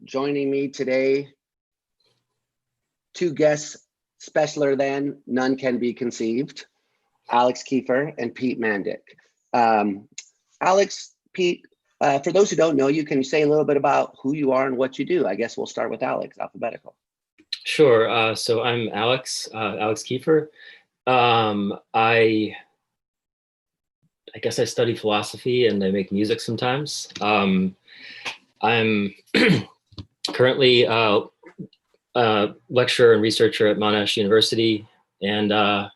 Joining me today, two guests specialer than none can be conceived, Alex Kiefer and Pete Mandik. Alex, Pete, for those who don't know you, can you say a little bit about who you are and what you do? I guess we'll start with Alex, alphabetical. Sure. So I'm Alex Kiefer. I guess I study philosophy and I make music sometimes. I'm currently a lecturer and researcher at Monash University. And at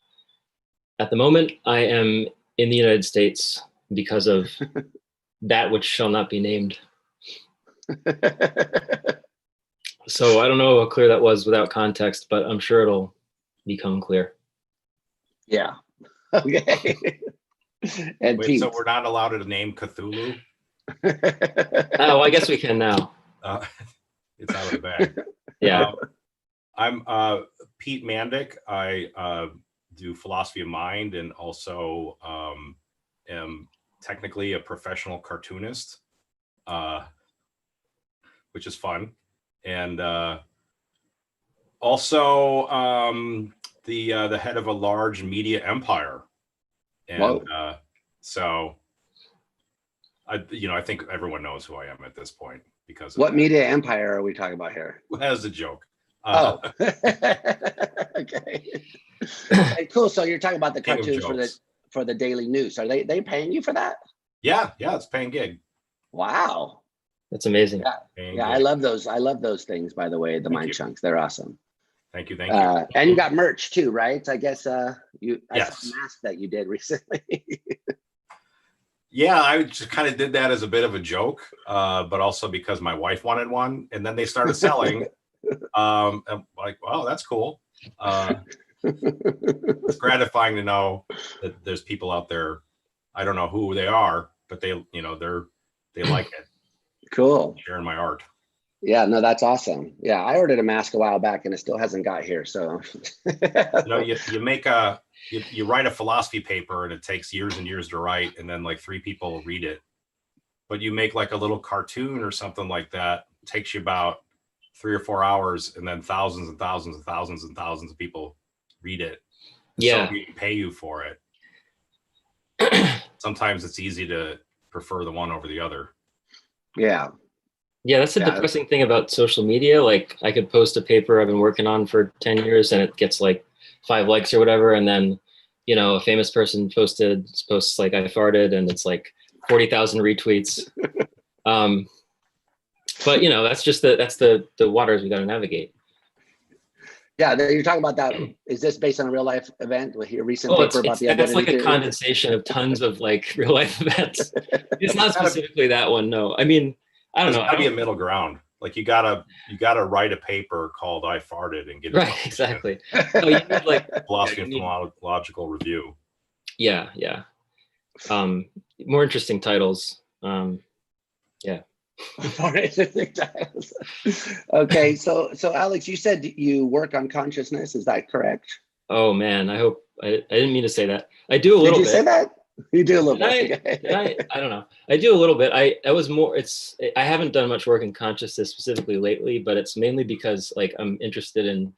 the moment, I am in the United States because of that which shall not be named. So I don't know how clear that was without context, but I'm sure it'll become clear. Yeah. Okay. And wait, Pete. so we're not allowed to name Cthulhu? Oh, I guess we can now. It's out of the bag. Yeah. I'm Pete Mandik. I do philosophy of mind and also am technically a professional cartoonist, which is fun. And also the head of a large media empire. And so I think everyone knows who I am at this point because of what that. media empire are we talking about here? As a joke. Oh, okay. Okay, cool. So you're talking about the cartoons for the daily news. Are they paying you for that? Yeah, it's paying gig. Wow, that's amazing. Yeah, I love those. I love those things. By the way, the mind chunks, they're awesome. Thank you. And you got merch too, right? I guess I yes. saw a mask that you did recently. Yeah, I just kind of did that as a bit of a joke, but also because my wife wanted one, and then they started selling. I'm like, wow, that's cool. It's gratifying to know that there's people out there. I don't know who they are, but they like it. Cool. Sharing my art. Yeah, no, that's awesome. Yeah, I ordered a mask a while back and it still hasn't got here. So you write a philosophy paper and it takes years and years to write, and then like 3 people read it. But you make like a little cartoon or something like that, it takes you about 3 or 4 hours, and then thousands and thousands and thousands and thousands of people read it. Yeah. So we pay you for it. Sometimes it's easy to prefer the one over the other. Yeah. Yeah, that's the depressing thing about social media. Like I could post a paper I've been working on for 10 years and it gets like 5 likes or whatever. And then, a famous person posts like I farted and it's like 40,000 retweets. But that's just that's the waters we got to navigate. Yeah, you're talking about that. Is this based on a real life event with your recent paper about the identity? That's like a condensation of tons of like real life events. It's not specifically that one. No, I mean, I don't know. There's gotta be a middle ground. Like you gotta write a paper called "I Farted" and get it right. Exactly. No, you need like philosophy and philological review. Yeah. More interesting titles. Yeah. More interesting titles. Okay, so Alex, you said you work on consciousness. Is that correct? Oh man, I hope I didn't mean to say that. I do a little bit. Did you say that? You do a little bit. I don't know. I do a little bit. I haven't done much work in consciousness specifically lately, but it's mainly because like I'm interested in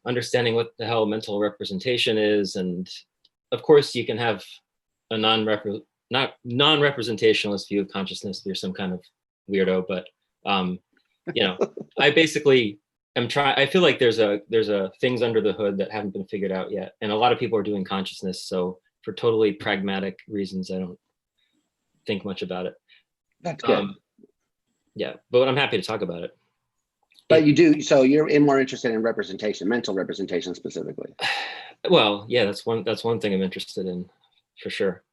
understanding what the hell mental representation is. And of course you can have a non-representationalist view of consciousness. You're some kind of weirdo, but I basically I feel like there's a things under the hood that haven't been figured out yet. And a lot of people are doing consciousness. So for totally pragmatic reasons, I don't think much about it. That's good. Yeah, but I'm happy to talk about it. But you do, so you're more interested in representation, mental representation specifically. Well, yeah, that's one thing I'm interested in for sure.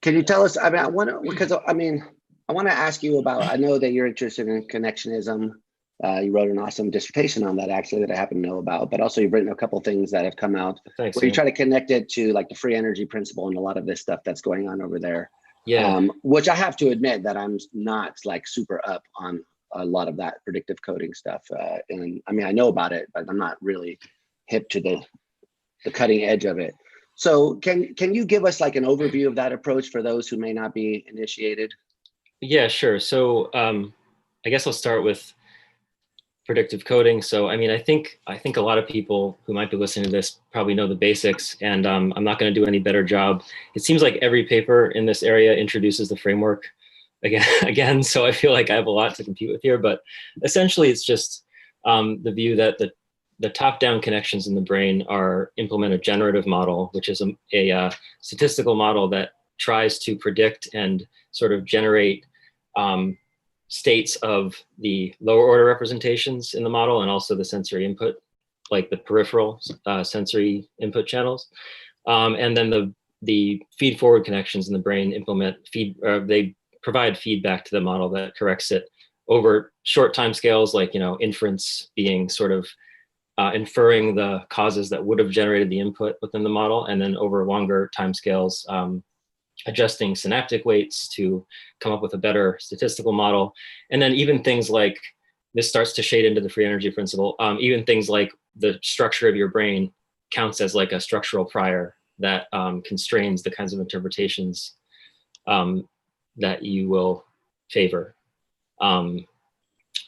Can you tell us, I want to ask you about, I know that you're interested in connectionism. You wrote an awesome dissertation on that actually that I happen to know about, but also you've written a couple things that have come out where you try to connect it to like the free energy principle and a lot of this stuff that's going on over there. Yeah. Which I have to admit that I'm not like super up on a lot of that predictive coding stuff. And I mean, I know about it, but I'm not really hip to the cutting edge of it. So can you give us like an overview of that approach for those who may not be initiated? Yeah, sure. So I guess I'll start with predictive coding. So, I mean, I think a lot of people who might be listening to this probably know the basics, and I'm not going to do any better job. It seems like every paper in this area introduces the framework again. So I feel like I have a lot to compete with here, but essentially it's just the view that the top-down connections in the brain implement a generative model, which is a statistical model that tries to predict and sort of generate states of the lower order representations in the model and also the sensory input, like the peripheral sensory input channels. And then the feed forward connections in the brain they provide feedback to the model that corrects it over short time scales, like, inference being sort of inferring the causes that would have generated the input within the model, and then over longer time scales, adjusting synaptic weights to come up with a better statistical model. And then even things like, this starts to shade into the free energy principle, even things like the structure of your brain counts as like a structural prior that constrains the kinds of interpretations that you will favor.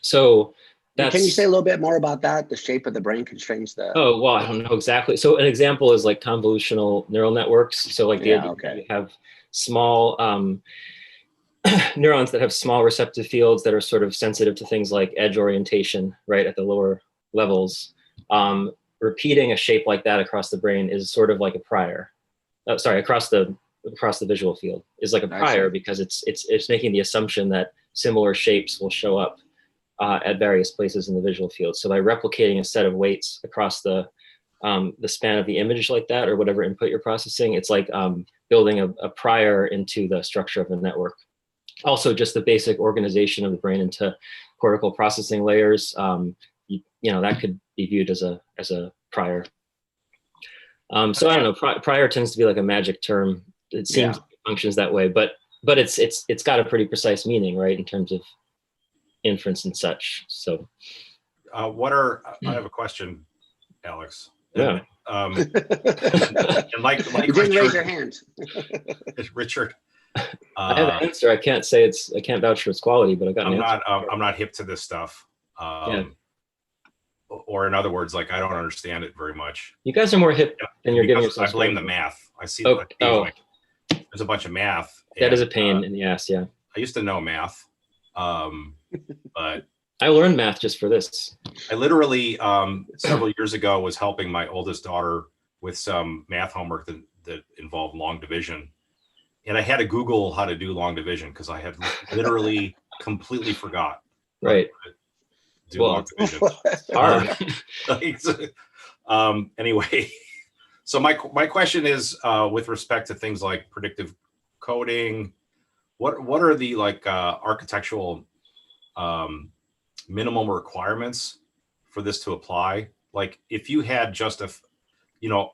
So that's— Can you say a little bit more about that? The shape of the brain constrains the— Oh, well, I don't know exactly. So an example is like convolutional neural networks. So like you have small neurons that have small receptive fields that are sort of sensitive to things like edge orientation, right, at the lower levels. Repeating a shape like that across the brain is sort of like a prior. Across the visual field is like a prior, because it's making the assumption that similar shapes will show up at various places in the visual field. So by replicating a set of weights across the span of the image like that, or whatever input you're processing, it's like building a prior into the structure of the network. Also, just the basic organization of the brain into cortical processing layers, that could be viewed as a prior. So I don't know, prior tends to be like a magic term. It seems it functions that way, but it's got a pretty precise meaning, right, in terms of inference and such. So I have a question, Alex. Yeah. And like you didn't raise your hand. Richard. I have an answer. I can't vouch for its quality, but I got an answer. I'm not hip to this stuff. Or in other words, like, I don't understand it very much. You guys are more hip than you're giving yourself. I blame the math. I see. Like, there's a bunch of math. That is a pain in the ass. Yeah. I used to know math, but I learned math just for this. I literally several years ago was helping my oldest daughter with some math homework that involved long division, and I had to Google how to do long division because I had literally completely forgot. Right. Long division. Hard. Anyway, so my question is with respect to things like predictive coding, what are the architectural minimum requirements for this to apply? Like, if you had just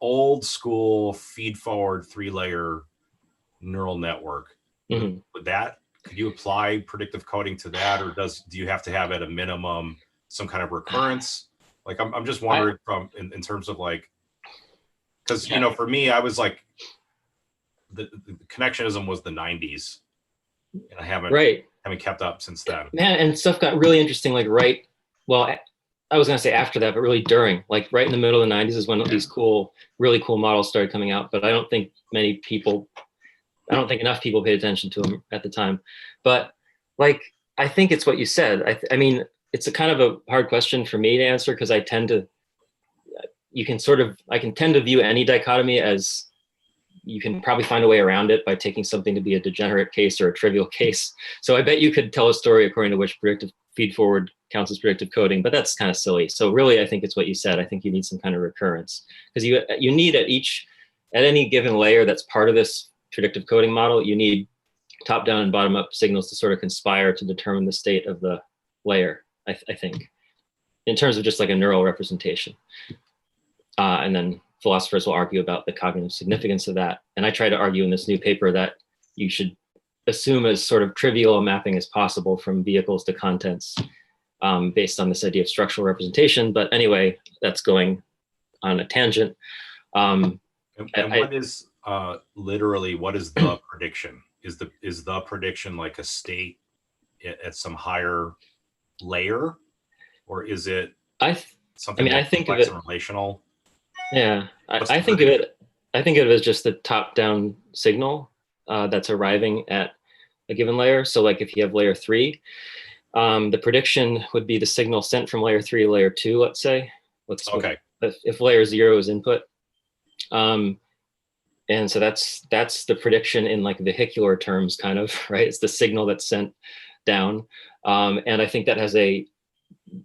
old school feed forward 3-layer neural network, could you apply predictive coding to that, or do you have to have at a minimum some kind of recurrence? Like, I'm just wondering in terms of like, because for me, I was like, the connectionism was the 90s, and I haven't kept up since then. Man, and stuff got really interesting. Like I was gonna say after that, but really during, like right in the middle of the 90s is when these really cool models started coming out. But I don't think enough people paid attention to them at the time. But like, I think it's what you said. I mean, it's a kind of a hard question for me to answer, because I can tend to view any dichotomy as you can probably find a way around it by taking something to be a degenerate case or a trivial case. So I bet you could tell a story according to which predictive feed forward counts as predictive coding, but that's kind of silly. So really, I think it's what you said. I think you need some kind of recurrence, because you need at any given layer that's part of this predictive coding model, you need top-down and bottom-up signals to sort of conspire to determine the state of the layer, I think, in terms of just like a neural representation. And then philosophers will argue about the cognitive significance of that. And I try to argue in this new paper that you should assume as sort of trivial a mapping as possible from vehicles to contents based on this idea of structural representation. But anyway, that's going on a tangent. And what is literally, what is the prediction? Is the prediction like a state at some higher layer, or is it I something mean, more I think of complex it. and relational? Yeah, What's I the think of prediction? it. I think of it as just the top-down signal that's arriving at a given layer. So, like if you have layer 3, the prediction would be the signal sent from layer 3 to layer 2. Let's say, Okay. if layer 0 is input, and so that's the prediction in like vehicular terms, kind of, right? It's the signal that's sent down, and I think that has a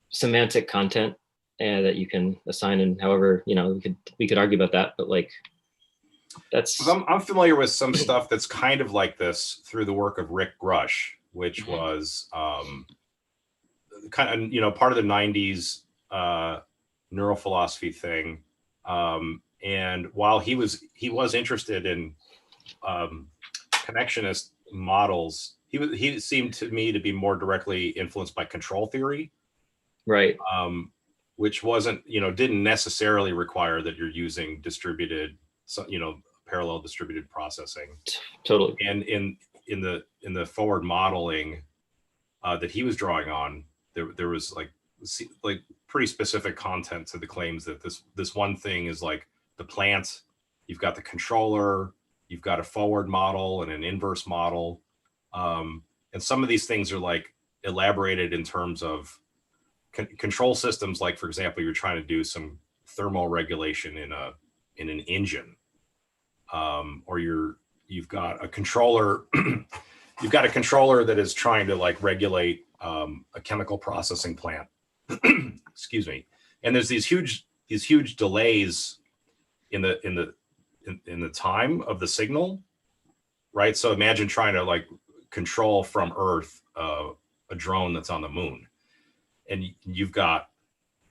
semantic content and that you can assign, and however, we could argue about that, but like that's I'm familiar with some stuff that's kind of like this through the work of Rick Grush, which was kind of, part of the 90s neurophilosophy thing. And while he was interested in connectionist models, he seemed to me to be more directly influenced by control theory, right. Which wasn't, didn't necessarily require that you're using distributed, parallel distributed processing. Totally. And in the forward modeling that he was drawing on, there was like pretty specific content to the claims that this one thing is like the plant, you've got the controller, you've got a forward model and an inverse model, and some of these things are like elaborated in terms of control systems. Like, for example, you're trying to do some thermal regulation in an engine, or you've got a controller you've got a controller that is trying to like regulate a chemical processing plant. Excuse me. And there's these huge delays in the time of the signal, right? So imagine trying to like control from Earth a drone that's on the moon, and you've got,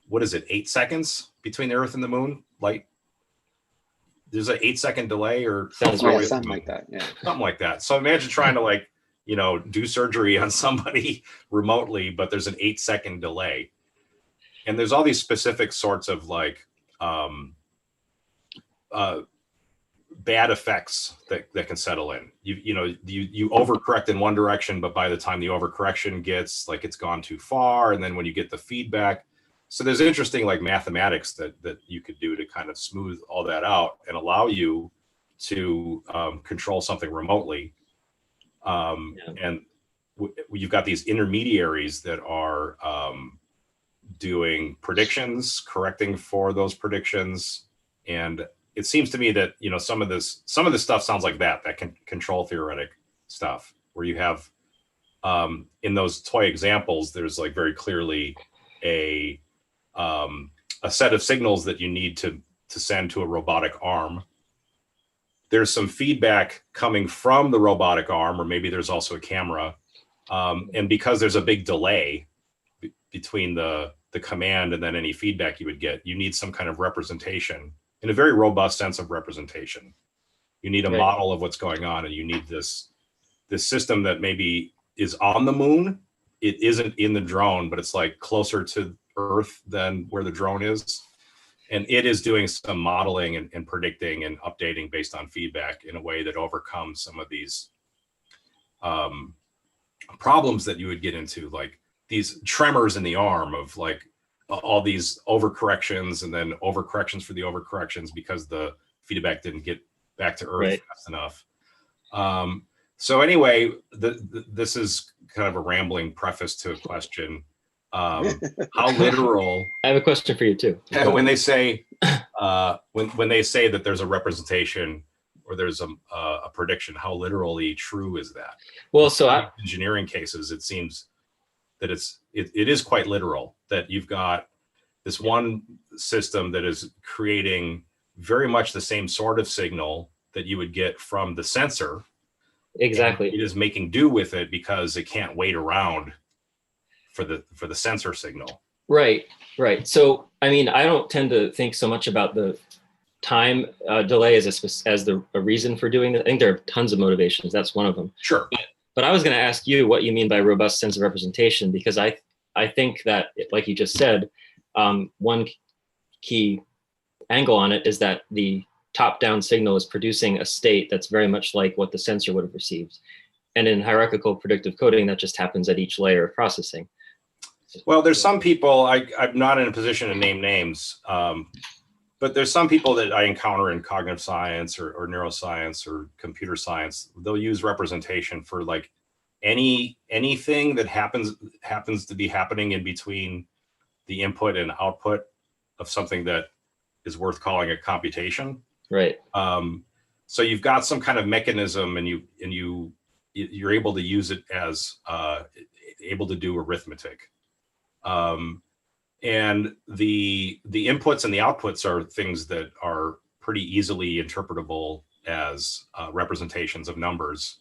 what is it, 8 seconds between the Earth and the moon? Like, there's an 8-second delay, or Sounds Yeah, right. something like that. Yeah. something like that. So imagine trying to like, do surgery on somebody remotely, but there's an 8-second delay. And there's all these specific sorts of like bad effects that can settle in. You overcorrect in one direction, but by the time the overcorrection gets, like, it's gone too far, and then when you get the feedback, so there's interesting like mathematics that you could do to kind of smooth all that out and allow you to control something remotely. And you've got these intermediaries that are doing predictions, correcting for those predictions. And it seems to me that, some of this stuff sounds like that control theoretic stuff, where you have in those toy examples, there's like very clearly a set of signals that you need to send to a robotic arm. There's some feedback coming from the robotic arm, or maybe there's also a camera. And because there's a big delay between the command and then any feedback you would get, you need some kind of representation, in a very robust sense of representation. You need a model of what's going on, and you need this system that maybe is on the moon. It isn't in the drone, but it's like closer to Earth than where the drone is. And it is doing some modeling and predicting and updating based on feedback in a way that overcomes some of these problems that you would get into, like these tremors in the arm of like all these overcorrections and then overcorrections for the overcorrections because the feedback didn't get back to Earth fast enough. So anyway, this is kind of a rambling preface to a question. How literal? I have a question for you too. When they say when they say that there's a representation or there's a prediction, how literally true is that? Well, so engineering cases, it seems that it is quite literal, that you've got this one system that is creating very much the same sort of signal that you would get from the sensor. Exactly. It is making do with it because it can't wait around for the sensor signal. Right. So, I mean, I don't tend to think so much about the time delay as a reason for doing this. I think there are tons of motivations. That's one of them. Sure. But I was going to ask you what you mean by robust sense of representation, because I think that, like you just said, one key angle on it is that the top-down signal is producing a state that's very much like what the sensor would have received. And in hierarchical predictive coding, that just happens at each layer of processing. Well, there's some people, I'm not in a position to name names, but there's some people that I encounter in cognitive science or neuroscience or computer science. They'll use representation for like anything that happens to be happening in between the input and output of something that is worth calling a computation. Right. So you've got some kind of mechanism, and you're able to use it as able to do arithmetic. And the inputs and the outputs are things that are pretty easily interpretable as representations of numbers.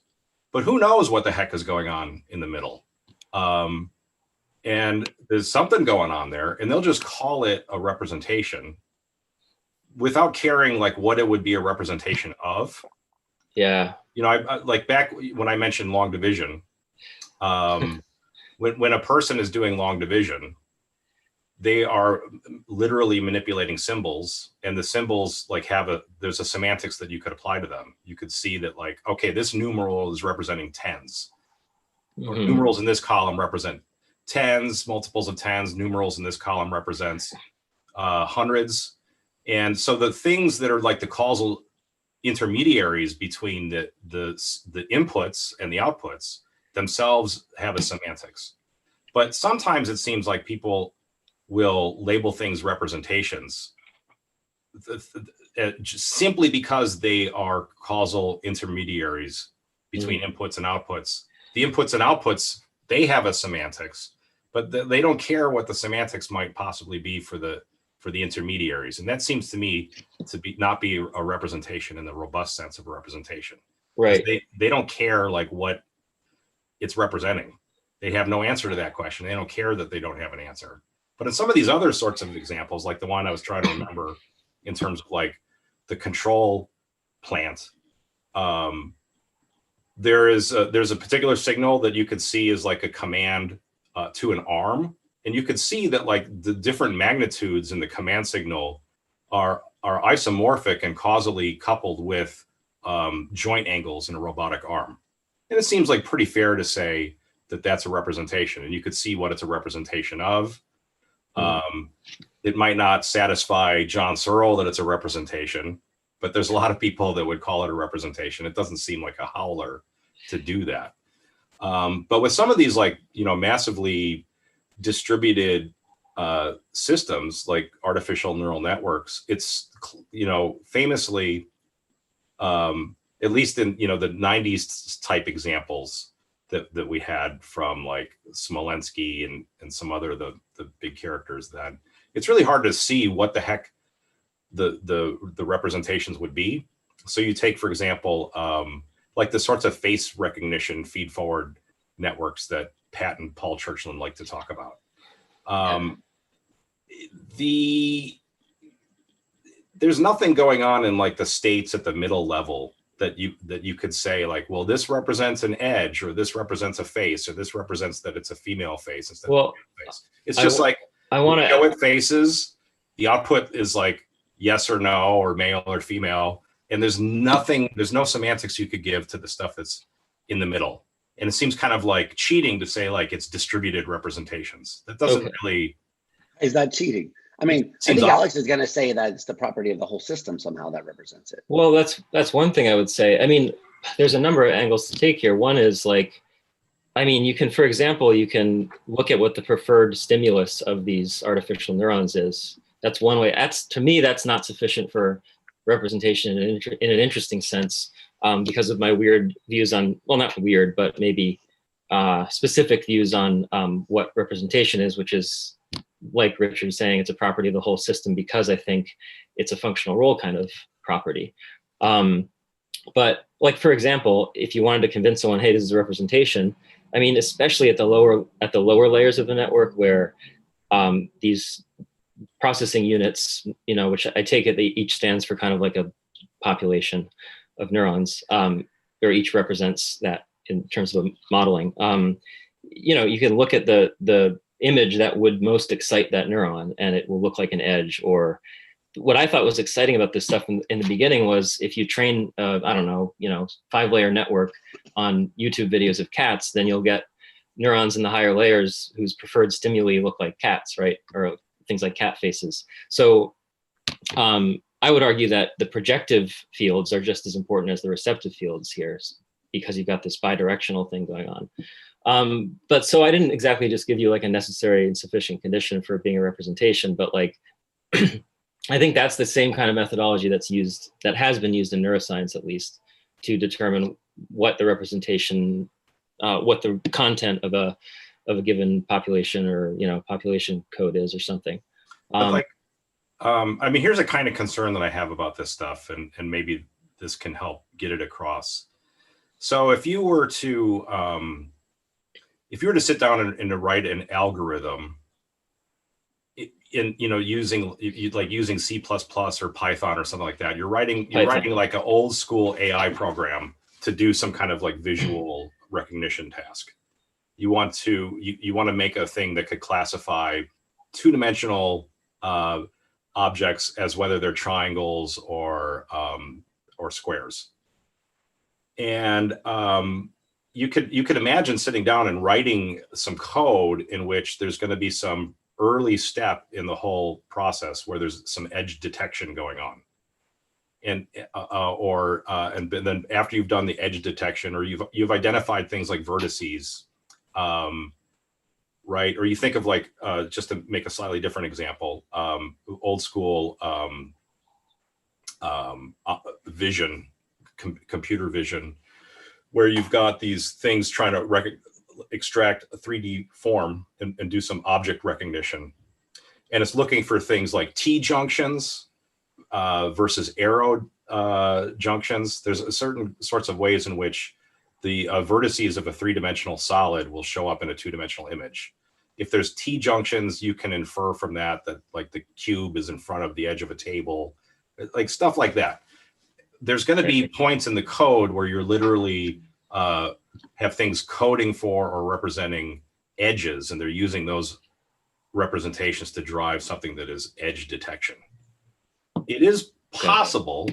But who knows what the heck is going on in the middle? And there's something going on there, and they'll just call it a representation without caring like what it would be a representation of. Yeah. You know, I like back when I mentioned long division, when a person is doing long division, they are literally manipulating symbols, and the symbols like there's a semantics that you could apply to them. You could see that like, okay, this numeral is representing tens. Or numerals in this column represent tens, multiples of tens. Numerals in this column represents hundreds. And so the things that are like the causal intermediaries between the inputs and the outputs themselves have a semantics. But sometimes it seems like people will label things representations just simply because they are causal intermediaries between inputs and outputs. The inputs and outputs, they have a semantics, but they don't care what the semantics might possibly be for the intermediaries. And that seems to me to not be a representation in the robust sense of a representation. Right. They don't care like what it's representing. They have no answer to that question. They don't care that they don't have an answer. But in some of these other sorts of examples, like the one I was trying to remember in terms of like the control plant, there's a particular signal that you could see as like a command to an arm. And you could see that like the different magnitudes in the command signal are isomorphic and causally coupled with joint angles in a robotic arm. And it seems like pretty fair to say that that's a representation, and you could see what it's a representation of. It might not satisfy John Searle that it's a representation, but there's a lot of people that would call it a representation. It doesn't seem like a howler to do that. But with some of these like, you know, massively distributed systems like artificial neural networks, it's, you know, famously, at least in, you know, the 90s type examples that we had from like Smolensky and some other the big characters, that it's really hard to see what the heck the representations would be. So you take, for example, like the sorts of face recognition feed forward networks that Pat and Paul Churchland like to talk about. There's nothing going on in like the states at the middle level that you could say like, well, this represents an edge, or this represents a face, or this represents that it's a female face instead of a male face. It's just I want to show it faces. The output is like yes or no, or male or female, and there's no semantics you could give to the stuff that's in the middle. And it seems kind of like cheating to say like it's distributed representations. That doesn't really. Is that cheating? I mean, I think Alex is going to say that it's the property of the whole system somehow that represents it. Well, that's one thing I would say. I mean, there's a number of angles to take here. One is like, I mean, you can, for example, you can look at what the preferred stimulus of these artificial neurons is. That's one way. To me, that's not sufficient for representation in an interesting sense, because of my weird views on, well, not weird, but maybe specific views on what representation is, which is, like Richard's saying, it's a property of the whole system, because I think it's a functional role kind of property. But like, for example, if you wanted to convince someone, hey, this is a representation, I mean, especially at the lower layers of the network, where these processing units, you know, which I take it they each stands for kind of like a population of neurons, or each represents that in terms of modeling. You know, you can look at the image that would most excite that neuron, and it will look like an edge. Or what I thought was exciting about this stuff in the beginning was if you train, I don't know, 5-layer network on YouTube videos of cats, then you'll get neurons in the higher layers whose preferred stimuli look like cats, right? Or things like cat faces. So I would argue that the projective fields are just as important as the receptive fields here, because you've got this bidirectional thing going on. But so I didn't exactly just give you like a necessary and sufficient condition for being a representation, but like, I think that's the same kind of methodology that has been used in neuroscience, at least, to determine what the representation, what the content of a given population or, population code is or something. I mean, here's a kind of concern that I have about this stuff, and maybe this can help get it across. So if you were to sit down and to write an algorithm using C++ or Python or something like that, you're writing like an old school AI program to do some kind of like visual recognition task. You want to make a thing that could classify two-dimensional objects as whether they're triangles or squares. And you could imagine sitting down and writing some code in which there's going to be some early step in the whole process where there's some edge detection going on. And then after you've done the edge detection, or you've identified things like vertices, right? Or you think of like, just to make a slightly different example, old school vision, computer vision, where you've got these things trying to extract a 3D form and do some object recognition. And it's looking for things like T-junctions versus arrow junctions. There's certain sorts of ways in which the vertices of a three-dimensional solid will show up in a two-dimensional image. If there's T-junctions, you can infer from that like the cube is in front of the edge of a table, like stuff like that. There's going to be points in the code where you're literally have things coding for or representing edges, and they're using those representations to drive something that is edge detection. It is possible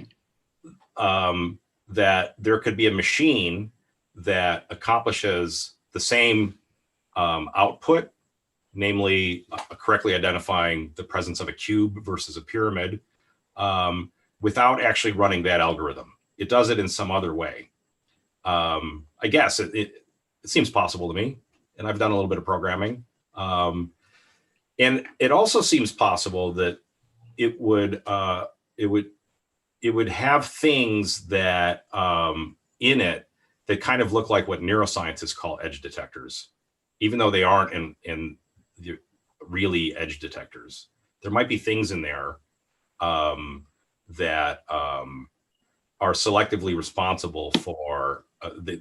that there could be a machine that accomplishes the same output, namely correctly identifying the presence of a cube versus a pyramid, without actually running that algorithm. It does it in some other way. I guess it seems possible to me, and I've done a little bit of programming. And it also seems possible that it would have things that in it that kind of look like what neuroscientists call edge detectors, even though they aren't in the really edge detectors. There might be things in there that are selectively responsible for the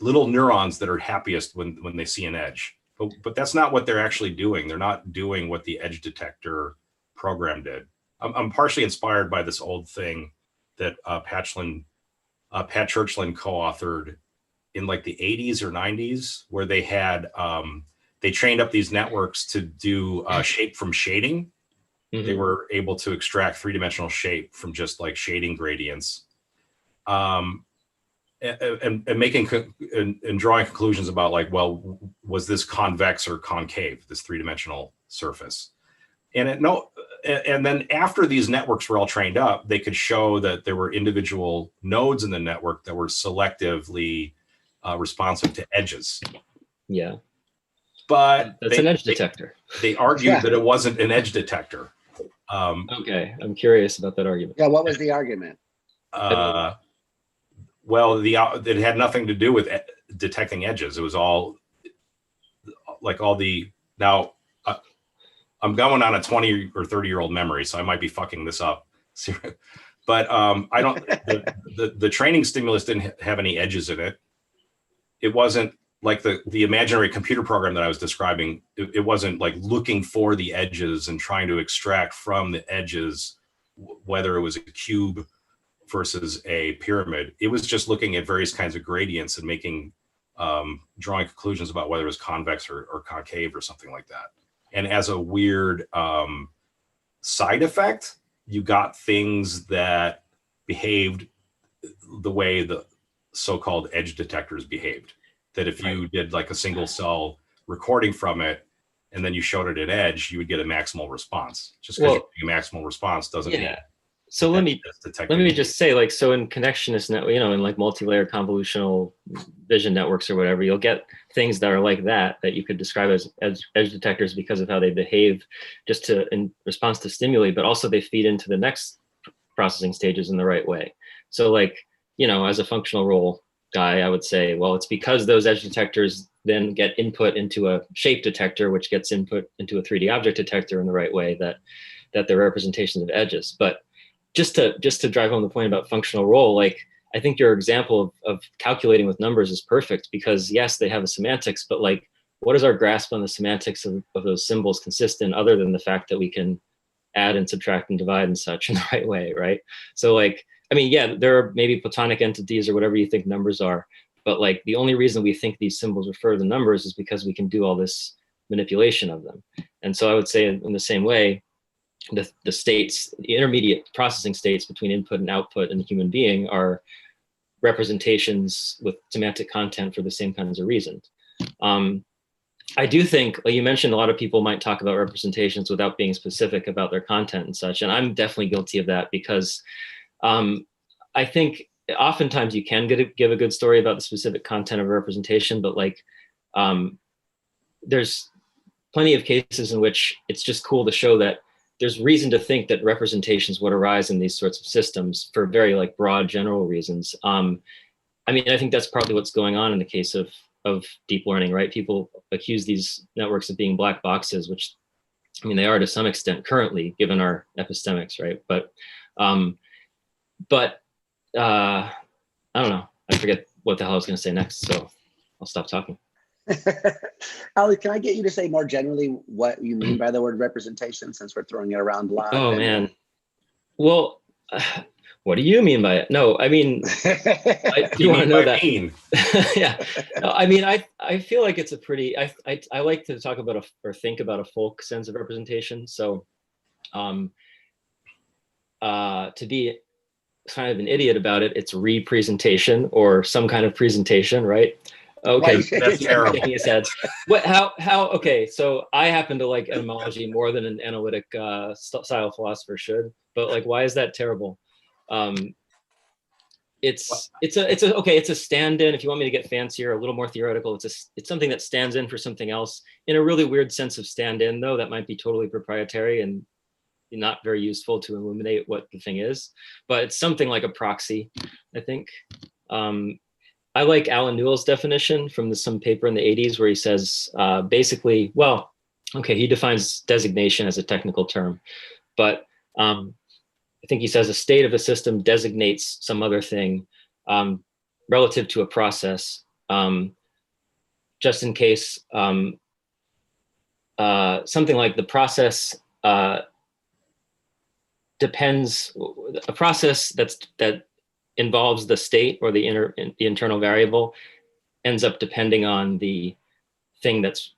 little neurons that are happiest when they see an edge. But that's not what they're actually doing. They're not doing what the edge detector program did. I'm partially inspired by this old thing that Pat Churchland co-authored in like the 80s or 90s, where they had they trained up these networks to do shape from shading. Mm-hmm. They were able to extract three-dimensional shape from just like shading gradients, and making and drawing conclusions about like, well, was this convex or concave, this three-dimensional surface? And then after these networks were all trained up, they could show that there were individual nodes in the network that were selectively responsive to edges. Yeah. But that's an edge detector. They argued that it wasn't an edge detector. Okay, I'm curious about that argument. Yeah, what was the argument? Well, it had nothing to do with detecting edges. It was all like now. I'm going on a 20 or 30-year-old memory, so I might be fucking this up. But I don't. The training stimulus didn't have any edges in it. It wasn't like the imaginary computer program that I was describing. It wasn't like looking for the edges and trying to extract from the edges whether it was a cube versus a pyramid. It was just looking at various kinds of gradients and making drawing conclusions about whether it was convex or concave or something like that. And as a weird side effect, you got things that behaved the way the so-called edge detectors behaved. that if you did like a single cell recording from it and then you showed it at edge, you would get a maximal response. Just because you get a maximal response doesn't mean. So let me just say, like, so in connectionist network, in like multi-layer convolutional vision networks or whatever, you'll get things that are like that you could describe as edge detectors because of how they behave just in response to stimuli, but also they feed into the next processing stages in the right way. So like, as a functional role guy, I would say, well, it's because those edge detectors then get input into a shape detector, which gets input into a 3D object detector in the right way, that they're representations of edges. But just to drive home the point about functional role, like, I think your example of calculating with numbers is perfect, because yes, they have a semantics, but like, what is our grasp on the semantics of those symbols consist in, other than the fact that we can add and subtract and divide and such in the right way, right? So like, I mean, yeah, there are maybe platonic entities or whatever you think numbers are, but like, the only reason we think these symbols refer to numbers is because we can do all this manipulation of them. And so I would say in the same way, the states, the intermediate processing states between input and output in the human being, are representations with semantic content for the same kinds of reasons. I do think, like you mentioned, a lot of people might talk about representations without being specific about their content and such. And I'm definitely guilty of that, because I think oftentimes you can give a good story about the specific content of a representation, but like, there's plenty of cases in which it's just cool to show that there's reason to think that representations would arise in these sorts of systems for very like broad general reasons. I mean, I think that's probably what's going on in the case of deep learning, right? People accuse these networks of being black boxes, which, I mean, they are to some extent currently, given our epistemics, right? But I don't know. I forget what the hell I was going to say next, so I'll stop talking. Alex, can I get you to say more generally what you mean by the word representation, since we're throwing it around a lot? Oh, man. Well, what do you mean by it? No, I mean, do you want to know that? Yeah. No, I mean, I feel like it's a pretty, I like to talk about or think about a folk sense of representation. So to be kind of an idiot about it, it's representation or some kind of presentation, right? Okay, that's terrible. Shaking his head. What? How? Okay, so I happen to like etymology more than an analytic style philosopher should, but like, why is that terrible? It's a stand-in. If you want me to get fancier, a little more theoretical, it's something that stands in for something else in a really weird sense of stand-in, though that might be totally proprietary and not very useful to illuminate what the thing is. But it's something like a proxy, I think. I like Alan Newell's definition from some paper in the 80s where he says basically, well, okay, he defines designation as a technical term, but I think he says a state of a system designates some other thing relative to a process, just in case something like the process depends, a process that involves the state or the internal variable ends up depending on the thing that's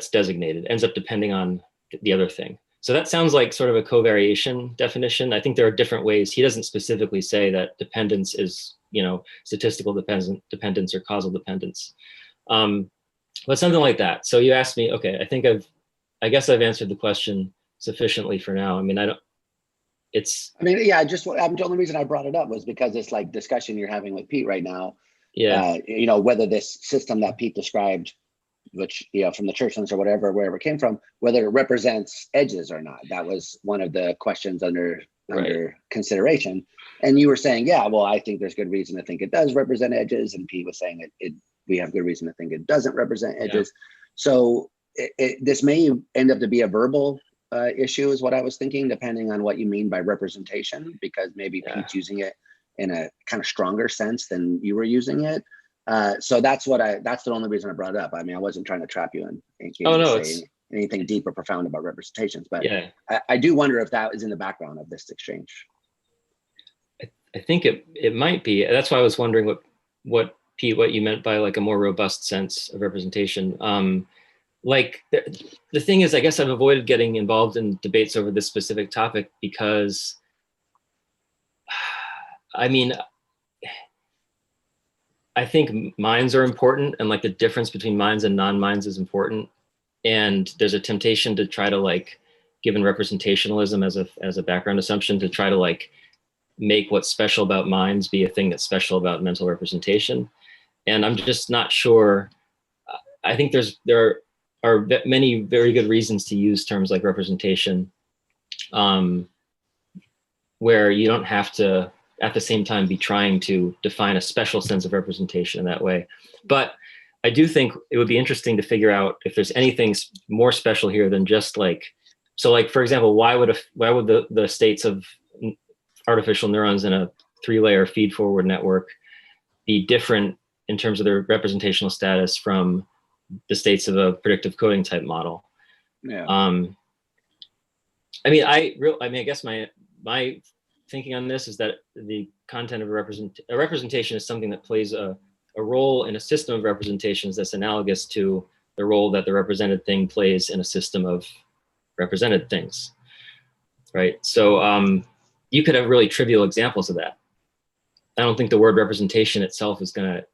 designated, ends up depending on the other thing. So that sounds like sort of a covariation definition. I think there are different ways. He doesn't specifically say that dependence is, statistical dependence or causal dependence, but something like that. So you asked me, okay, I guess I've answered the question sufficiently for now. I mean, yeah, the only reason I brought it up was because it's like discussion you're having with Pete right now. Yeah. Whether this system that Pete described, which, from the church or wherever it came from, whether it represents edges or not. That was one of the questions under consideration. And you were saying, yeah, well, I think there's good reason to think it does represent edges. And Pete was saying we have good reason to think it doesn't represent edges. Yeah. So this may end up to be a verbal issue is what I was thinking, depending on what you mean by representation, because maybe Pete's using it in a kind of stronger sense than you were using it. So that's the only reason I brought it up. I mean, I wasn't trying to trap you in say anything deep or profound about representations, but yeah. I do wonder if that is in the background of this exchange. I think it might be. That's why I was wondering what Pete, what you meant by like a more robust sense of representation. Like the thing is, I guess I've avoided getting involved in debates over this specific topic because, I mean, I think minds are important, and like the difference between minds and non-minds is important. And there's a temptation to try to like, given representationalism as a background assumption, to try to like make what's special about minds be a thing that's special about mental representation. And I'm just not sure. I think there are many very good reasons to use terms like representation, where you don't have to at the same time be trying to define a special sense of representation in that way. But I do think it would be interesting to figure out if there's anything more special here than just like, so like, for example, why would the states of artificial neurons in a 3-layer feed-forward network be different in terms of their representational status from the states of a predictive coding type model? Yeah. I mean, I guess my thinking on this is that the content of a representation is something that plays a role in a system of representations that's analogous to the role that the represented thing plays in a system of represented things, right? So you could have really trivial examples of that. I don't think the word representation itself is gonna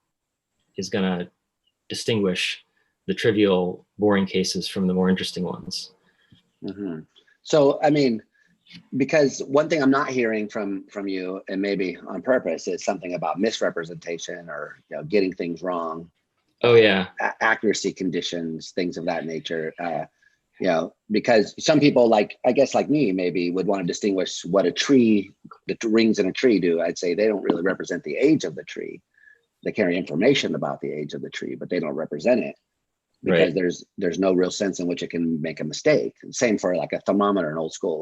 distinguish the trivial, boring cases from the more interesting ones. Mm-hmm. So, I mean, because one thing I'm not hearing from you, and maybe on purpose, is something about misrepresentation or getting things wrong. Oh yeah, accuracy conditions, things of that nature. Because some people, I guess like me, maybe would want to distinguish what the rings in a tree do. I'd say they don't really represent the age of the tree. They carry information about the age of the tree, but they don't represent it. Because right. there's no real sense in which it can make a mistake. Same for like a thermometer in old school,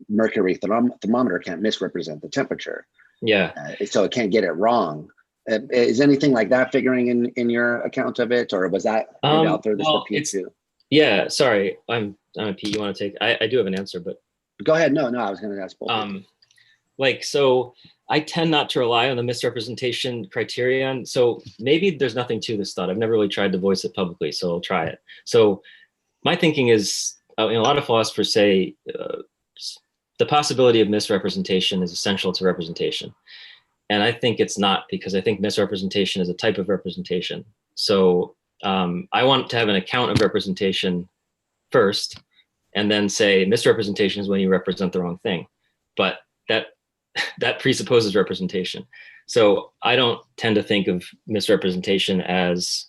mercury thermometer can't misrepresent the temperature. Yeah. So it can't get it wrong. Is anything like that figuring in your account of it, or was that maybe out there this for Pete too? Yeah, sorry, I'm Pete. You want to take? I do have an answer, but go ahead. No, I was going to ask both. So I tend not to rely on the misrepresentation criterion. So maybe there's nothing to this thought. I've never really tried to voice it publicly, so I'll try it. So my thinking is, a lot of philosophers say the possibility of misrepresentation is essential to representation. And I think it's not, because I think misrepresentation is a type of representation. So I want to have an account of representation first, and then say misrepresentation is when you represent the wrong thing. But that presupposes representation. So I don't tend to think of misrepresentation as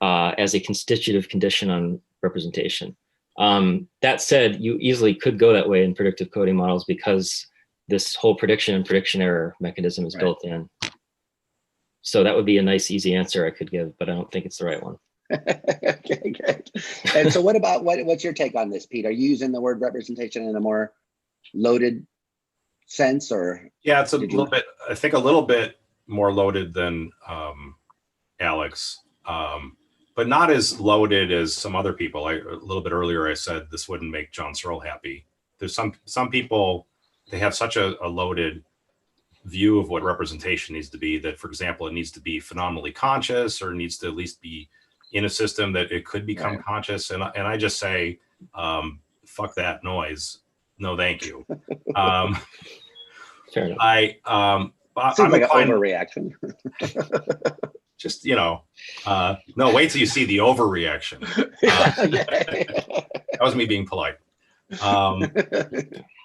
a constitutive condition on representation. That said, you easily could go that way in predictive coding models because this whole prediction and prediction error mechanism is built in. So that would be a nice, easy answer I could give, but I don't think it's the right one. Okay, great. And so what's your take on this, Pete? Are you using the word representation in a more loaded sense, or? Yeah, it's a little bit more loaded than Alex, but not as loaded as some other people. A little bit earlier I said this wouldn't make John Searle happy. There's some people, they have such a loaded view of what representation needs to be that, for example, it needs to be phenomenally conscious, or needs to at least be in a system that it could become conscious. And I just say, fuck that noise. No, thank you. Fair enough. Seems like an overreaction. Just, no, wait till you see the overreaction. That was me being polite.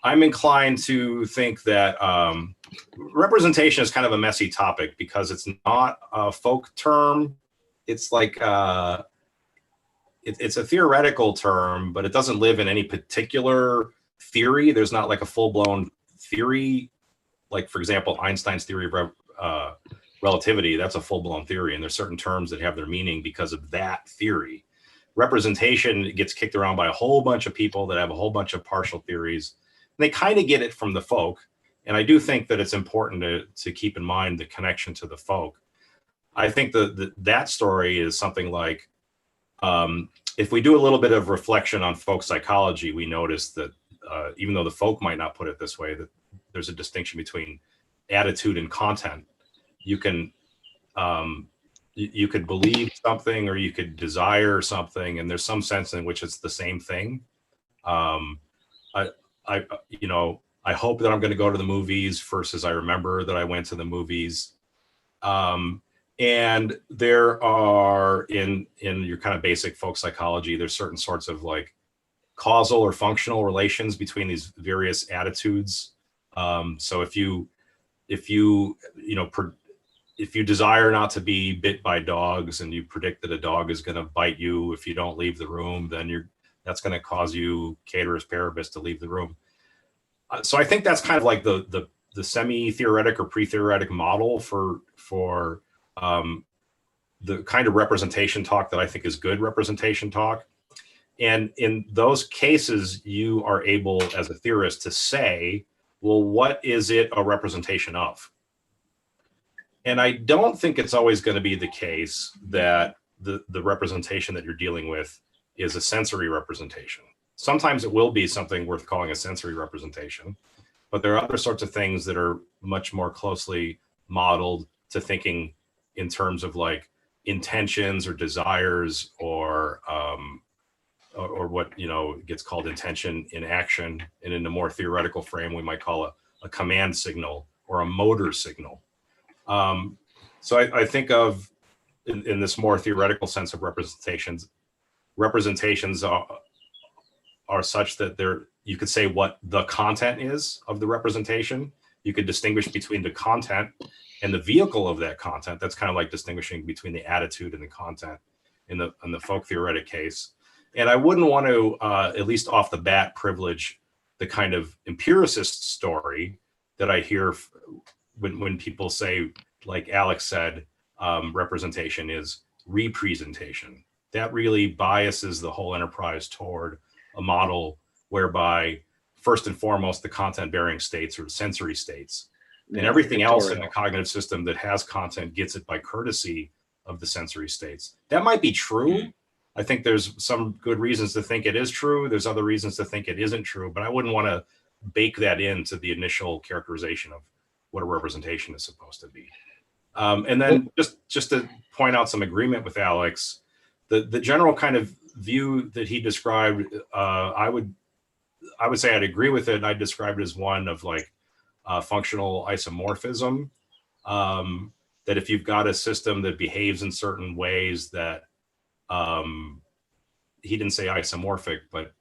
I'm inclined to think that representation is kind of a messy topic because it's not a folk term. It's like it's a theoretical term, but it doesn't live in any particular theory. There's not like a full-blown theory. Like, for example, Einstein's theory of relativity, that's a full-blown theory. And there's certain terms that have their meaning because of that theory. Representation gets kicked around by a whole bunch of people that have a whole bunch of partial theories. And they kind of get it from the folk. And I do think that it's important to keep in mind the connection to the folk. I think that story is something like, if we do a little bit of reflection on folk psychology, we notice that even though the folk might not put it this way, that there's a distinction between attitude and content. You can you could believe something, or you could desire something, and there's some sense in which it's the same thing. I hope that I'm going to go to the movies versus I remember that I went to the movies. And there are in your kind of basic folk psychology, there's certain sorts of like causal or functional relations between these various attitudes. So if you desire not to be bit by dogs and you predict that a dog is going to bite you if you don't leave the room, then that's going to cause you, cateris paribus, to leave the room. So I think that's kind of like the semi-theoretic or pre-theoretic model for the kind of representation talk that I think is good representation talk. And in those cases, you are able, as a theorist, to say, well, what is it a representation of? And I don't think it's always going to be the case that the representation that you're dealing with is a sensory representation. Sometimes it will be something worth calling a sensory representation, but there are other sorts of things that are much more closely modeled to thinking in terms of like intentions or desires or what gets called intention in action. And in a more theoretical frame, we might call it a command signal or a motor signal. So I think of in this more theoretical sense of representations are such that you could say what the content is of the representation. You could distinguish between the content and the vehicle of that content. That's kind of like distinguishing between the attitude and the content in the folk theoretic case. And I wouldn't want to, at least off the bat, privilege the kind of empiricist story that I hear when people say, like Alex said, representation is representation. That really biases the whole enterprise toward a model whereby, first and foremost, the content-bearing states are sensory states. And everything else in the cognitive system that has content gets it by courtesy of the sensory states. That might be true. I think there's some good reasons to think it is true. There's other reasons to think it isn't true, but I wouldn't want to bake that into the initial characterization of what a representation is supposed to be. And then just to point out some agreement with Alex, the general kind of view that he described, I would say I'd agree with it. And I'd describe it as one of like functional isomorphism, that if you've got a system that behaves in certain ways that he didn't say isomorphic, but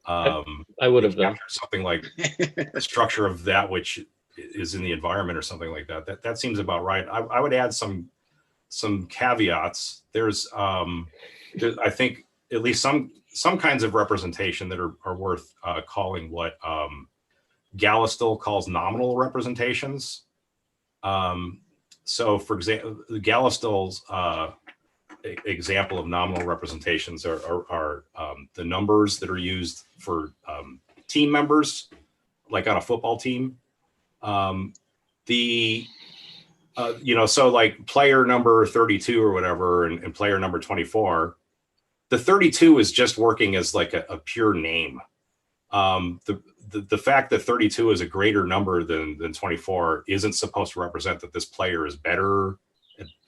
I would have done something like the structure of that which is in the environment or something like that. That seems about right. I would add some caveats. There's I think at least some kinds of representation that are worth calling what Gallistel calls nominal representations. So for example, Gallistel's example of nominal representations are the numbers that are used for team members, like on a football team. So like player number 32 or whatever, and player number 24, the 32 is just working as like a pure name. The fact that 32 is a greater number than 24 isn't supposed to represent that this player is better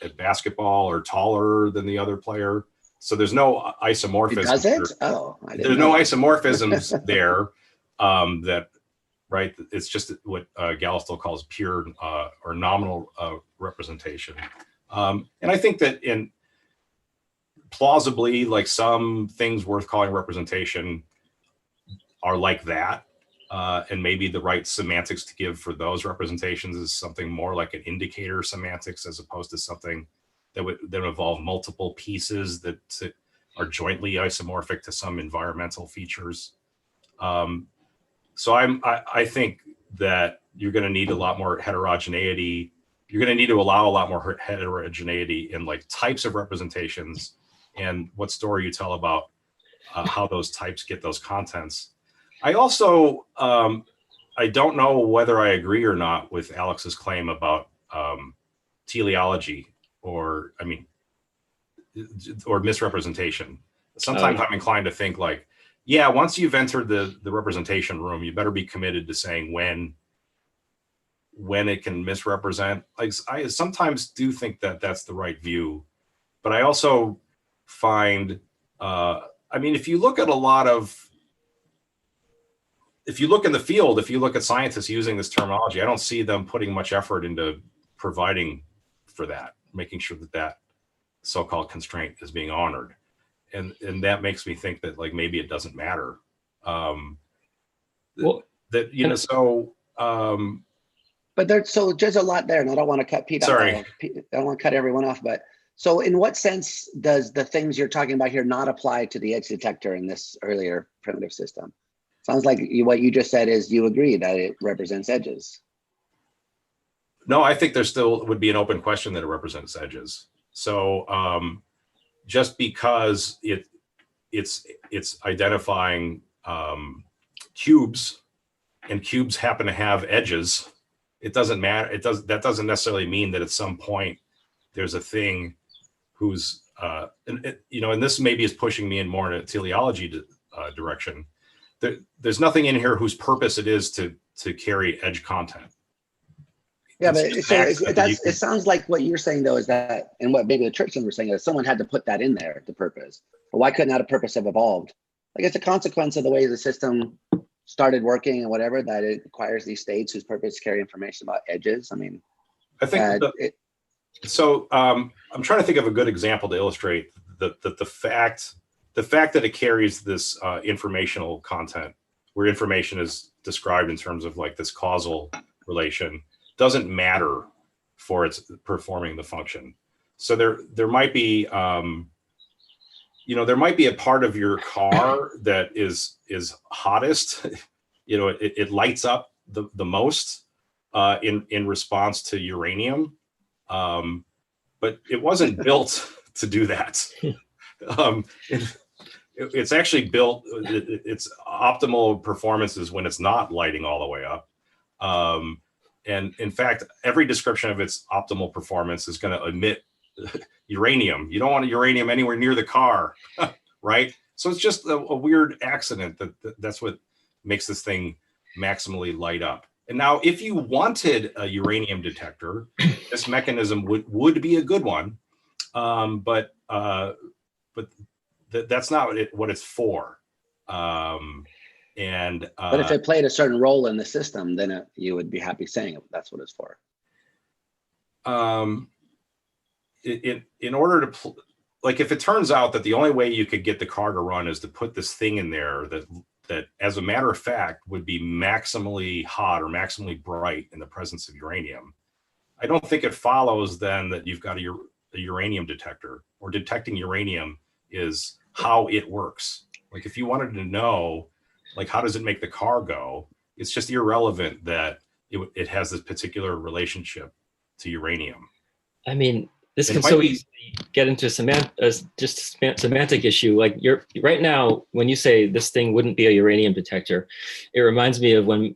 at basketball or taller than the other player. So there's no isomorphism. Does it? Oh, there's no isomorphisms there. That right. It's just what Gallistel calls pure or nominal representation. And I think that plausibly, like some things worth calling representation are like that. And maybe the right semantics to give for those representations is something more like an indicator semantics, as opposed to something that would involve multiple pieces that are jointly isomorphic to some environmental features. So I think that you're going to need a lot more heterogeneity. You're going to need to allow a lot more heterogeneity in like types of representations and what story you tell about how those types get those contents. I also, I don't know whether I agree or not with Alex's claim about teleology or misrepresentation. Sometimes I'm inclined to think like, yeah, once you've entered the representation room, you better be committed to saying when it can misrepresent. Like I sometimes do think that that's the right view, but I also find, if you look at if you look in the field, if you look at scientists using this terminology, I don't see them putting much effort into providing for that, making sure that that so-called constraint is being honored. And that makes me think that like maybe it doesn't matter. Well, that, you know, so but there's a lot there, and I don't want to cut Pete off. Sorry. I don't want to cut everyone off, but so in what sense does the things you're talking about here not apply to the edge detector in this earlier primitive system? Sounds like what you just said is you agree that it represents edges. no, I think there still would be an open question that it represents edges. So just because it's identifying cubes, and cubes happen to have edges, it doesn't matter. That doesn't necessarily mean that at some point there's a thing who's you know, and this maybe is pushing me in more in a teleology direction. There's nothing in here whose purpose it is to carry edge content. Yeah, but it sounds like what you're saying though is that, and what maybe the church were saying is someone had to put that in there, the purpose. But why couldn't that a purpose have evolved? Like it's a consequence of the way the system started working and whatever, that it requires these states whose purpose carry information about edges. I mean, I think so. I'm trying to think of a good example to illustrate the fact that it carries this informational content, where information is described in terms of like this causal relation, doesn't matter for its performing the function. So there might be you know, there might be a part of your car that is hottest. You know, it lights up the most in response to uranium, but it wasn't built to do that. It's actually built. Its optimal performance is when it's not lighting all the way up. And in fact, every description of its optimal performance is going to emit uranium. You don't want uranium anywhere near the car, right? So it's just a weird accident that's what makes this thing maximally light up. And now, if you wanted a uranium detector, this mechanism would be a good one, but that's not what it's for. But if it played a certain role in the system, then you would be happy saying that's what it's for. In order to like, if it turns out that the only way you could get the car to run is to put this thing in there that as a matter of fact would be maximally hot or maximally bright in the presence of uranium, I don't think it follows then that you've got a uranium detector, or detecting uranium is how it works. Like if you wanted to know, like, how does it make the car go? It's just irrelevant that it has this particular relationship to uranium. I mean, this can so easily get into just a semantic issue. Like right now, when you say this thing wouldn't be a uranium detector, it reminds me of when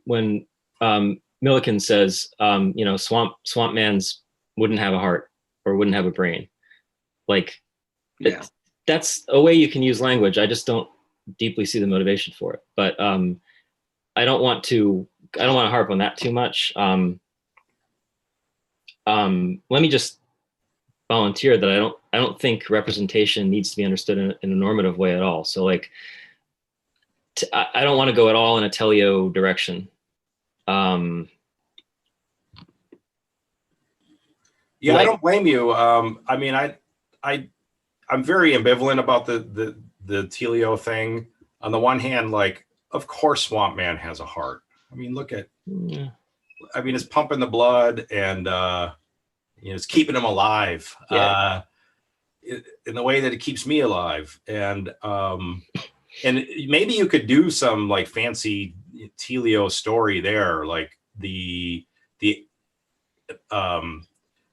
Millikan says, you know, swamp mans wouldn't have a heart or wouldn't have a brain. Like, yeah, that's a way you can use language. I just don't deeply see the motivation for it. But I don't want to harp on that too much. Let me just volunteer that I don't think representation needs to be understood in a normative way at all. So like, I don't want to go at all in a teleo direction. Yeah, I don't blame you. I mean, I'm very ambivalent about the teleo thing. On the one hand, like, of course, Swamp Man has a heart. I mean, look at, I mean, it's pumping the blood and, you know, it's keeping him alive, in the way that it keeps me alive. And maybe you could do some like fancy teleo story there, like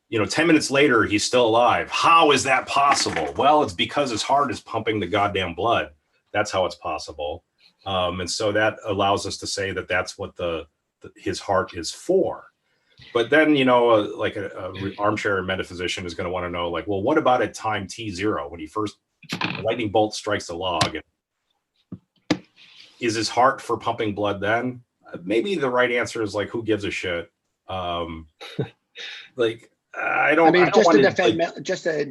you know, 10 minutes later, he's still alive. How is that possible? Well, it's because his heart is pumping the goddamn blood. That's how it's possible. And so that allows us to say that that's what his heart is for. But then, you know, like a armchair metaphysician is going to want to know, like, well, what about at time t0 when the lightning bolt strikes the log? Is his heart for pumping blood then? Maybe the right answer is like, who gives a shit? Like, I don't. I mean, just to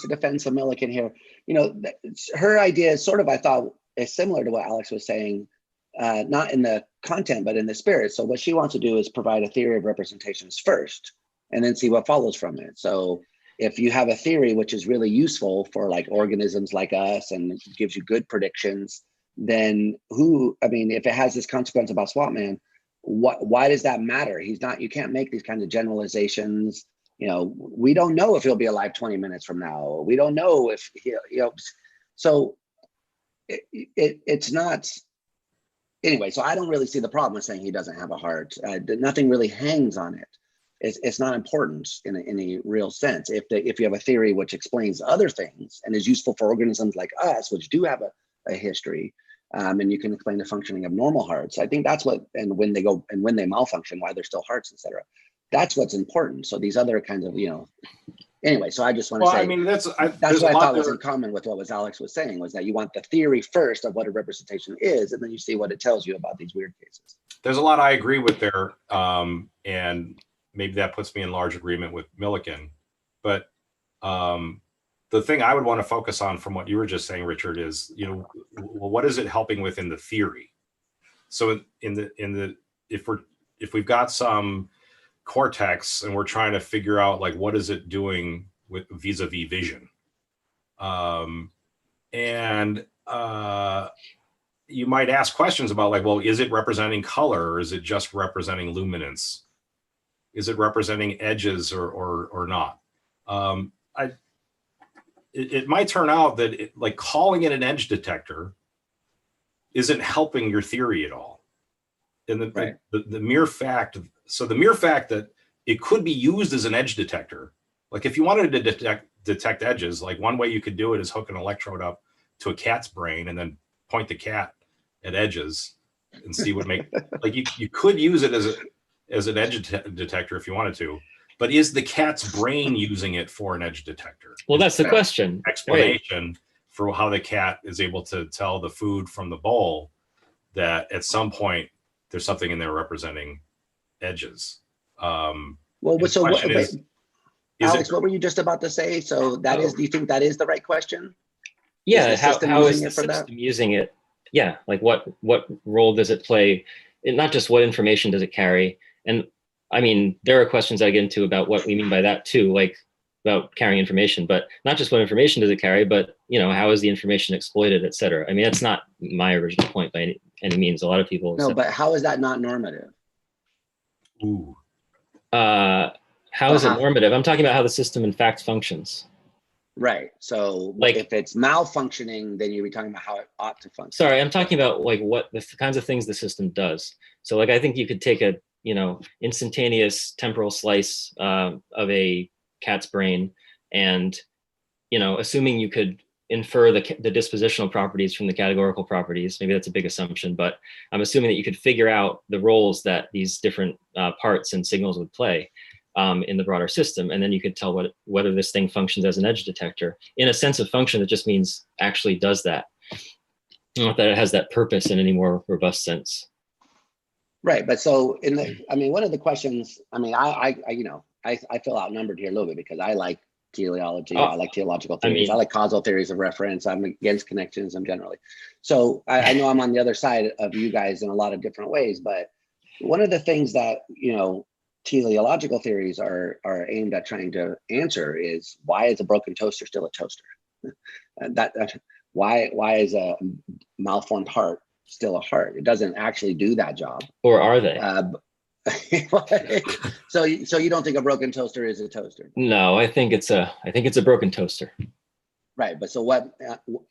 defend some Millikan here, you know, her idea is sort of, I thought, is similar to what Alex was saying, not in the content but in the spirit. So what she wants to do is provide a theory of representations first, and then see what follows from it. So if you have a theory which is really useful for like organisms like us and gives you good predictions, then if it has this consequence about swamp man, why does that matter? You can't make these kinds of generalizations. We don't know if he'll be alive 20 minutes from now. We don't know if so it's not. Anyway, so I don't really see the problem with saying he doesn't have a heart. Nothing really hangs on it. It's not important in any real sense. If you have a theory which explains other things and is useful for organisms like us, which do have a history, and you can explain the functioning of normal hearts, I think that's and when they malfunction, why they're still hearts, etc. That's what's important. So these other kinds of, anyway, so I just want to say, I mean, that's what I thought was in common with what Alex was saying, was that you want the theory first of what a representation is, and then you see what it tells you about these weird cases. There's a lot I agree with there, and maybe that puts me in large agreement with Millikan. But the thing I would want to focus on from what you were just saying, Richard, is, what is it helping with in the theory? So if we've got some cortex and we're trying to figure out like what is it doing with vis-a-vis vision, you might ask questions about like, well, is it representing color, or is it just representing luminance? Is it representing edges or not? It might turn out that like calling it an edge detector isn't helping your theory at all. And the mere fact that it could be used as an edge detector, like if you wanted to detect edges, like one way you could do it is hook an electrode up to a cat's brain and then point the cat at edges and see what like you could use it as an edge detector if you wanted to, but is the cat's brain using it for an edge detector? Well, that's the question. Explanation for how the cat is able to tell the food from the bowl, that at some point there's something in there representing edges. Alex, what were you just about to say? So do you think that is the right question? Yeah, how is the system using it? Yeah, like what role does it play? Not just what information does it carry? And I mean, there are questions I get into about what we mean by that too, like about carrying information, but not just what information does it carry, but how is the information exploited, et cetera. I mean, that's not my original point by any means. A lot of people No, but how is that not normative? Ooh. How is it normative? I'm talking about how the system in fact functions. Right. So like if it's malfunctioning, then you'll be talking about how it ought to function. Sorry, I'm talking about like what the kinds of things the system does. So like I think you could take a instantaneous temporal slice of a cat's brain, and assuming you could infer the dispositional properties from the categorical properties. Maybe that's a big assumption, but I'm assuming that you could figure out the roles that these different parts and signals would play in the broader system. And then you could tell whether this thing functions as an edge detector in a sense of function that just means actually does that. Not that it has that purpose in any more robust sense. Right. But so one of the questions, I feel outnumbered here a little bit because I like teleology. I like teleological theories. I like causal theories of reference. I'm against connectionism generally. So I know I'm on the other side of you guys in a lot of different ways, but one of the things that, teleological theories are aimed at trying to answer is, why is a broken toaster still a toaster? Why is a malformed heart still a heart? It doesn't actually do that job. Or are they? So you don't think a broken toaster is a toaster? No, I think it's a broken toaster. Right, but so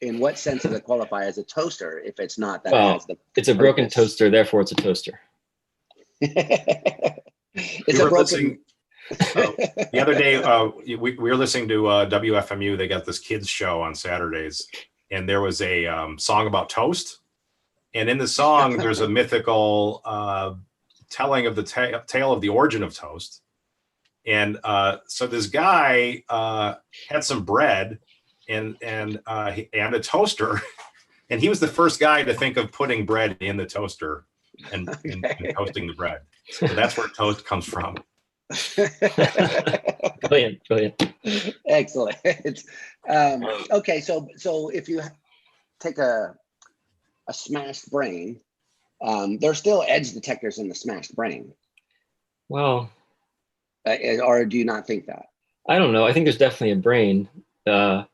in what sense does it qualify as a toaster if it's not that? Well, it's a broken toaster, therefore it's a toaster. It's a broken. The other day, we were listening to WFMU. They got this kids show on Saturdays, and there was a song about toast. And in the song, there's a mythical telling of the tale of the origin of toast. And so this guy had some bread and a toaster, and he was the first guy to think of putting bread in the toaster and toasting the bread. So that's where toast comes from. Brilliant. Excellent. Okay, so if you take a smashed brain, there's still edge detectors in the smashed brain. Well, Or do you not think that? I don't know. I think there's definitely a brain. I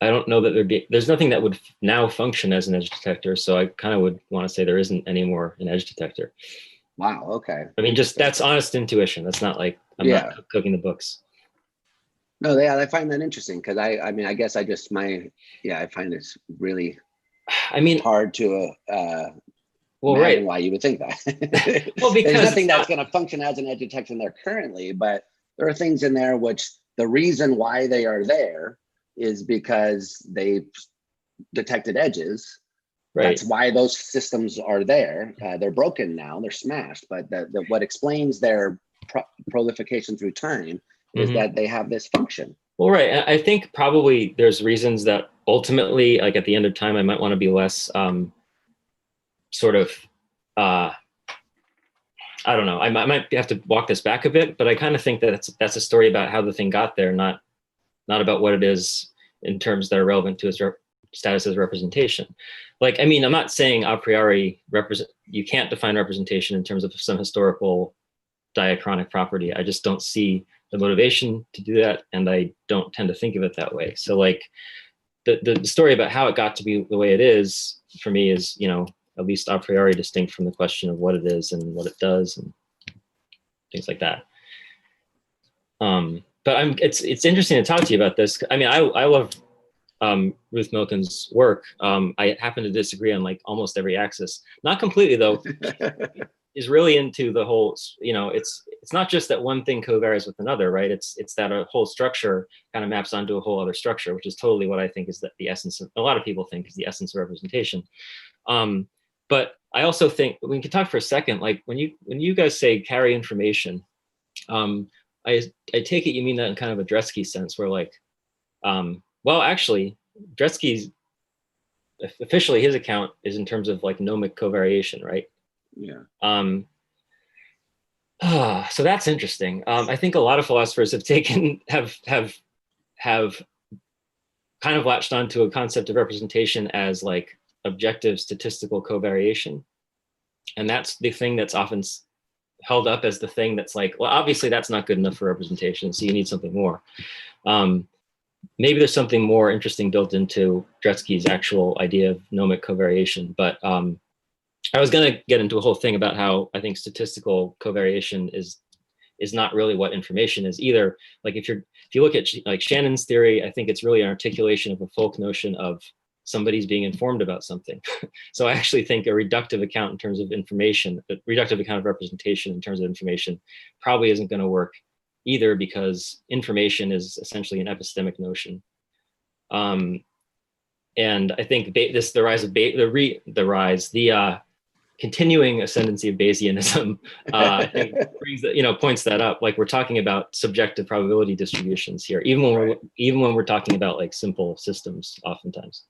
don't know that there's nothing that would now function as an edge detector. So I kind of would want to say there isn't anymore an edge detector. Wow. Okay. I mean, just that's honest intuition. That's not like I'm not cooking the books. No, I find that interesting because I mean, I guess I find it's really, hard to imagine why you would think that. Well, because there's nothing that's going to function as an edge detection there currently, but there are things in there which the reason why they are there is because they detected edges. Right. That's why those systems are there. They're broken now, they're smashed, but what explains their proliferation through time is that they have this function. Well, right. I think probably there's reasons that ultimately, like at the end of time, I might want to be less I don't know. I might have to walk this back a bit, but I kind of think that that's a story about how the thing got there, not about what it is in terms that are relevant to its status as representation. Like, I mean, I'm not saying a priori you can't define representation in terms of some historical diachronic property. I just don't see the motivation to do that, and I don't tend to think of it that way. So like the story about how it got to be the way it is for me is, at least a priori distinct from the question of what it is and what it does and things like that. But it's interesting to talk to you about this. I mean, I love Ruth Milken's work. I happen to disagree on like almost every axis, not completely though. Is really into the whole, it's not just that one thing co-varies with another, right? It's that a whole structure kind of maps onto a whole other structure, which is totally what I think is the essence of, a lot of people think is the essence of representation. But I also think we can talk for a second, like when you guys say carry information, I take it you mean that in kind of a Dresky sense where like, well, actually Dresky's officially his account is in terms of like nomic covariation, right? Yeah. So that's interesting. I think a lot of philosophers have kind of latched onto a concept of representation as like objective statistical covariation. And that's the thing that's often held up as the thing that's like, well, obviously that's not good enough for representation, so you need something more. Maybe there's something more interesting built into Dresky's actual idea of nomic covariation, but I was going to get into a whole thing about how I think statistical covariation is not really what information is either. Like if you look at like Shannon's theory, I think it's really an articulation of a folk notion of somebody's being informed about something. So I actually think a reductive account in terms of information, a reductive account of representation in terms of information probably isn't going to work either, because information is essentially an epistemic notion. And I think the continuing ascendancy of Bayesianism, I think points that up. Like we're talking about subjective probability distributions here, even when we're talking about like simple systems, oftentimes.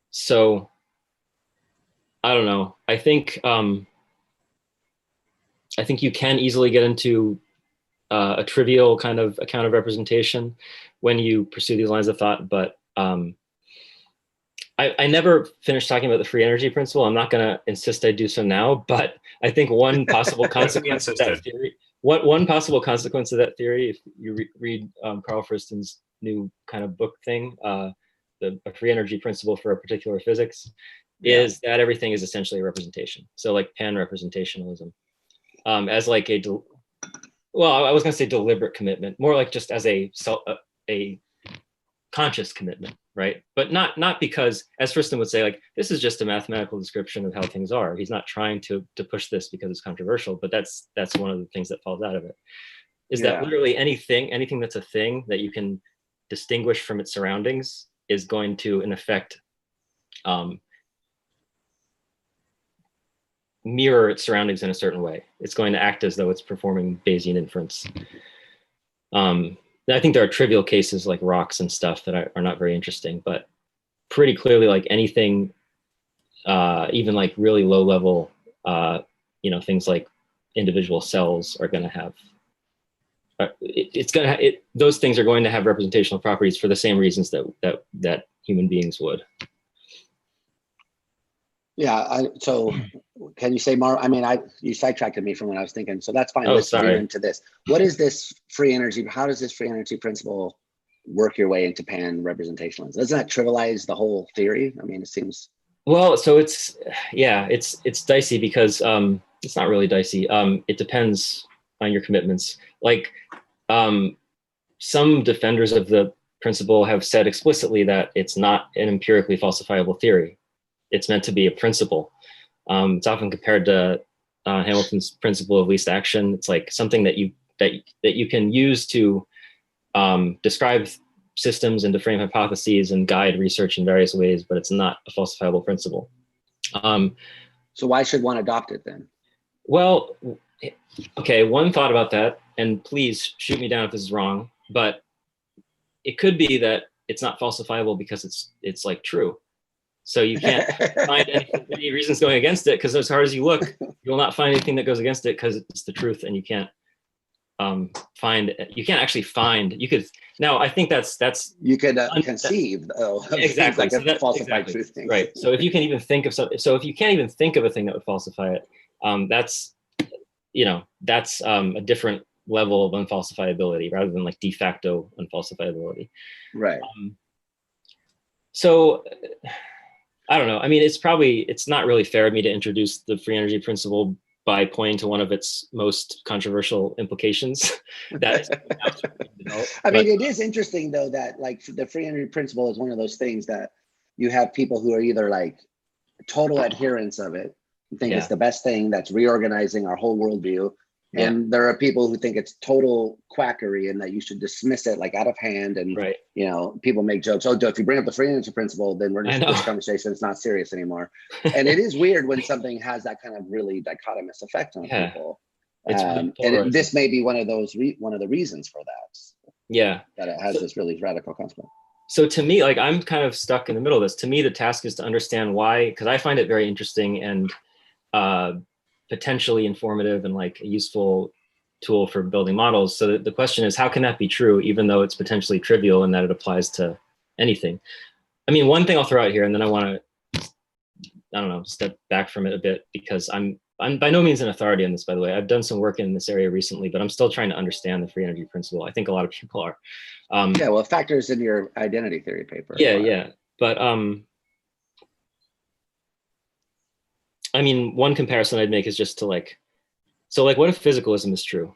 So I don't know. I think you can easily get into a trivial kind of account of representation when you pursue these lines of thought, but I never finished talking about the free energy principle. I'm not going to insist I do so now, but I think one possible consequence of that theory, one possible consequence of that theory, if you read Carl Friston's new kind of book thing, the free energy principle for a particular physics, is that everything is essentially a representation. So like pan-representationalism, as like I was going to say deliberate commitment, more like just as a conscious commitment, right? But not because, as Friston would say, like this is just a mathematical description of how things are. He's not trying to push this because it's controversial, but that's one of the things that falls out of it. Is that literally anything that's a thing that you can distinguish from its surroundings is going to, in effect, mirror its surroundings in a certain way. It's going to act as though it's performing Bayesian inference. I think there are trivial cases like rocks and stuff that are not very interesting, but pretty clearly like anything, even like really low level, things like individual cells are going to have, those things are going to have representational properties for the same reasons that human beings would. Yeah. So can you say more? I mean, you sidetracked me from what I was thinking, so that's fine. Oh, Let's sorry. veer into this. What is this free energy? How does this free energy principle work your way into pan representationalism? Doesn't that trivialize the whole theory? I mean, it seems. Well, so it's dicey because it's not really dicey. It depends on your commitments. Like some defenders of the principle have said explicitly that it's not an empirically falsifiable theory. It's meant to be a principle. It's often compared to Hamilton's principle of least action. It's like something that you can use to describe systems and to frame hypotheses and guide research in various ways, but it's not a falsifiable principle. So why should one adopt it then? Well, okay, one thought about that, and please shoot me down if this is wrong, but it could be that it's not falsifiable because it's like true. So you can't find any reasons going against it, because as hard as you look, you will not find anything that goes against it because it's the truth, and you can't actually find. You could now. I think that's you could conceive of exactly like a falsified truth thing. Right. So if you can even think of something, so if you can't even think of a thing that would falsify it, that's a different level of unfalsifiability rather than like de facto unfalsifiability. Right. So I don't know. I mean, it's not really fair of me to introduce the free energy principle by pointing to one of its most controversial implications. I mean, it is interesting though that like the free energy principle is one of those things that you have people who are either like total adherents of it, and think it's the best thing that's reorganizing our whole worldview. And there are people who think it's total quackery and that you should dismiss it like out of hand. And, people make jokes. Oh, if you bring up the free energy principle, then we're just this conversation. It's not serious anymore. And it is weird when something has that kind of really dichotomous effect on people. And this may be one of the reasons for that. Yeah. That it has this really radical consequence. So to me, like I'm kind of stuck in the middle of this. To me, the task is to understand why, because I find it very interesting and potentially informative and like a useful tool for building models. So the question is, how can that be true, even though it's potentially trivial and that it applies to anything? I mean, one thing I'll throw out here, and then I want to, step back from it a bit, because I'm by no means an authority on this, by the way. I've done some work in this area recently, but I'm still trying to understand the free energy principle. I think a lot of people are. Well, it factors in your identity theory paper. Yeah. But I mean, one comparison I'd make is just to what if physicalism is true?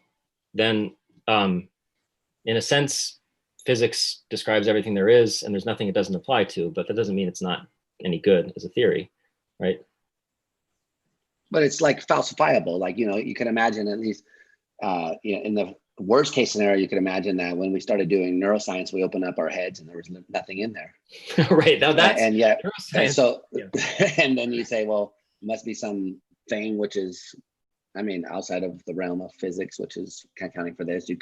Then, in a sense, physics describes everything there is, and there's nothing it doesn't apply to, but that doesn't mean it's not any good as a theory, right? But it's like falsifiable. Like, you can imagine at least, in the worst case scenario, you can imagine that when we started doing neuroscience, we opened up our heads and there was nothing in there. Right. Now that's and then you say, well, must be some thing which is, outside of the realm of physics, which is accounting for this. You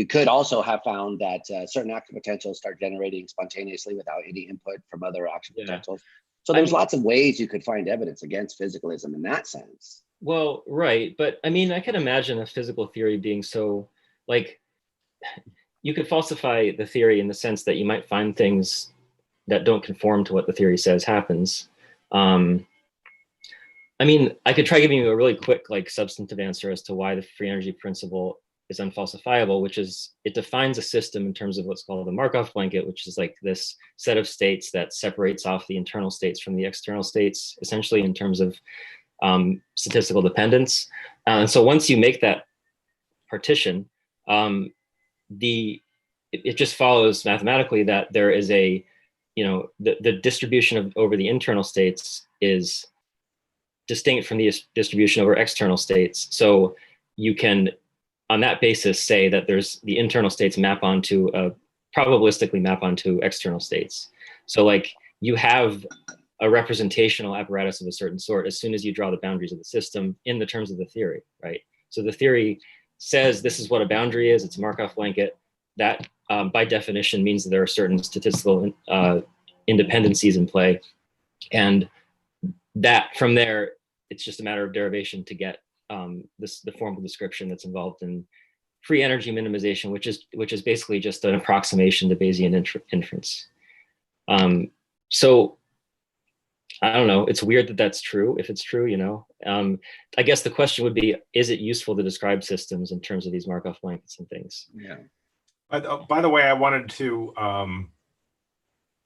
could also have found that certain action potentials start generating spontaneously without any input from other action potentials. So there's lots of ways you could find evidence against physicalism in that sense. Well, right. But I could imagine a physical theory being so like, you could falsify the theory in the sense that you might find things that don't conform to what the theory says happens. I could try giving you a really quick, substantive answer as to why the free energy principle is unfalsifiable, which is it defines a system in terms of what's called the Markov blanket, which is like this set of states that separates off the internal states from the external states, essentially in terms of statistical dependence. And so once you make that partition, it just follows mathematically that there is the distribution over the internal states is distinct from the distribution over external states. So you can, on that basis, say that there's the internal states probabilistically map onto external states. So you have a representational apparatus of a certain sort as soon as you draw the boundaries of the system in the terms of the theory, right? So the theory says this is what a boundary is. It's a Markov blanket. That by definition means that there are certain statistical independencies in play. And that from there, it's just a matter of derivation to get the formal description that's involved in free energy minimization, which is basically just an approximation to Bayesian inference. So I don't know. It's weird that that's true. If it's true, you know, I guess the question would be, is it useful to describe systems in terms of these Markov blankets and things? Yeah. By the way, I wanted to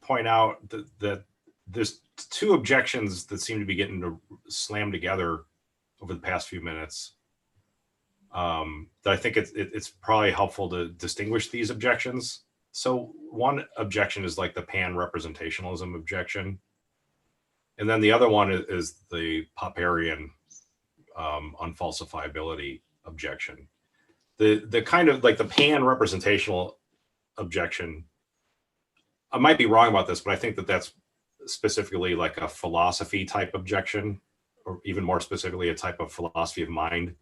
point out that there's two objections that seem to be getting to slam together over the past few minutes. That I think it's probably helpful to distinguish these objections. So one objection is like the pan-representationalism objection. And then the other one is the Popperian unfalsifiability objection. The kind of like the pan-representational objection, I might be wrong about this, but I think that that's specifically like a philosophy type objection, or even more specifically, a type of philosophy of mind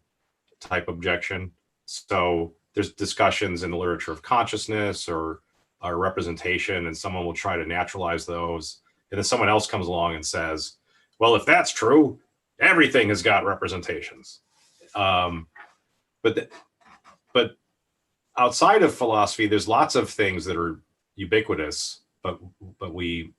type objection. So there's discussions in the literature of consciousness or representation, and someone will try to naturalize those. And then someone else comes along and says, well, if that's true, everything has got representations. But outside of philosophy, there's lots of things that are ubiquitous, but we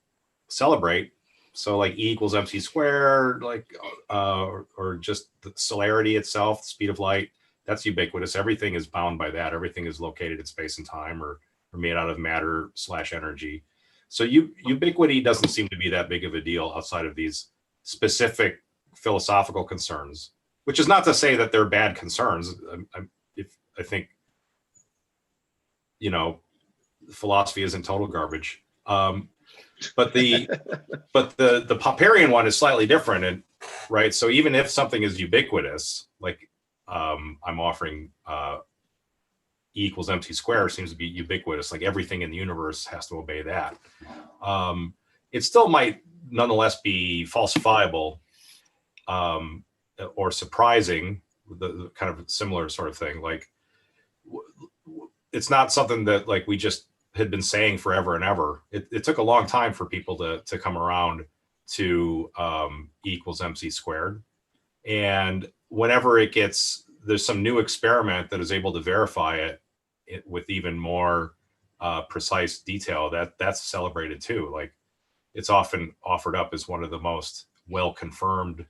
celebrate. So like E equals mc squared, like, or just the celerity itself, the speed of light, that's ubiquitous. Everything is bound by that. Everything is located in space and time, or made out of matter / energy. So ubiquity doesn't seem to be that big of a deal outside of these specific philosophical concerns, which is not to say that they're bad concerns. I think, you know, philosophy isn't total garbage. But the Popperian one is slightly different, and right. So even if something is ubiquitous, like I'm offering E equals mc squared seems to be ubiquitous, like everything in the universe has to obey that. It still might nonetheless be falsifiable or surprising, the kind of similar sort of thing. Like it's not something that like we just had been saying forever and ever. It took a long time for people to come around to E equals mc squared. And whenever there's some new experiment that is able to verify it with even more precise detail, that's celebrated too. Like it's often offered up as one of the most well-confirmed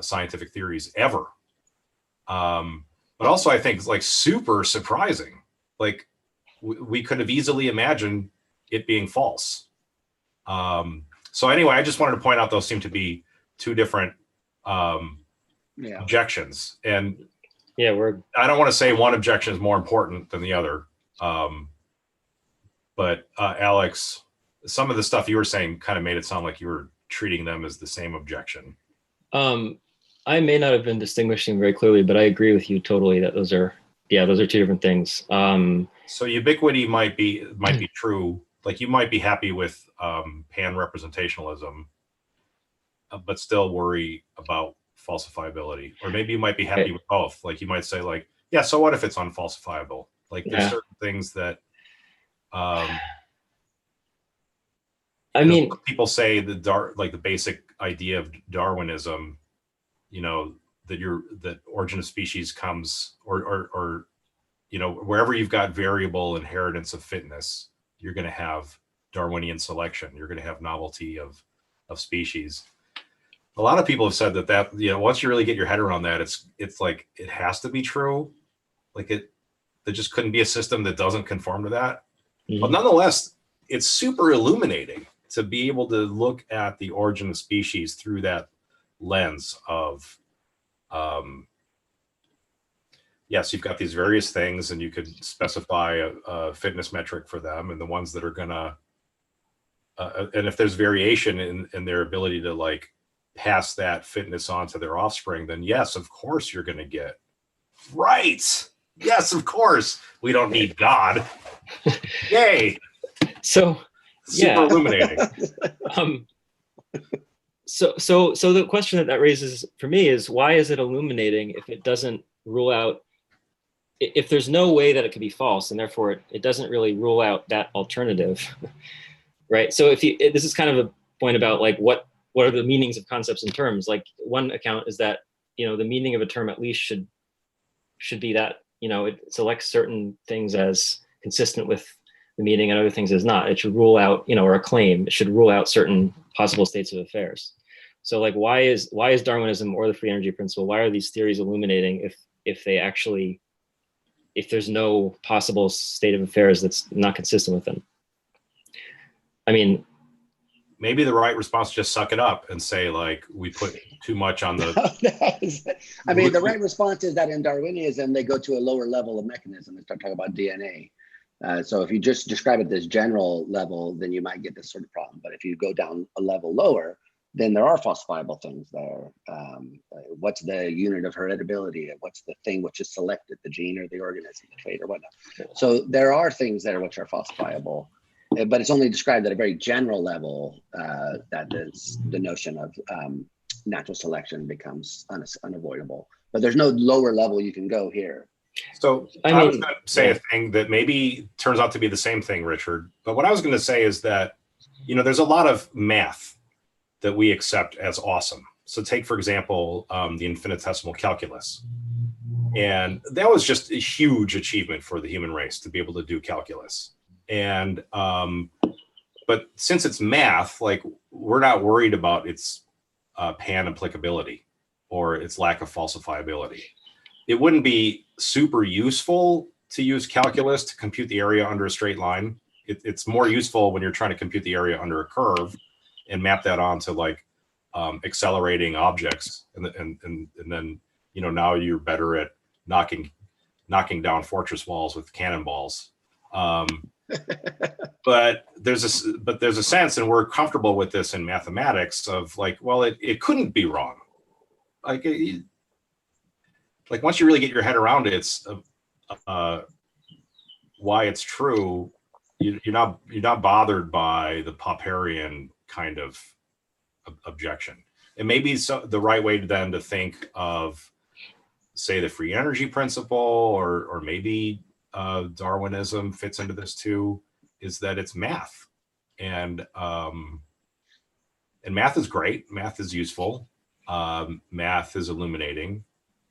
scientific theories ever. But also I think it's like super surprising. Like we could have easily imagined it being false. So anyway, I just wanted to point out those seem to be two different objections. And yeah, I don't want to say one objection is more important than the other. But Alex, some of the stuff you were saying kind of made it sound like you were treating them as the same objection. I may not have been distinguishing very clearly, but I agree with you totally that those are two different things. So ubiquity might be true. Like you might be happy with pan-representationalism, but still worry about falsifiability. Or maybe you might be happy with both. Like you might say like, yeah, so what if it's unfalsifiable? Like there's certain things that I mean, people say the basic idea of Darwinism, you know, that origin of species comes or you know, wherever you've got variable inheritance of fitness, you're going to have Darwinian selection. You're going to have novelty of species. A lot of people have said that you know, once you really get your head around that, it's like it has to be true. Like there just couldn't be a system that doesn't conform to that. But nonetheless, it's super illuminating to be able to look at the origin of species through that lens of, yes, you've got these various things and you could specify a fitness metric for them, and the ones that are gonna, and if there's variation in their ability to like pass that fitness on to their offspring, then yes, of course you're gonna get, right. Yes, of course. We don't need God. Yay. So super illuminating. So the question that raises for me is, why is it illuminating if it doesn't rule out, if there's no way that it could be false, and therefore it doesn't really rule out that alternative, right? So this is kind of a point about like what are the meanings of concepts and terms. Like one account is that, you know, the meaning of a term at least should be that, you know, it selects certain things as consistent with the the meaning and other things is not. It should rule out, or a claim, it should rule out certain possible states of affairs. So like, why is Darwinism or the free energy principle, why are these theories illuminating if there's no possible state of affairs that's not consistent with them? I mean, maybe the right response is just suck it up and say, like, we put too much on the. I mean, the right response is that in Darwinism, they go to a lower level of mechanism and start talking about DNA. So if you just describe it this general level, then you might get this sort of problem. But if you go down a level lower, then there are falsifiable things there. What's the unit of heritability? What's the thing which is selected, the gene or the organism, the trait or whatnot? So there are things there which are falsifiable, but it's only described at a very general level that is the notion of natural selection becomes unavoidable. But there's no lower level you can go here. So I was going to say a thing that maybe turns out to be the same thing, Richard. But what I was going to say is that, there's a lot of math that we accept as awesome. So take, for example, the infinitesimal calculus. And that was just a huge achievement for the human race to be able to do calculus. And, but since it's math, like, we're not worried about its pan applicability or its lack of falsifiability. It wouldn't be super useful to use calculus to compute the area under a straight line. It's more useful when you're trying to compute the area under a curve and map that onto like accelerating objects, and then now you're better at knocking down fortress walls with cannonballs. But there's a sense, and we're comfortable with this in mathematics, of like, well, it couldn't be wrong. Like once you really get your head around it, it's why it's true. You're not bothered by the Popperian kind of objection. And maybe the right way then to think of, say, the free energy principle, or maybe Darwinism fits into this too, is that it's math, and math is great. Math is useful. Math is illuminating,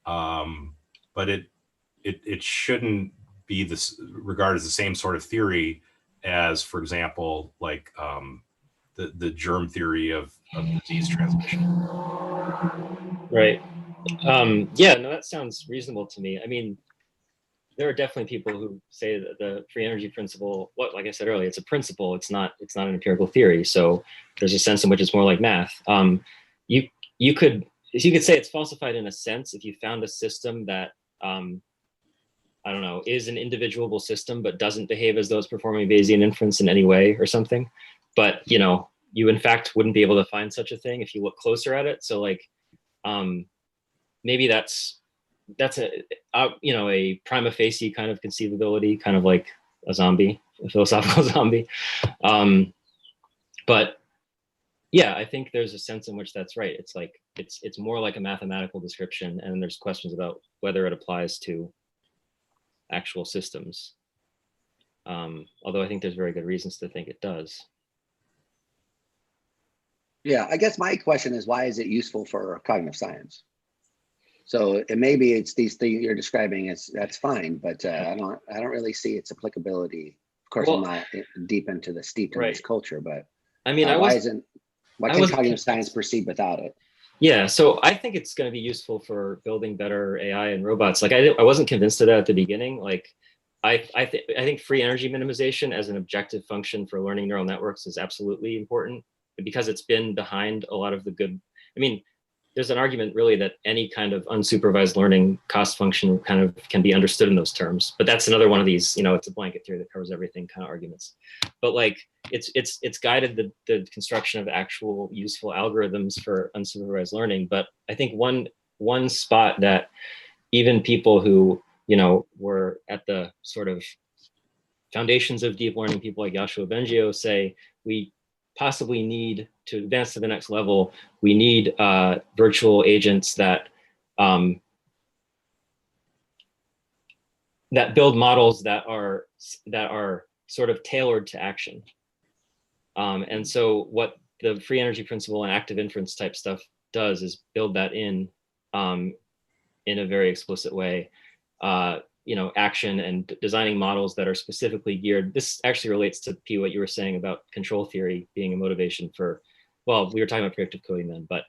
but it shouldn't be regarded as the same sort of theory as, for example, like the germ theory of disease transmission. Right. Yeah, no, that sounds reasonable to me. I mean, there are definitely people who say that the free energy principle, like I said earlier, it's a principle. It's not an empirical theory. So there's a sense in which it's more like math. You could say it's falsified in a sense if you found a system that I don't know, is an individuable system but doesn't behave as though it's performing Bayesian inference in any way or something. But you in fact wouldn't be able to find such a thing if you look closer at it. So like maybe that's a prima facie kind of conceivability, kind of like a philosophical zombie. But yeah, I think there's a sense in which that's right. It's like it's more like a mathematical description, and there's questions about whether it applies to actual systems. Although I think there's very good reasons to think it does. Yeah, I guess my question is, why is it useful for cognitive science? So maybe it's these things you're describing, that's fine, but I don't really see its applicability. Of course, I'm not deep into this culture, but I mean, why can cognitive science proceed without it? Yeah, so I think it's going to be useful for building better AI and robots. Like I wasn't convinced of that at the beginning. Like I think free energy minimization as an objective function for learning neural networks is absolutely important, because it's been behind a lot of the good. I mean, there's an argument really that any kind of unsupervised learning cost function kind of can be understood in those terms. But that's another one of these, it's a blanket theory that covers everything kind of arguments. But like it's guided the construction of actual useful algorithms for unsupervised learning. But I think one spot that even people who, were at the sort of foundations of deep learning, people like Yoshua Bengio, say we possibly need to advance to the next level. We need virtual agents that build models that are sort of tailored to action. And so what the free energy principle and active inference type stuff does is build that in a very explicit way. action and designing models that are specifically geared. This actually relates to P, what you were saying about control theory being a motivation for, well, we were talking about predictive coding then, but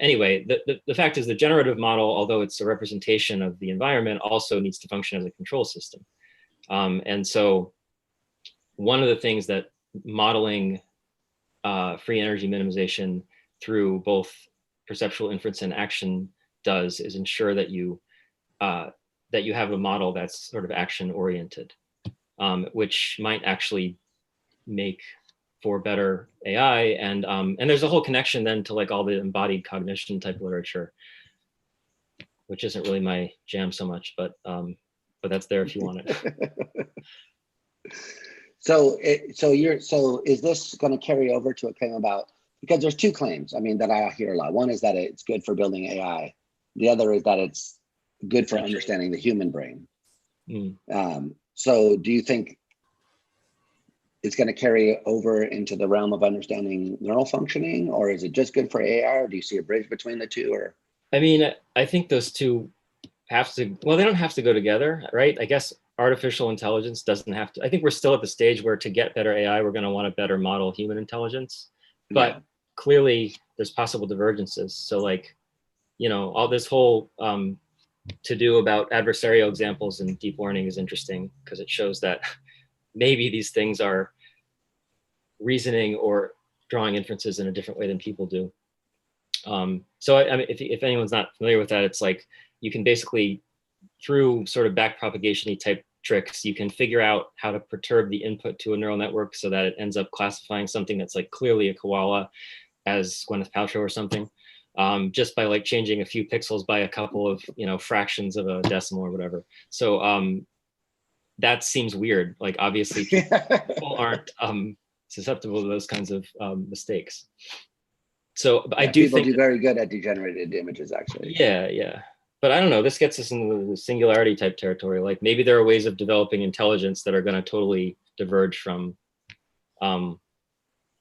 anyway, the fact is the generative model, although it's a representation of the environment, also needs to function as a control system. And so one of the things that modeling free energy minimization through both perceptual inference and action does is ensure that you have a model that's sort of action oriented, which might actually make for better AI. And there's a whole connection then to like all the embodied cognition type literature, which isn't really my jam so much, but that's there if you want it. So is this going to carry over to a claim about, because there's two claims, I mean, that I hear a lot. One is that it's good for building AI. The other is that it's good for understanding the human brain. So do you think it's going to carry over into the realm of understanding neural functioning, or is it just good for AI, or do you see a bridge between the two? Or I mean, I think those two have to, well, they don't have to go together, right? I guess artificial intelligence doesn't have to. I think we're still at the stage where to get better AI, we're going to want to better model human intelligence. But clearly there's possible divergences. So like, all this whole to do about adversarial examples in deep learning is interesting because it shows that maybe these things are reasoning or drawing inferences in a different way than people do. So I mean, if anyone's not familiar with that, it's like you can basically, through sort of back propagation-y type tricks, you can figure out how to perturb the input to a neural network so that it ends up classifying something that's like clearly a koala as Gwyneth Paltrow or something, just by like changing a few pixels by a couple of fractions of a decimal or whatever. So that seems weird. Like obviously people aren't susceptible to those kinds of mistakes. So I do people think do very good at degenerated images, actually. Yeah. But I don't know, this gets us into the singularity type territory. Like maybe there are ways of developing intelligence that are going to totally diverge from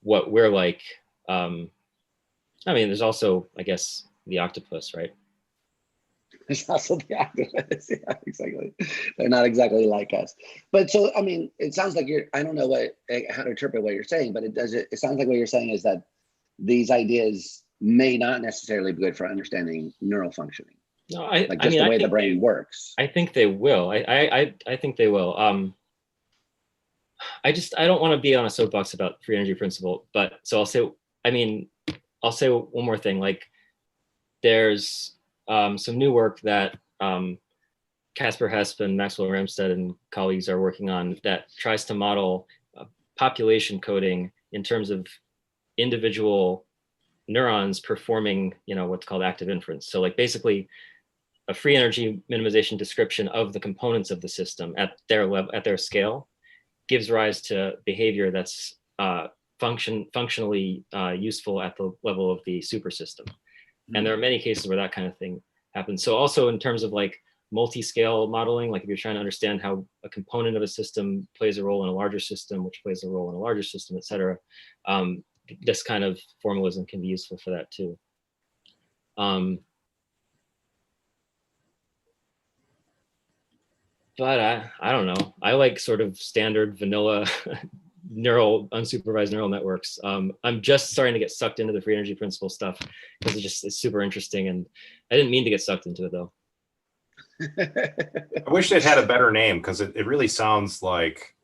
what we're like. I mean, there's also, I guess, the octopus, right? There's also the octopus. Yeah, exactly. They're not exactly like us. But so, I mean, it sounds like I don't know how to interpret what you're saying, but it sounds like what you're saying is that these ideas may not necessarily be good for understanding neural functioning. No, I mean, the way the brain works. I think they will. I think they will. I don't want to be on a soapbox about free energy principle, but so I'll say one more thing. Like there's some new work that Casper Hesp and Maxwell Ramstad and colleagues are working on that tries to model population coding in terms of individual neurons performing, what's called active inference. So like basically a free energy minimization description of the components of the system at their level, at their scale, gives rise to behavior that's functionally useful at the level of the super system. And there are many cases where that kind of thing happens. So also in terms of like multi-scale modeling, like if you're trying to understand how a component of a system plays a role in a larger system, which plays a role in a larger system, et cetera, this kind of formalism can be useful for that too. But I don't know. I like sort of standard vanilla unsupervised neural networks. I'm just starting to get sucked into the free energy principle stuff because it's super interesting, and I didn't mean to get sucked into it though. I wish it had a better name because it really sounds like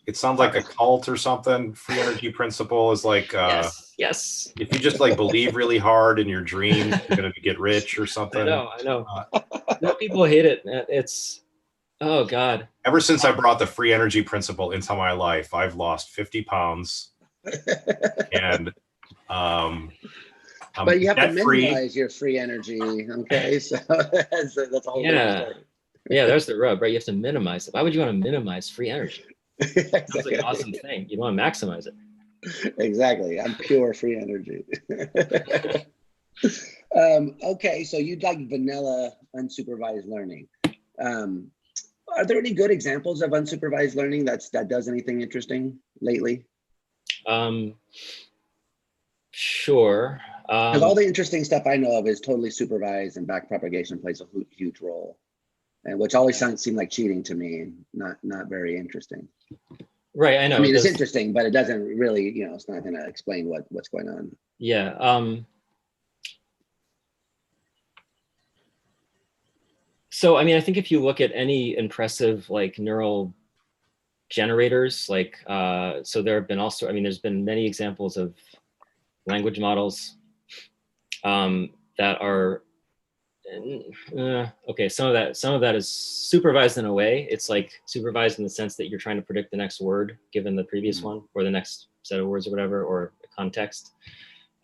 a cult or something. Free energy principle is like yes. If you just like believe really hard in your dreams, you're gonna get rich or something. I know. No, people hate it. It's oh god. Ever since I brought the free energy principle into my life, I've lost 50 pounds, and but you have to minimize your free energy, okay? So that's a whole different story. Yeah, there's the rub, right? You have to minimize it. Why would you want to minimize free energy? Exactly. Sounds like an awesome thing. You want to maximize it. Exactly. I'm pure free energy. Okay, so you'd like vanilla unsupervised learning. Are there any good examples of unsupervised learning that does anything interesting lately? Sure. Because all the interesting stuff I know of is totally supervised, and backpropagation plays a huge role, and which always seemed like cheating to me, not very interesting. Right, I know. I mean, it's interesting, but it doesn't really, it's not going to explain what's going on. Yeah. So, I mean, I think if you look at any impressive like neural generators, like so there have been also, I mean, there's been many examples of language models that are okay. Some of that is supervised in a way. It's like supervised in the sense that you're trying to predict the next word given the previous one, or the next set of words or whatever, or context.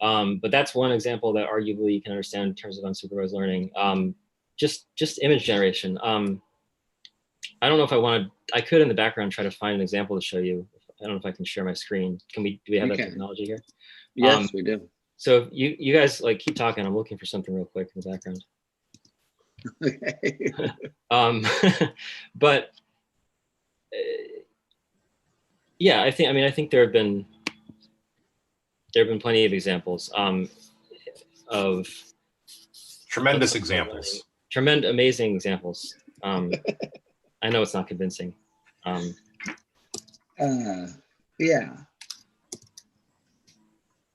But that's one example that arguably you can understand in terms of unsupervised learning. Just image generation. I don't know if I could in the background try to find an example to show you. I don't know if I can share my screen. Do we have that technology here? Yes, we do. So you guys like keep talking. I'm looking for something real quick in the background. Okay. But yeah, I think there have been plenty of examples of tremendous examples. Amazing examples. I know it's not convincing. Yeah.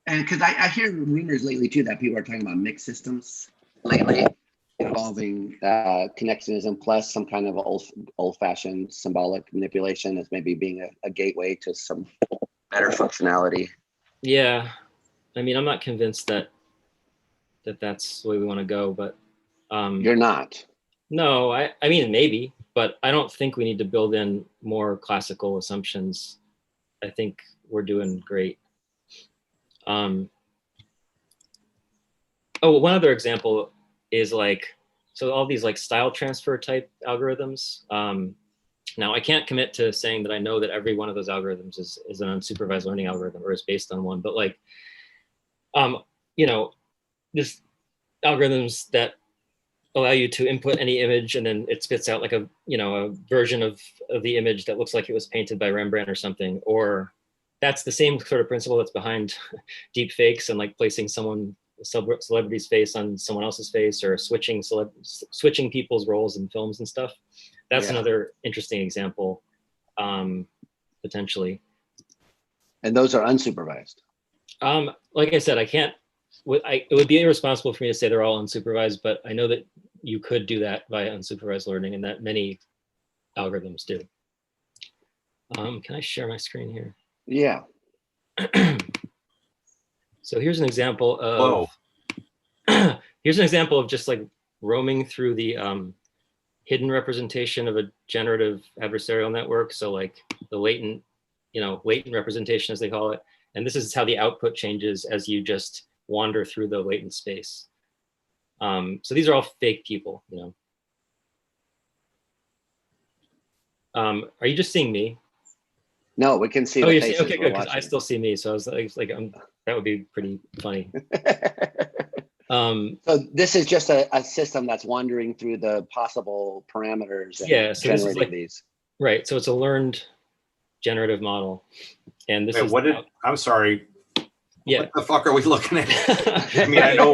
And because I hear rumors lately too that people are talking about mixed systems lately, involving connectionism plus some kind of old-fashioned symbolic manipulation as maybe being a gateway to some better functionality. Yeah, I mean, I'm not convinced that that's the way we want to go, but you're not. No, I mean maybe, but I don't think we need to build in more classical assumptions. I think we're doing great. Oh, one other example is so all these like style transfer type algorithms. Now I can't commit to saying that I know that every one of those algorithms is an unsupervised learning algorithm or is based on one, but this algorithms that allow you to input any image and then it spits out like a version of the image that looks like it was painted by Rembrandt or something, or that's the same sort of principle that's behind deep fakes and like placing celebrity's face on someone else's face, or switching people's roles in films and stuff. That's another interesting example, potentially. And those are unsupervised. Like I said, it would be irresponsible for me to say they're all unsupervised, but I know that you could do that via unsupervised learning, and that many algorithms do. Can I share my screen here? Yeah. So here's an example of just like roaming through the hidden representation of a generative adversarial network. So like the latent representation, as they call it. And this is how the output changes as you just wander through the latent space. So these are all fake people, Are you just seeing me? No, we can see the faces. Okay, good, because I still see me. So I was like that would be pretty funny. So this is just a system that's wandering through the possible parameters and so generating these. Right, so it's a learned generative model. And this is I'm sorry. Yeah. What the fuck are we looking at? I mean, I know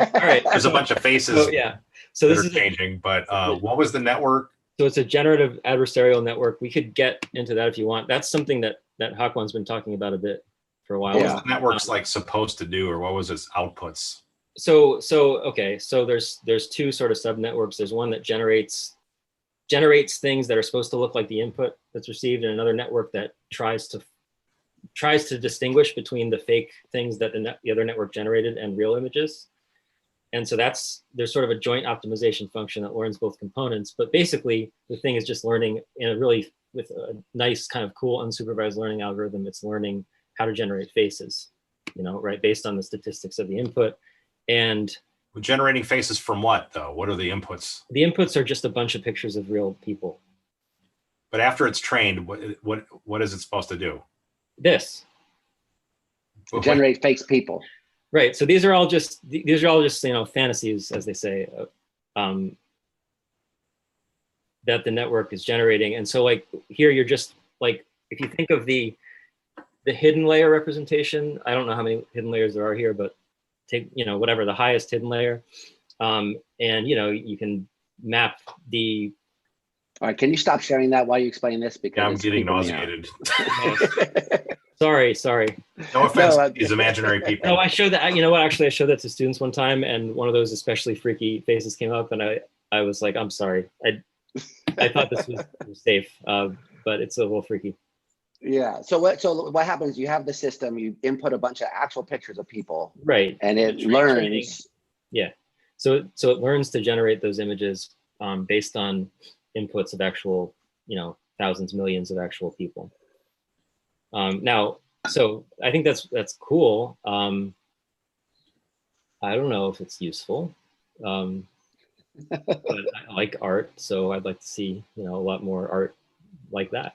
there's a bunch of faces so this is changing, but what was the network? So it's a generative adversarial network. We could get into that if you want. That's something that Hakwon's been talking about a bit for a while. What was the network's supposed to do, or what was its outputs? So there's two sort of sub networks. There's one that generates things that are supposed to look like the input that's received, and another network that tries to distinguish between the fake things that the other network generated and real images. And so there's sort of a joint optimization function that learns both components, but basically the thing is just learning with a nice kind of cool unsupervised learning algorithm. It's learning how to generate faces, right, based on the statistics of the input. And generating faces from what though? What are the inputs? The inputs are just a bunch of pictures of real people. But after it's trained, what is it supposed to do? This. Generate fake people. Right. So these are all just fantasies, as they say, that the network is generating. And so like here you're just like, if you think of the hidden layer representation, I don't know how many hidden layers there are here, but take, whatever the highest hidden layer. And, you can map the. All right, can you stop sharing that while you explain this? Because Yeah, I'm it's getting creeping me out. nauseated. Sorry. No offense No, to these imaginary people. No, I showed that, actually I showed that to students one time, and one of those especially freaky faces came up, and I was like, I'm sorry. I thought this was safe, but it's a little freaky. Yeah. So what happens? You have the system, you input a bunch of actual pictures of people. Right. And it learns. Yeah. So it learns to generate those images based on inputs of actual, thousands, millions of actual people. Now, so I think that's cool. I don't know if it's useful, but I like art, so I'd like to see a lot more art like that.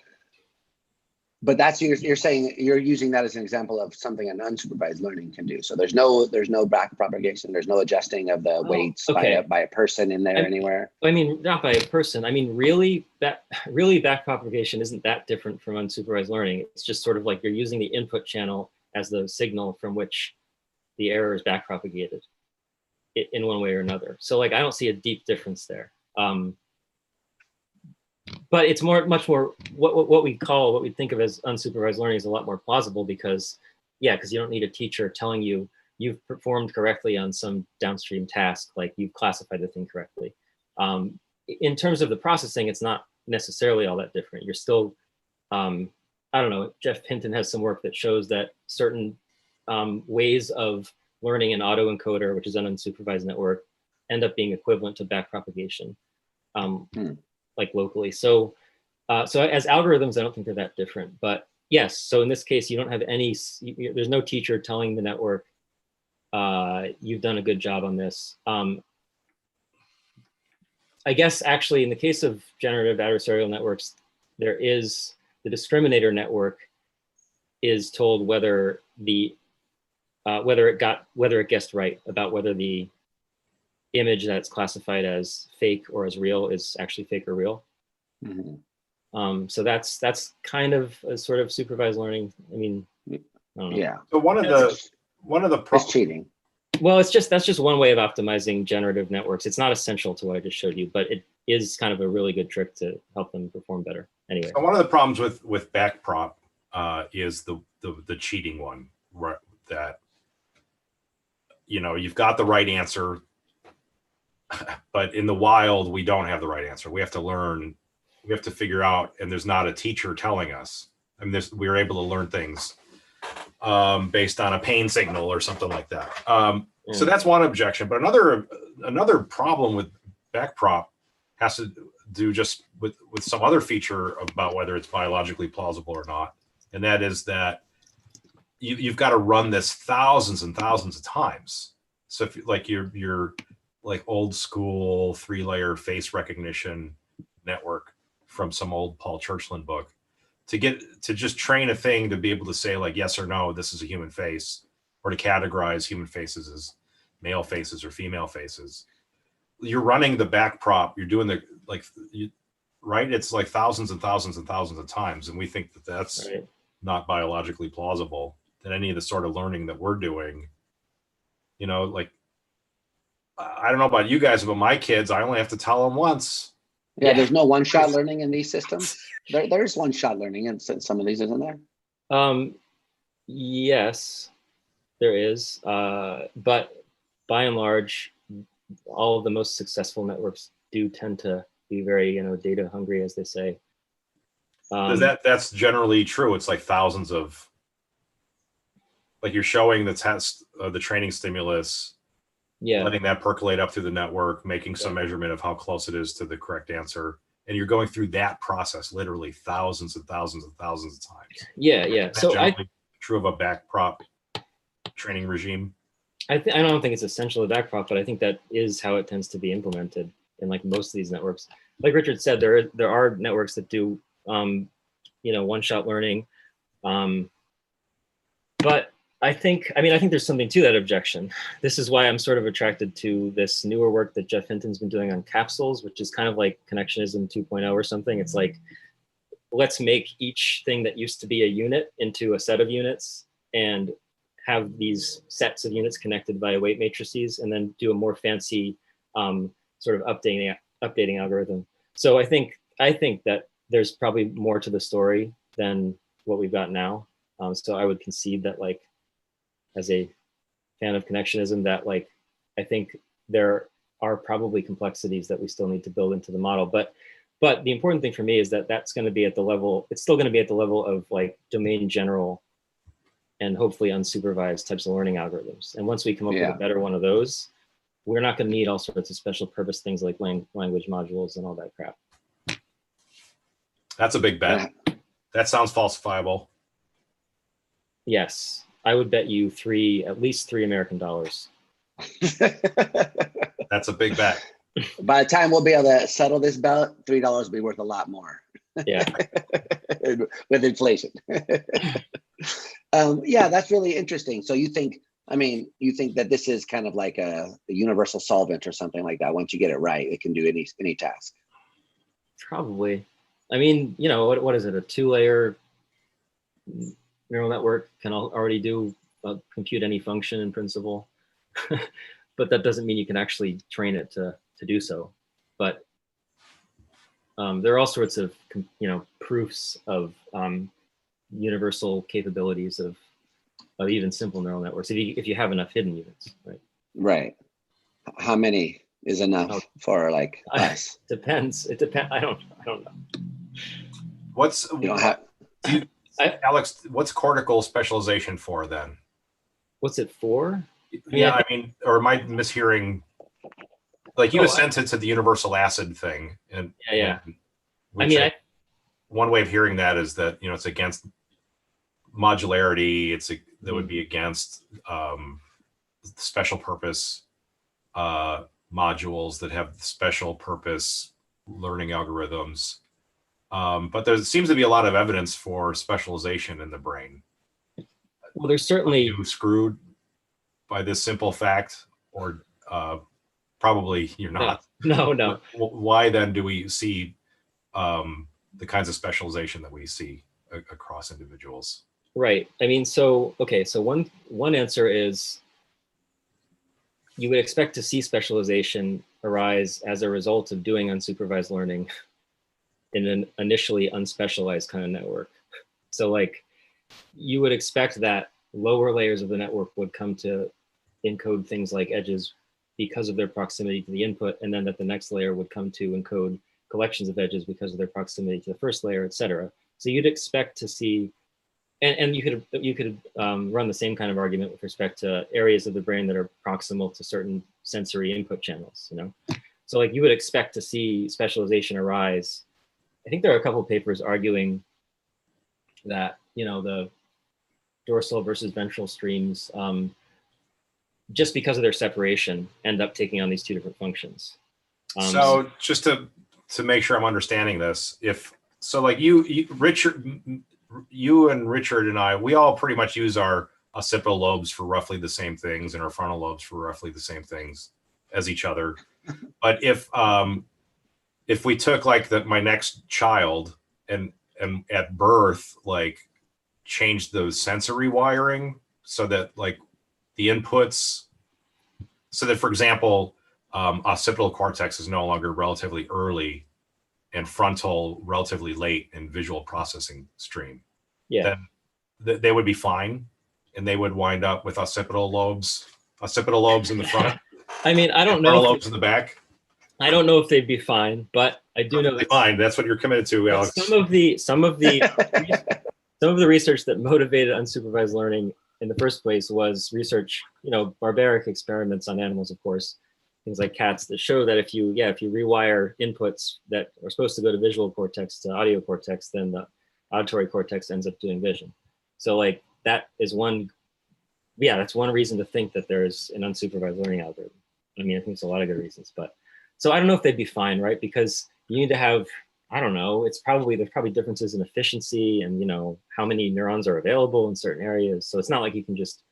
But that's you're saying you're using that as an example of something an unsupervised learning can do. So there's no back propagation, there's no adjusting of the weights by a person in there anywhere. I mean, not by a person. I mean, really back propagation isn't that different from unsupervised learning. It's just sort of like you're using the input channel as the signal from which the error is back propagated in one way or another. So like, I don't see a deep difference there. But it's much more what we think of as unsupervised learning is a lot more plausible because you don't need a teacher telling you you've performed correctly on some downstream task, like you've classified the thing correctly. In terms of the processing, it's not necessarily all that different. You're still, I don't know, Jeff Hinton has some work that shows that certain ways of learning an autoencoder, which is an unsupervised network, end up being equivalent to backpropagation. Like locally. So as algorithms, I don't think they're that different, but yes. So in this case, you don't have there's no teacher telling the network, you've done a good job on this. I guess actually in the case of generative adversarial networks, there is the discriminator network is told whether it guessed right about whether the image that's classified as fake or as real is actually fake or real. Mm-hmm. So that's kind of a sort of supervised learning. I mean, I don't know. Yeah. So one of the problems cheating. Well, that's just one way of optimizing generative networks. It's not essential to what I just showed you, but it is kind of a really good trick to help them perform better. Anyway. So one of the problems with backprop is the cheating one, right? That you've got the right answer. But in the wild, we don't have the right answer. We have to learn, we have to figure out, and there's not a teacher telling us. I mean, we're able to learn things based on a pain signal or something like that. So that's one objection. But another problem with backprop has to do just with some other feature about whether it's biologically plausible or not. And that is that you've got to run this thousands and thousands of times. So if you're like old school 3-layer face recognition network from some old Paul Churchland book to just train a thing to be able to say like yes or no, this is a human face, or to categorize human faces as male faces or female faces. You're running the backprop, you're doing right? It's like thousands and thousands and thousands of times. And we think that that's not biologically plausible, that any of the sort of learning that we're doing, like, I don't know about you guys, but my kids, I only have to tell them once. Yeah, there's no one-shot learning in these systems. There's one-shot learning in some of these, isn't there? Yes, there is. But by and large, all of the most successful networks do tend to be very, data hungry, as they say. That's generally true. It's like thousands of, like you're showing the test, the training stimulus, letting that percolate up through the network, making some measurement of how close it is to the correct answer. And you're going through that process literally thousands and thousands and thousands of times. Yeah. That's generally true of a backprop training regime. I don't think it's essential to backprop, but I think that is how it tends to be implemented in like most of these networks. Like Richard said, there are networks that do, one-shot learning. But I think there's something to that objection. This is why I'm sort of attracted to this newer work that Jeff Hinton's been doing on capsules, which is kind of like connectionism 2.0 or something. It's like, let's make each thing that used to be a unit into a set of units and have these sets of units connected via weight matrices and then do a more fancy sort of updating algorithm. So I think that there's probably more to the story than what we've got now. So I would concede that, like, as a fan of connectionism, that, like, I think there are probably complexities that we still need to build into the model. But the important thing for me is that that's going to be at the level, it's still going to be at the level of, like, domain general and hopefully unsupervised types of learning algorithms. And once we come up with a better one of those, we're not going to need all sorts of special purpose things like language modules and all that crap. That's a big bet. That sounds falsifiable. Yes, I would bet you at least $3 American. That's a big bet. By the time we'll be able to settle this bet, $3 will be worth a lot more. Yeah. With inflation. Yeah, that's really interesting. So you think that this is kind of like a universal solvent or something like that. Once you get it right, it can do any task. Probably. I mean, you know, what is it? A 2-layer neural network can already do compute any function in principle, but that doesn't mean you can actually train it to do so. But there are all sorts of, you know, proofs of universal capabilities of even simple neural networks if you have enough hidden units, right? Right. How many is enough for, like, us? Depends. It depends. I don't know. Alex, what's cortical specialization for then? What's it for? I mean, or am I mishearing? Like, you assented to the universal acid thing, and one way of hearing that is that, you know, it's against modularity. That would be against special purpose modules that have special purpose learning algorithms. But there seems to be a lot of evidence for specialization in the brain. Well, there's certainly... Are you screwed by this simple fact, or probably you're not? No. Why then do we see the kinds of specialization that we see across individuals? Right. I mean, so one answer is you would expect to see specialization arise as a result of doing unsupervised learning in an initially unspecialized kind of network. So, like, you would expect that lower layers of the network would come to encode things like edges because of their proximity to the input, and then that the next layer would come to encode collections of edges because of their proximity to the first layer, et cetera. So you'd expect to see, and you could run the same kind of argument with respect to areas of the brain that are proximal to certain sensory input channels, you know? So, like, you would expect to see specialization arise. I think there are a couple of papers arguing that, you know, the dorsal versus ventral streams, just because of their separation, end up taking on these two different functions. So just to make sure I'm understanding this, like you, Richard, you and Richard and I, we all pretty much use our occipital lobes for roughly the same things and our frontal lobes for roughly the same things as each other. But if we took, like, my next child and at birth, like, changed the sensory wiring so that, like, the inputs, so that, for example, occipital cortex is no longer relatively early and frontal relatively late in visual processing stream, then they would be fine, and they would wind up with occipital lobes in the front. I mean, I don't know. Frontal lobes in the back. I don't know if they'd be fine, but I do know that fine. That's what you're committed to, Alex. Some of the research that motivated unsupervised learning in the first place was research, you know, barbaric experiments on animals, of course, things like cats, that show that if you rewire inputs that are supposed to go to visual cortex to audio cortex, then the auditory cortex ends up doing vision. So, like, that is that's one reason to think that there's an unsupervised learning algorithm. I mean, I think it's a lot of good reasons, but so I don't know if they'd be fine, right? Because you need to have, I don't know, there's probably differences in efficiency and, you know, how many neurons are available in certain areas. So it's not like you can just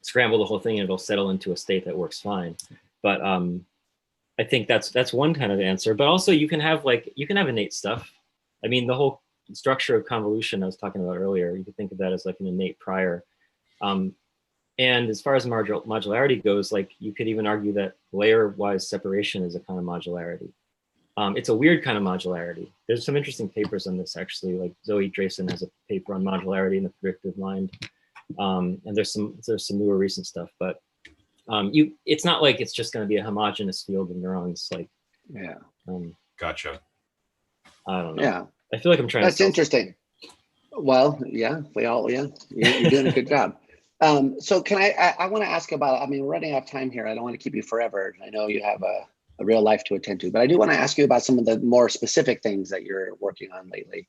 scramble the whole thing and it'll settle into a state that works fine. But I think that's one kind of answer. But also you can have innate stuff. I mean, the whole structure of convolution I was talking about earlier, you could think of that as like an innate prior And as far as modularity goes, like you could even argue that layer-wise separation is a kind of modularity. It's a weird kind of modularity. There's some interesting papers on this actually, like Zoe Drayson has a paper on modularity in the predictive mind. And there's some newer recent stuff, but it's not like it's just going to be a homogeneous field of neurons. Like, yeah. Gotcha. I don't know. Yeah. I feel like I'm trying That's to interesting. Well, yeah, you're doing a good job. So can I want to ask about, I mean, we're running out of time here. I don't want to keep you forever. I know you have a real life to attend to, but I do want to ask you about some of the more specific things that you're working on lately.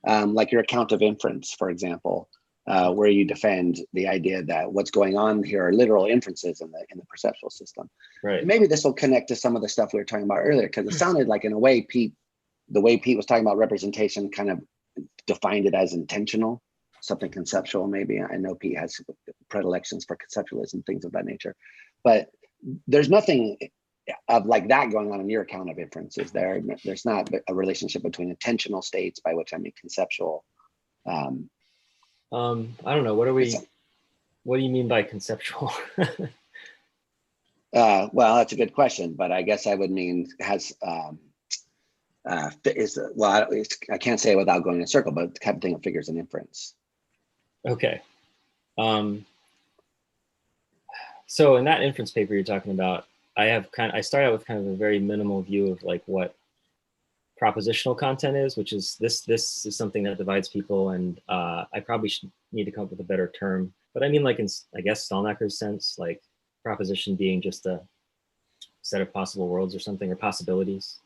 Like your account of inference, for example, where you defend the idea that what's going on here are literal inferences in the perceptual system. Right. And maybe this will connect to some of the stuff we were talking about earlier, because it sounded like in a way, the way Pete was talking about representation kind of defined it as intentional, something conceptual maybe. I know Pete has predilections for conceptualism, things of that nature, but there's nothing of like that going on in your account of inferences. There's not a relationship between intentional states, by which I mean conceptual. I don't know. What do you mean by conceptual? Well, that's a good question, but I guess I would mean has I can't say it without going in a circle, but kind of thing of figures and inference. Okay. So in that inference paper you're talking about, I start out with kind of a very minimal view of like what propositional content is, which is this is something that divides people, and I probably should need to come up with a better term, but I mean like in, I guess, Stalnaker's sense, like proposition being just a set of possible worlds or something, or possibilities,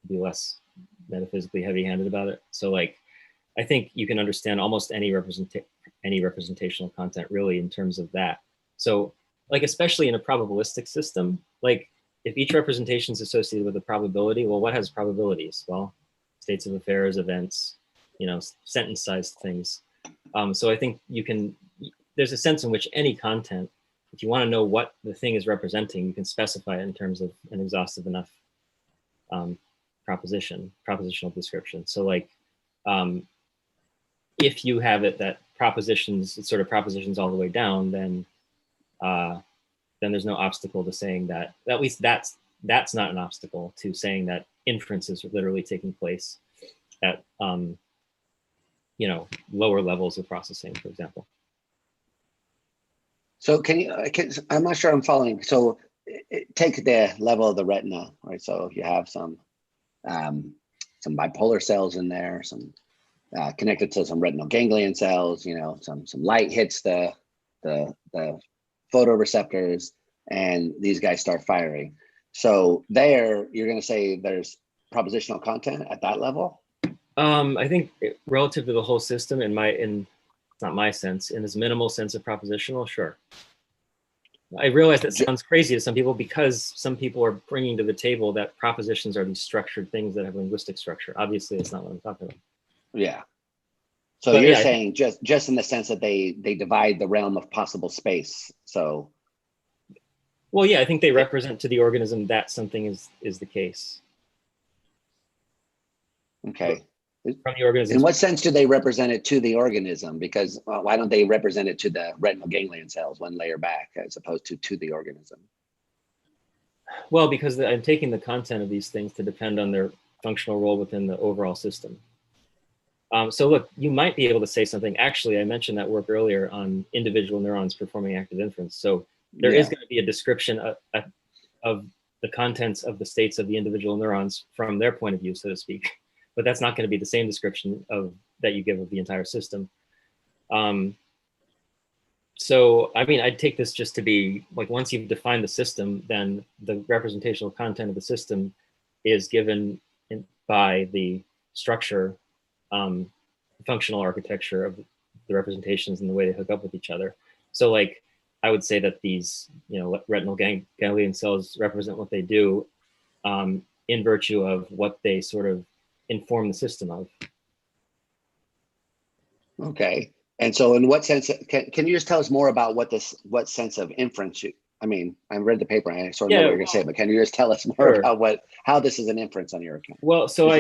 be less metaphysically heavy-handed about it. So like I think you can understand almost any representational content really in terms of that. So like, especially in a probabilistic system, like if each representation is associated with a probability, well, what has probabilities? Well, states of affairs, events, sentence-sized things. So I think there's a sense in which any content, if you want to know what the thing is representing, you can specify it in terms of an exhaustive enough propositional description. So like, if you have it that it sort of propositions all the way down, then there's no obstacle to saying that, at least that's not an obstacle to saying that inferences are literally taking place at lower levels of processing, for example. So I'm not sure I'm following. So take the level of the retina, right? So you have some bipolar cells in there, some connected to some retinal ganglion cells, some light hits the photoreceptors, and these guys start firing. So there, you're going to say there's propositional content at that level? I think relative to the whole system, it's not my sense, in this minimal sense of propositional, sure. I realize that sounds crazy to some people, because some people are bringing to the table that propositions are these structured things that have linguistic structure. Obviously, it's not what I'm talking about. Yeah. So you're saying just in the sense that they divide the realm of possible space. So. Well, yeah, I think they represent to the organism that something is the case. Okay. From the organism. In what sense do they represent it to the organism? Because why don't they represent it to the retinal ganglion cells one layer back, as opposed to the organism? Well, because I'm taking the content of these things to depend on their functional role within the overall system. So look, you might be able to say something. Actually, I mentioned that work earlier on individual neurons performing active inference. So there is going to be a description of the contents of the states of the individual neurons from their point of view, so to speak. But that's not going to be the same description that you give of the entire system. So, I mean, I'd take this just to be like, once you've defined the system, then the representational content of the system is given by the structure, functional architecture of the representations and the way they hook up with each other. So like, I would say that these, retinal ganglion cells represent what they do in virtue of what they sort of inform the system of. Okay. And so in what sense, can you just tell us more about what sense of inference I read the paper and I sort of know what you're going to say, but can you just tell us more about how this is an inference on your account? Well, so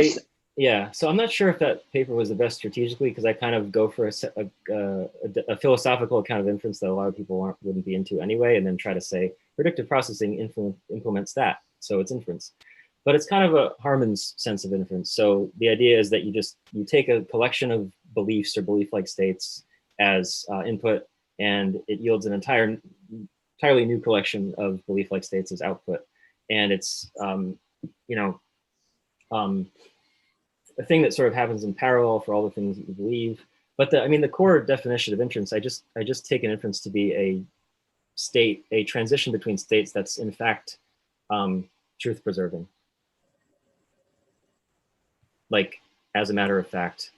Yeah, so I'm not sure if that paper was the best strategically, because I kind of go for a philosophical account of inference that a lot of people wouldn't be into anyway, and then try to say predictive processing implements that, so it's inference. But it's kind of a Harman's sense of inference. So the idea is that you take a collection of beliefs or belief-like states as input, and it yields an entirely new collection of belief-like states as output. And it's you know a thing that sort of happens in parallel for all the things that you believe. But the core definition of inference, I just take an inference to be a transition between states that's in fact truth preserving. Like, as a matter of fact,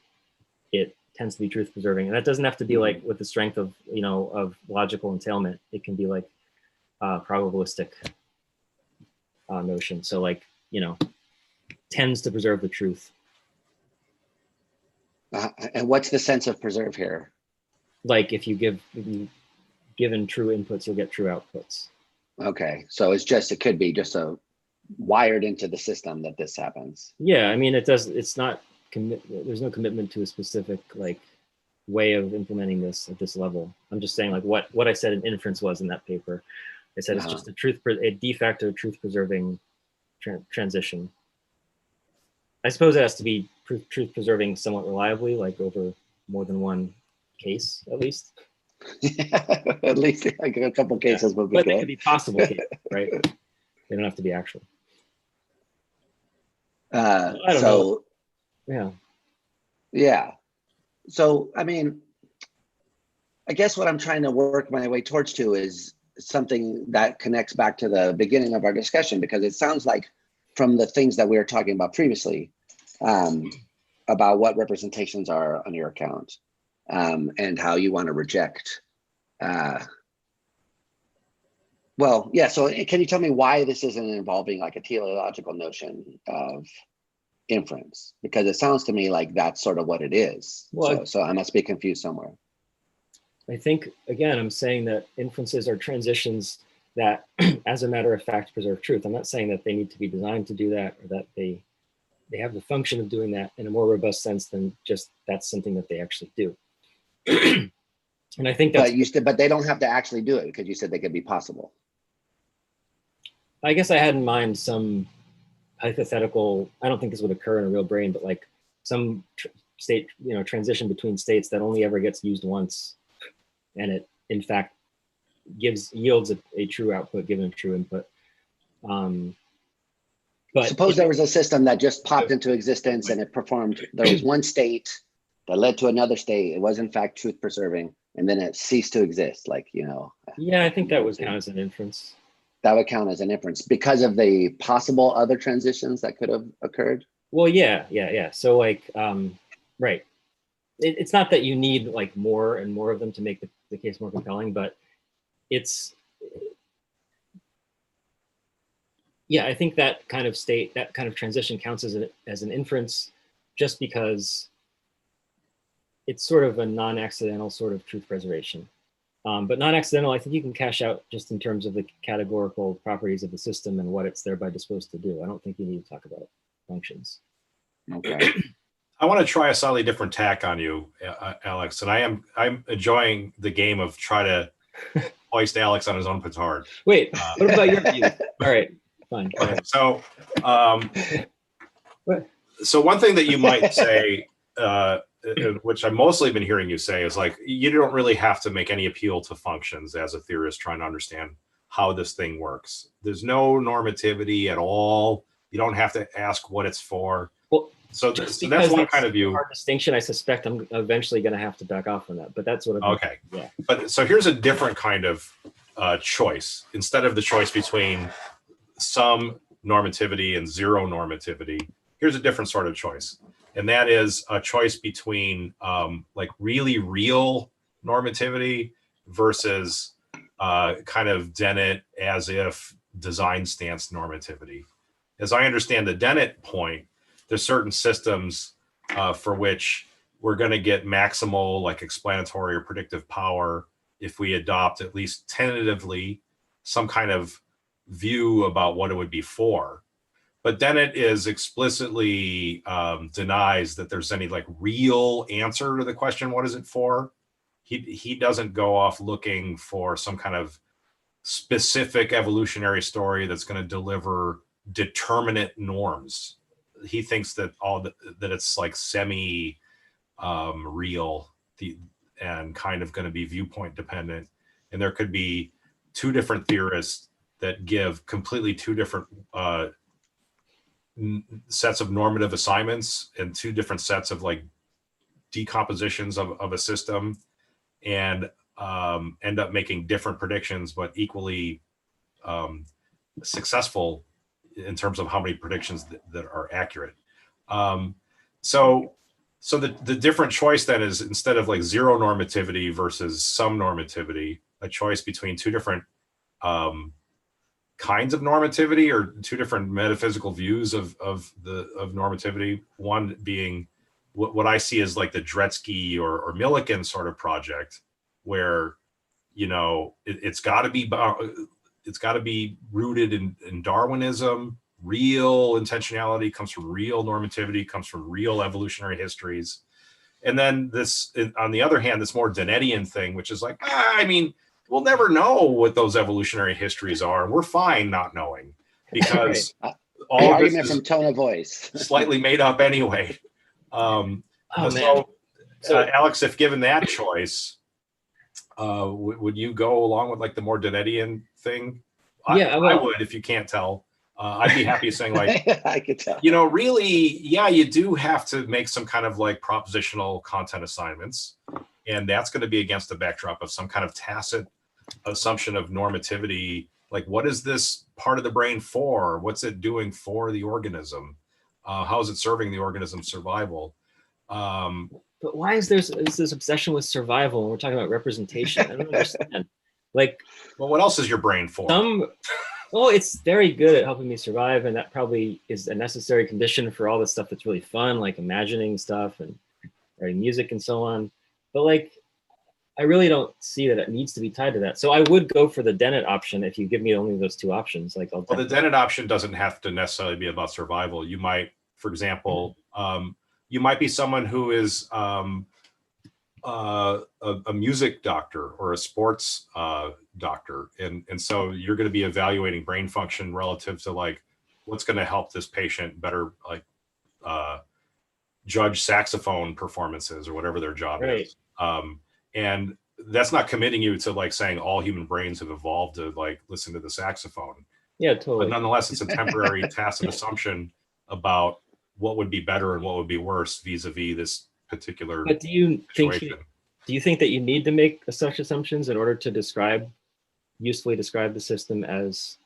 it tends to be truth preserving, and that doesn't have to be like with the strength of of logical entailment. It can be like probabilistic notion. So like tends to preserve the truth. And what's the sense of preserve here? Like if you given true inputs, you'll get true outputs. Okay, so it could be just wired into the system that this happens. Yeah, I mean, it's not there's no commitment to a specific like way of implementing this at this level. I'm just saying like what I said in inference was in that paper. I said it's just a de facto truth preserving transition. I suppose it has to be truth preserving somewhat reliably, like over more than one case, at least. At least like a couple cases would be but good. They could be possible cases, right? They don't have to be actual. I don't know. Yeah. So, I mean, I guess what I'm trying to work my way towards to is something that connects back to the beginning of our discussion, because it sounds like from the things that we were talking about previously, about what representations are on your account, and how you want to reject. Well, yeah. So can you tell me why this isn't involving like a teleological notion of inference? Because it sounds to me like that's sort of what it is. Well, so I must be confused somewhere. I think, again, I'm saying that inferences are transitions that, as a matter of fact, preserve truth. I'm not saying that they need to be designed to do that, or that they have the function of doing that in a more robust sense than just that's something that they actually do. And I think that's... But they don't have to actually do it, because you said they could be possible. I guess I had in mind some hypothetical, I don't think this would occur in a real brain, but like some state, transition between states that only ever gets used once. And it, in fact, yields a true output given a true input. But suppose there was a system that just popped into existence and it performed, there was one state that led to another state. It was in fact truth preserving, and then it ceased to exist. Like, Yeah, I think that would count as an inference. That would count as an inference because of the possible other transitions that could have occurred. Well, yeah. So like, right. It's not that you need like more and more of them to make the case more compelling, but I think that kind of state, that kind of transition counts as an inference, just because it's sort of a non-accidental sort of truth preservation. But non-accidental, I think you can cash out just in terms of the categorical properties of the system and what it's thereby disposed to do. I don't think you need to talk about functions. Okay. I want to try a slightly different tack on you, Alex, and I'm enjoying the game of try to hoist Alex on his own petard. Wait, what about your view? All right, fine. Okay, so one thing that you might say, which I've mostly been hearing you say, is like, you don't really have to make any appeal to functions as a theorist trying to understand how this thing works. There's no normativity at all. You don't have to ask what it's for. Well, so that's one kind of view. Hard distinction. I suspect I'm eventually going to have to back off on that, but that's what I'm okay. Yeah. But so here's a different kind of choice. Instead of the choice between some normativity and zero normativity, here's a different sort of choice. And that is a choice between like really real normativity versus kind of Dennett as if design stance normativity. As I understand the Dennett point, there's certain systems for which we're going to get maximal like explanatory or predictive power if we adopt at least tentatively some kind of view about what it would be for. But Dennett is explicitly denies that there's any like real answer to the question, what is it for? He doesn't go off looking for some kind of specific evolutionary story that's going to deliver determinate norms. He thinks that that it's like semi real and kind of going to be viewpoint dependent, and there could be two different theorists that give completely two different sets of normative assignments and two different sets of like decompositions of a system, and end up making different predictions, but equally successful in terms of how many predictions that are accurate. So the different choice then is, instead of like zero normativity versus some normativity, a choice between two different kinds of normativity, or two different metaphysical views of normativity. One being what I see as like the Dretske or Millikan sort of project, where, you know, it's got to be rooted in Darwinism. Real intentionality comes from real normativity, comes from real evolutionary histories. And then this, on the other hand, this more Dennettian thing, which is like, I mean, we'll never know what those evolutionary histories are. We're fine not knowing, because all of this is from tone of voice. slightly made up anyway. So, Alex, if given that choice, would you go along with like the more Dennettian thing? Yeah, I would, if you can't tell. I'd be happy saying like, I could tell. you know, really, yeah, you do have to make some kind of like propositional content assignments. And that's going to be against the backdrop of some kind of tacit assumption of normativity. Like, what is this part of the brain for? What's it doing for the organism? How is it serving the organism's survival? But why is this obsession with survival when we're talking about representation? I don't understand. Like, well, what else is your brain for? Well, it's very good at helping me survive, and that probably is a necessary condition for all the stuff that's really fun, like imagining stuff and writing music and so on. But like, I really don't see that it needs to be tied to that. So I would go for the Dennett option if you give me only those two options. Like, well, the Dennett option doesn't have to necessarily be about survival. You might, for example, you might be someone who is a music doctor or a sports doctor, and so you're going to be evaluating brain function relative to like what's going to help this patient better, like judge saxophone performances or whatever their job is. And that's not committing you to like saying all human brains have evolved to like listen to the saxophone. Yeah, totally. But nonetheless, it's a temporary tacit assumption about what would be better and what would be worse vis-a-vis this particular But do you situation. think that you need to make such assumptions in order to usefully describe the system as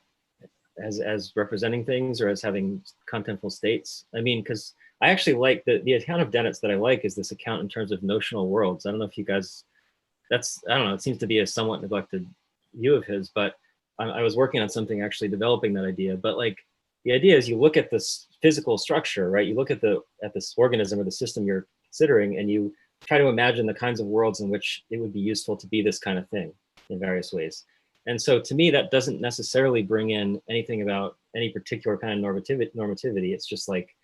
representing things, or as having contentful states? I mean, because I actually like the account of Dennett's that I like is this account in terms of notional worlds. I don't know if you guys, I don't know, it seems to be a somewhat neglected view of his, but I was working on something actually developing that idea. But like, the idea is you look at this physical structure, right? You look at this organism or the system you're considering, and you try to imagine the kinds of worlds in which it would be useful to be this kind of thing in various ways. And so to me, that doesn't necessarily bring in anything about any particular kind of normativity. It's just like,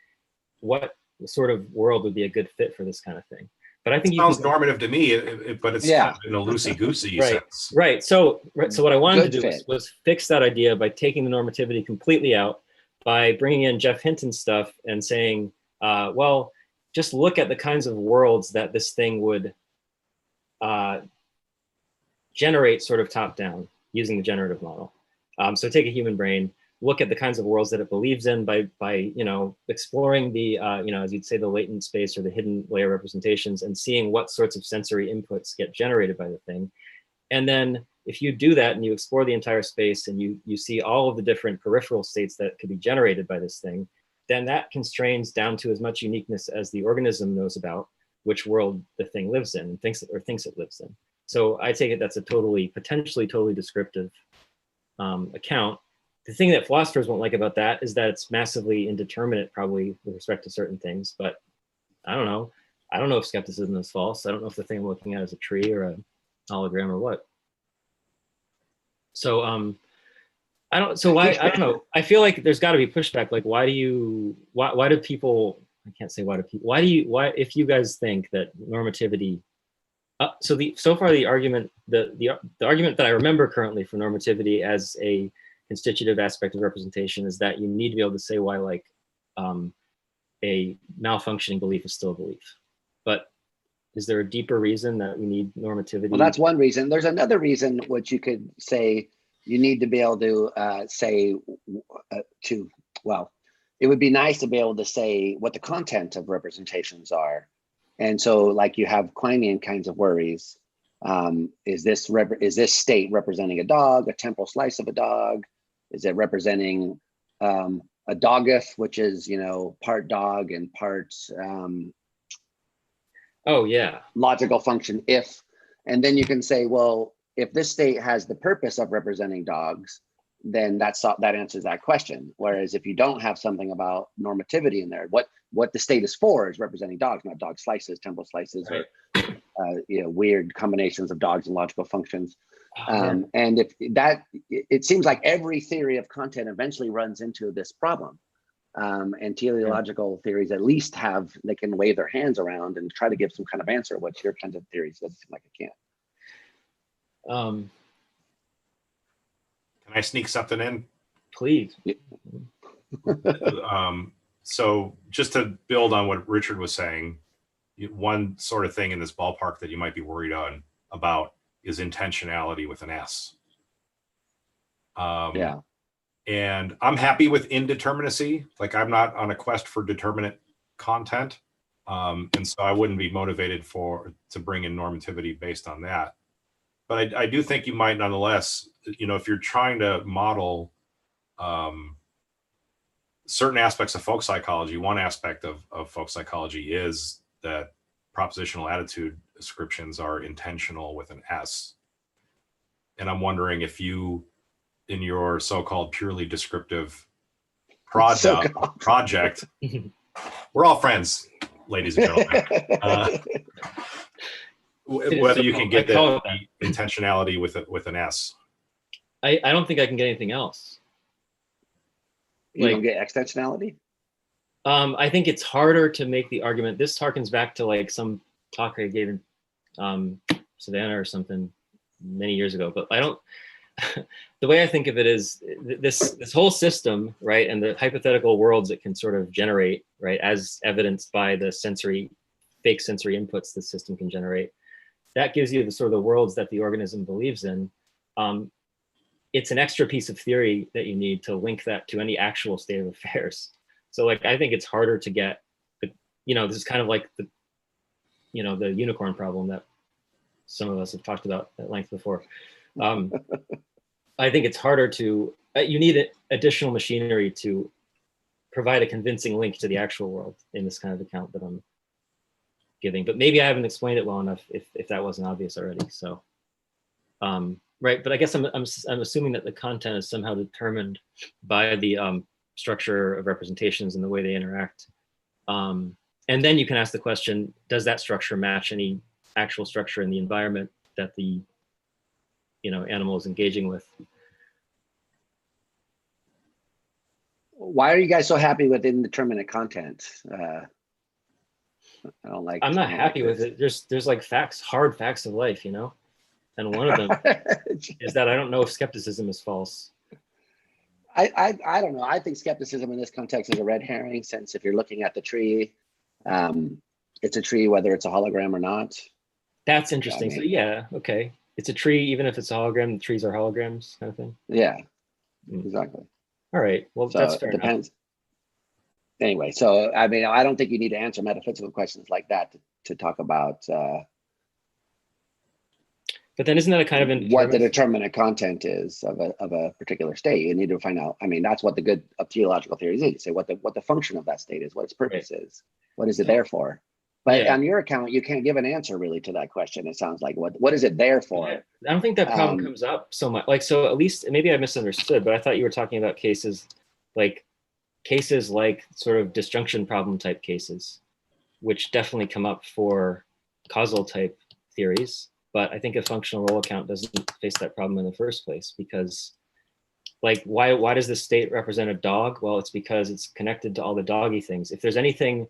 what sort of world would be a good fit for this kind of thing? But I think it sounds normative to me, but it's kind of in a loosey-goosey sense. Right. So what I wanted to do was fix that idea by taking the normativity completely out, by bringing in Jeff Hinton's stuff and saying, well, just look at the kinds of worlds that this thing would generate sort of top down using the generative model. So take a human brain, look at the kinds of worlds that it believes in by exploring the, as you'd say, the latent space or the hidden layer representations, and seeing what sorts of sensory inputs get generated by the thing. And then if you do that and you explore the entire space and you see all of the different peripheral states that could be generated by this thing, then that constrains down to as much uniqueness as the organism knows about which world the thing lives in and thinks it lives in. So I take it that's a potentially totally descriptive account. The thing that philosophers won't like about that is that it's massively indeterminate, probably with respect to certain things. But I don't know. I don't know if skepticism is false. I don't know if the thing I'm looking at is a tree or a hologram or what. So So why, I don't know. I feel like there's got to be pushback. Like, why do people, I can't say why do people, why, if you guys think that normativity, so far the argument, the argument that I remember currently for normativity as a constitutive aspect of representation is that you need to be able to say why, like, a malfunctioning belief is still a belief. But is there a deeper reason that we need normativity? Well, that's one reason. There's another reason which you could say you need to be able to well, it would be nice to be able to say what the content of representations are. And so, like, you have Kleinian kinds of worries. Is this state representing a dog, a temporal slice of a dog? Is it representing a dogif, which is, you know, part dog and part oh yeah, logical function if? And then you can say, well, if this state has the purpose of representing dogs, then that answers that question. Whereas if you don't have something about normativity in there, what the state is for is representing dogs, not dog slices, temporal slices, right, or you know, weird combinations of dogs and logical functions. Yeah. And if that, it seems like every theory of content eventually runs into this problem. And teleological theories at least they can wave their hands around and try to give some kind of answer, which your kinds of theories doesn't seem like it can't. Can I sneak something in? Please. So just to build on what Richard was saying, one sort of thing in this ballpark that you might be worried about is intentionality with an S. Yeah. And I'm happy with indeterminacy. Like, I'm not on a quest for determinate content. And so I wouldn't be motivated to bring in normativity based on that. But I do think you might nonetheless, you know, if you're trying to model certain aspects of folk psychology, one aspect of folk psychology is that propositional attitude descriptions are intentional with an S. And I'm wondering if you, in your so-called purely descriptive project, we're all friends, ladies and gentlemen. Whether you can get the intentionality with an S. I don't think I can get anything else. You don't get extensionality? I think it's harder to make the argument. This harkens back to like some talk I gave in Savannah or something many years ago, but I don't, the way I think of it is this whole system, right, and the hypothetical worlds it can sort of generate, right, as evidenced by the fake sensory inputs the system can generate, that gives you the sort of the worlds that the organism believes in. It's an extra piece of theory that you need to link that to any actual state of affairs. So like, I think it's harder to get, this is kind of like the unicorn problem that some of us have talked about at length before. I think it's harder to, you need additional machinery to provide a convincing link to the actual world in this kind of account that I'm giving, but maybe I haven't explained it well enough if that wasn't obvious already. So, right, but I guess I'm assuming that the content is somehow determined by the structure of representations and the way they interact. And then you can ask the question, does that structure match any actual structure in the environment that the animal is engaging with? Why are you guys so happy with indeterminate content? I don't like. I'm not happy with it. There's like hard facts of life, and one of them is that I don't know if skepticism is false. I don't know. I think skepticism in this context is a red herring, since if you're looking at the tree, it's a tree whether it's a hologram or not. That's interesting. So yeah, okay. It's a tree, even if it's a hologram, the trees are holograms kind of thing. Yeah, exactly. All right, well, so that's fair enough. Anyway, so I mean, I don't think you need to answer metaphysical questions like that to talk about. But then isn't that a kind of what the determinate content is of a particular state? You need to find out. I mean, that's what the good of teleological theories is. You say what the function of that state is, what its purpose is, what is it there for? But on your account, you can't give an answer really to that question. It sounds like what is it there for? Yeah. I don't think that problem comes up so much. Like, so at least maybe I misunderstood, but I thought you were talking about cases like sort of disjunction problem type cases, which definitely come up for causal type theories. But I think a functional role account doesn't face that problem in the first place, because like why does the state represent a dog? Well, it's because it's connected to all the doggy things. If there's anything,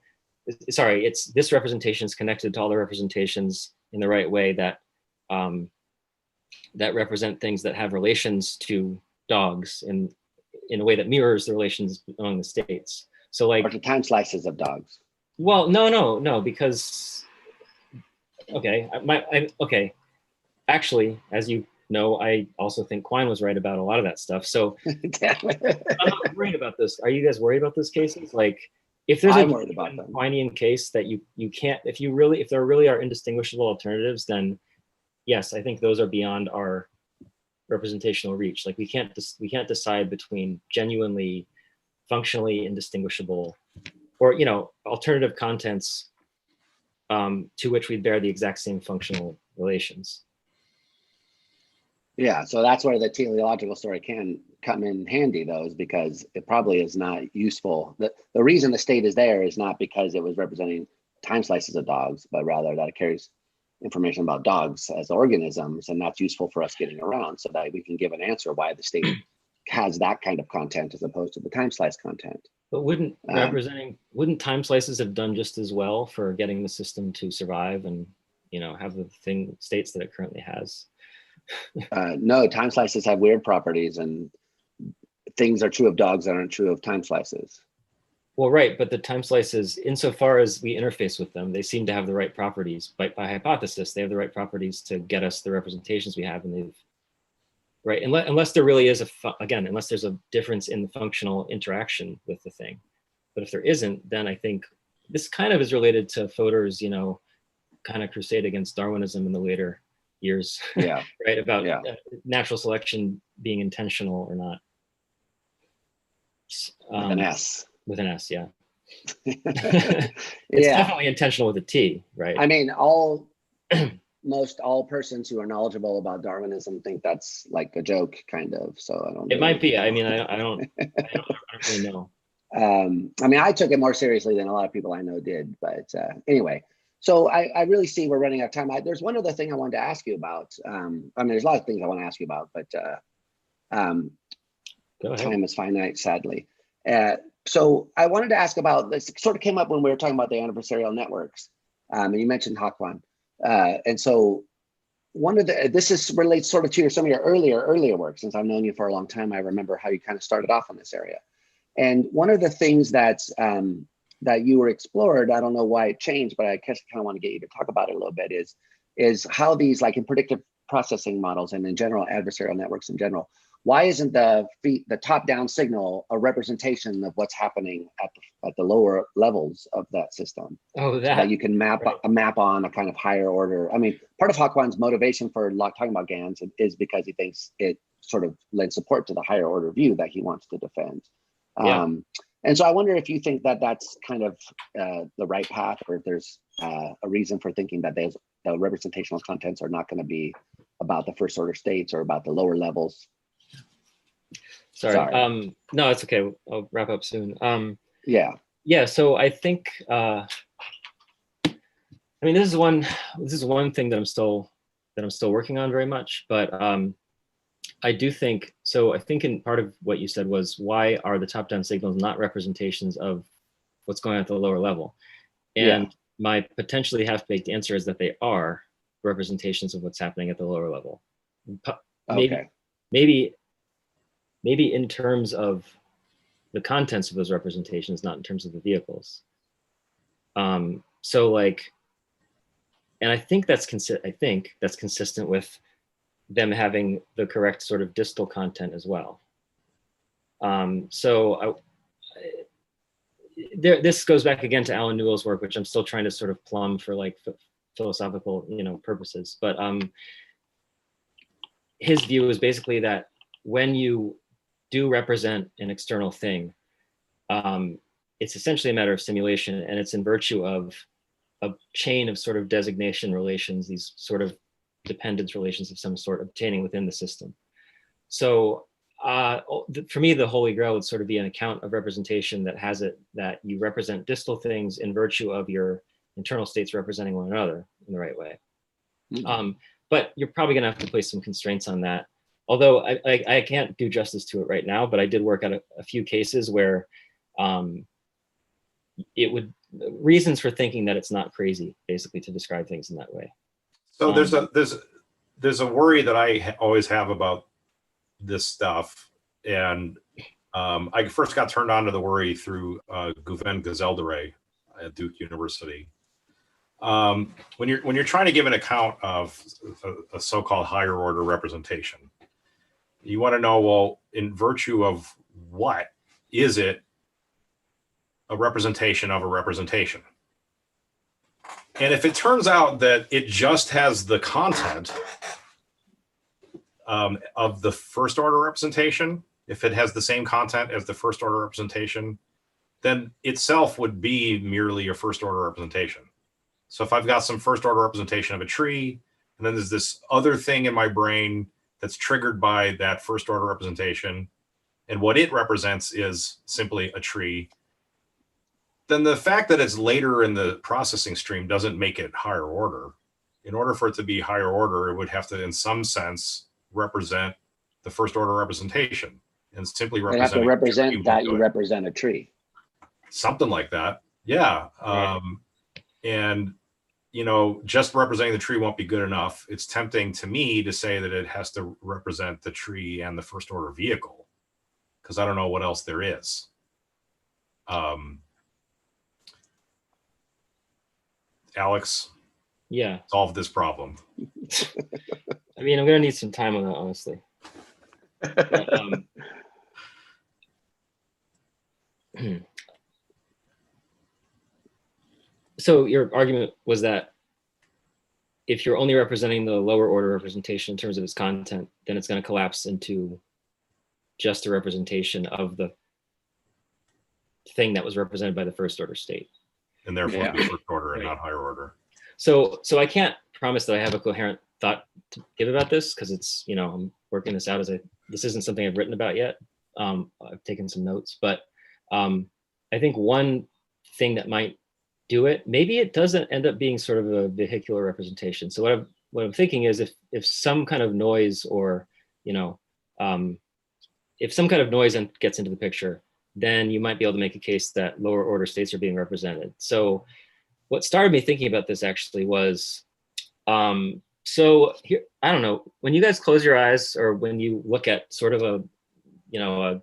sorry, it's this representation is connected to all the representations in the right way that that represent things that have relations to dogs in a way that mirrors the relations among the states. So like, or to time slices of dogs. well, no, because okay, okay. Actually, as you know, I also think Quine was right about a lot of that stuff. So Damn it. I'm not worried about this. Are you guys worried about those cases? Like, if there's I'm a worried about them. Quinean case that you can't, if there really are indistinguishable alternatives, then yes, I think those are beyond our representational reach. Like we can't decide between genuinely functionally indistinguishable or, you know, alternative contents to which we bear the exact same functional relations. Yeah, so that's where the teleological story can come in handy, though, is because it probably is not useful. The reason the state is there is not because it was representing time slices of dogs, but rather that it carries information about dogs as organisms, and that's useful for us getting around so that we can give an answer why the state has that kind of content as opposed to the time slice content. But wouldn't time slices have done just as well for getting the system to survive and, you know, have the states that it currently has? No, time slices have weird properties, and things are true of dogs that aren't true of time slices. Well, right, but the time slices, insofar as we interface with them, they seem to have the right properties. By hypothesis, they have the right properties to get us the representations we have, and they've right. Unless there really is unless there's a difference in the functional interaction with the thing. But if there isn't, then I think this kind of is related to Fodor's, you know, kind of crusade against Darwinism in the later years. Yeah. Right, about natural selection being intentional or not. With an S. With an S, yeah. It's definitely intentional with a T, right? I mean, most all persons who are knowledgeable about Darwinism think that's like a joke, kind of. So I don't. It might be. I mean, I don't really know. I mean, I took it more seriously than a lot of people I know did. But anyway, so I really see we're running out of time. There's one other thing I wanted to ask you about. I mean, there's a lot of things I want to ask you about, but time is finite, sadly. So I wanted to ask about this. Sort of came up when we were talking about the adversarial networks, and you mentioned Haquan. And so this relates sort of to some of your earlier work. Since I've known you for a long time, I remember how you kind of started off in this area. And one of the things that you were explored, I don't know why it changed, but I guess I kind of want to get you to talk about it a little bit, is how these, like in predictive processing models and in general adversarial networks in general, why isn't the top-down signal a representation of what's happening at the lower levels of that system? Oh, so that you can map on a kind of higher order. I mean, part of Haquan's motivation for talking about GANs is because he thinks it sort of lends support to the higher order view that he wants to defend. Yeah. And so I wonder if you think that that's kind of the right path, or if there's a reason for thinking that the representational contents are not going to be about the first order states or about the lower levels. Sorry. No, it's okay. I'll wrap up soon. Yeah. So I think, I mean, this is one thing that I'm still working on very much, but I do think, so I think in part of what you said was, why are the top-down signals not representations of what's going on at the lower level? And my potentially half-baked answer is that they are representations of what's happening at the lower level. Maybe in terms of the contents of those representations, not in terms of the vehicles. So like, and I think that's consistent with them having the correct sort of distal content as well. This goes back again to Alan Newell's work, which I'm still trying to sort of plumb for like philosophical, purposes. But his view is basically that when you do represent an external thing, it's essentially a matter of simulation, and it's in virtue of a chain of sort of designation relations, these sort of dependence relations of some sort obtaining within the system. So for me, the holy grail would sort of be an account of representation that has it that you represent distal things in virtue of your internal states representing one another in the right way. But you're probably gonna have to place some constraints on that. although I can't do justice to it right now, but I did work on a few cases where it would, reasons for thinking that it's not crazy, basically, to describe things in that way. So there's a worry that I always have about this stuff, and I first got turned on to the worry through Gouven Gazelderay at Duke University. When you're trying to give an account of a so-called higher order representation, you want to know, well, in virtue of what is it a representation of a representation? And if it turns out that it just has the content of the first order representation, if it has the same content as the first order representation, then itself would be merely a first order representation. So if I've got some first order representation of a tree, and then there's this other thing in my brain that's triggered by that first order representation, and what it represents is simply a tree, then the fact that it's later in the processing stream doesn't make it higher order. In order for it to be higher order, it would have to, in some sense, represent the first order representation, and simply They have to represent that you represent a tree. Something like that. Yeah. Right. And, you know, just representing the tree won't be good enough. It's tempting to me to say that it has to represent the tree and the first order vehicle, because I don't know what else there is. Alex, Yeah. solve this problem. I mean, I'm gonna need some time on that, honestly. But, so your argument was that if you're only representing the lower order representation in terms of its content, then it's going to collapse into just a representation of the thing that was represented by the first order state. And therefore be first order and not higher order. So I can't promise that I have a coherent thought to give about this, because it's, you know, I'm working this out this isn't something I've written about yet. I've taken some notes, but I think one thing that might do it, maybe it doesn't end up being sort of a vehicular representation. So what I'm thinking is if some kind of noise, or, you know, if some kind of noise gets into the picture, then you might be able to make a case that lower order states are being represented. So what started me thinking about this actually was, so here, I don't know, when you guys close your eyes, or when you look at sort of a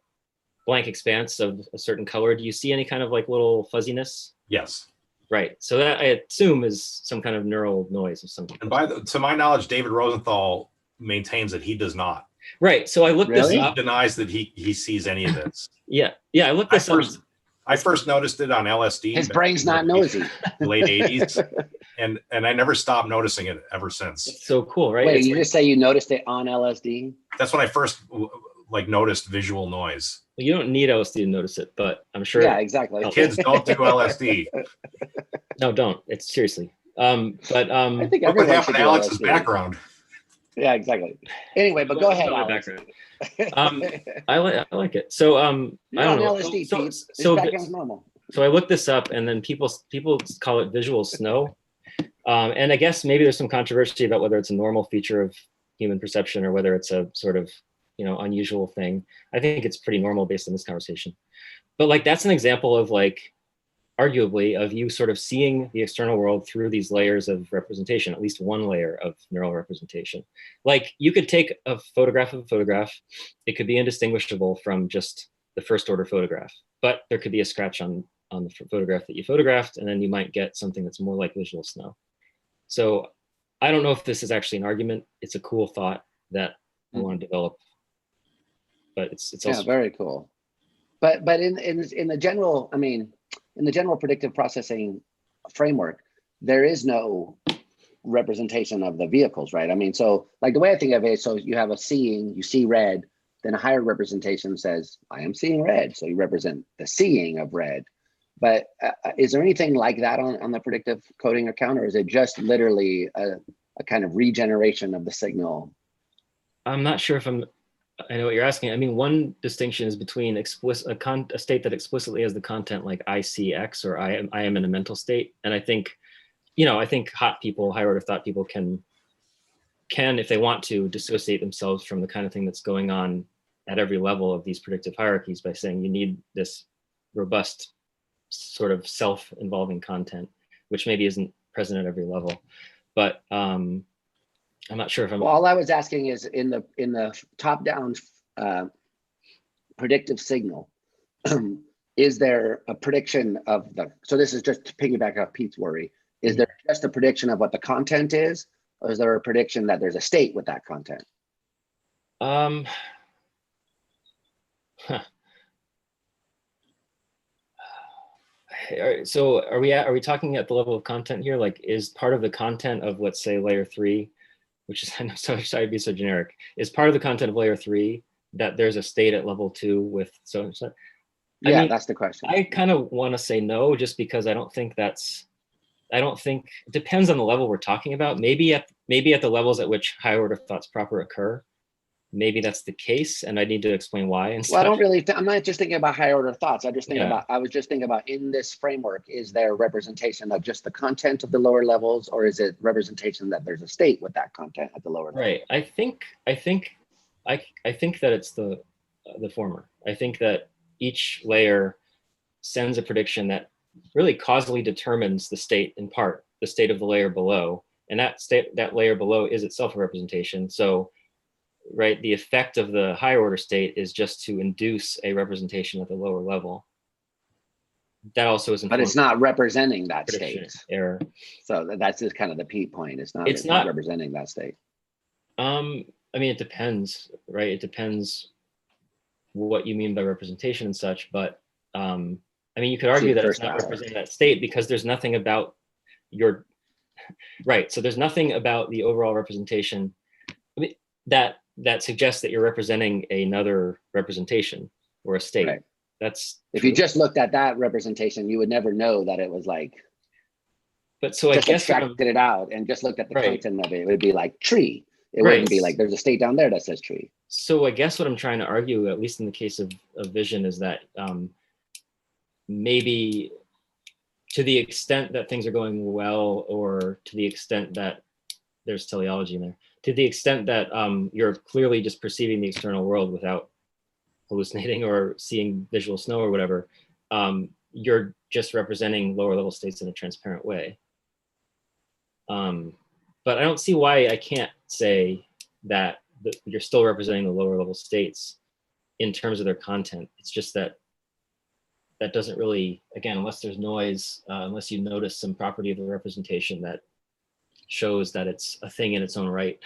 blank expanse of a certain color, do you see any kind of like little fuzziness? Yes. Right. So that, I assume, is some kind of neural noise of some kind. And to my knowledge, David Rosenthal maintains that he does not. Right. So I looked this up. He denies that he sees any of this. Yeah. I looked this up. I first noticed it on LSD. His brain's not nosy. Late 80s. And I never stopped noticing it ever since. It's so cool, right? Wait, you just say you noticed it on LSD? That's when I first noticed visual noise. Well, you don't need LSD to notice it, but I'm sure. Yeah, exactly. Kids don't do LSD. No, don't. It's seriously. But I think look what everyone happened should to do Alex's LSD. background. Yeah, exactly. Anyway, but go ahead, Alex. I like it. So I don't know. LSD, So, Pete. This background's normal. So I looked this up, and then people call it visual snow. And I guess maybe there's some controversy about whether it's a normal feature of human perception or whether it's a sort of, you know, unusual thing. I think it's pretty normal based on this conversation. But like, that's an example of, like, arguably, of you sort of seeing the external world through these layers of representation, at least one layer of neural representation. Like, you could take a photograph of a photograph. It could be indistinguishable from just the first order photograph, but there could be a scratch on the photograph that you photographed, and then you might get something that's more like visual snow. So I don't know if this is actually an argument. It's a cool thought that I want to develop, but it's also very cool. But in the general, I mean, in the general predictive processing framework, there is no representation of the vehicles, right? I mean, so like the way I think of it, so you have you see red, then a higher representation says, I am seeing red. So you represent the seeing of red. But is there anything like that on the predictive coding account, or is it just literally a kind of regeneration of the signal? I'm not sure if I know what you're asking. I mean, one distinction is between a state that explicitly has the content like I see X, or I am in a mental state. And I think, you know, high order thought people can can, if they want to, dissociate themselves from the kind of thing that's going on at every level of these predictive hierarchies by saying you need this robust sort of self-involving content, which maybe isn't present at every level. But I'm not sure if I'm. Well, all I was asking is in the top-down predictive signal, is there a prediction of the? So this is just to piggyback off Pete's worry. Is there just a prediction of what the content is, or is there a prediction that there's a state with that content? So are we talking at the level of content here? Like, is part of the content of, let's say, layer 3, which is, I know, sorry to be so generic, is part of the content of layer 3 that there's a state at level 2 with so? Yeah, I mean, that's the question. I kind of want to say no, just because I don't think it depends on the level we're talking about. Maybe at the levels at which higher order thoughts proper occur, maybe that's the case, and I need to explain why. And well, I don't really. I'm not just thinking about higher order thoughts. I was just thinking about in this framework, is there representation of just the content of the lower levels, or is it representation that there's a state with that content at the lower level? Right. I think that it's the former. I think that each layer sends a prediction that really causally determines the state, in part, the state of the layer below, and that layer below is itself a representation. So, right, the effect of the higher order state is just to induce a representation at the lower level. That also is, but it's not representing that prediction state. Error. So that's just kind of the P point. It's not representing that state. I mean, it depends, right? It depends what you mean by representation and such, but I mean, you could argue that it's not representing that state because there's nothing about your, right, so there's nothing about the overall representation that suggests that you're representing another representation or a state. Right. That's if true. you just looked at that representation, you would never know that it was like, but so just I guess abstracted it out and just looked at the right. content of it, it would be like tree. It Right. wouldn't be like there's a state down there that says tree. So I guess what I'm trying to argue, at least in the case of vision, is that maybe to the extent that things are going well, or to the extent that there's teleology in there, to the extent that you're clearly just perceiving the external world without hallucinating or seeing visual snow or whatever, you're just representing lower level states in a transparent way. But I don't see why I can't say that you're still representing the lower level states in terms of their content. It's just that that doesn't really, again, unless there's noise, unless you notice some property of the representation that shows that it's a thing in its own right,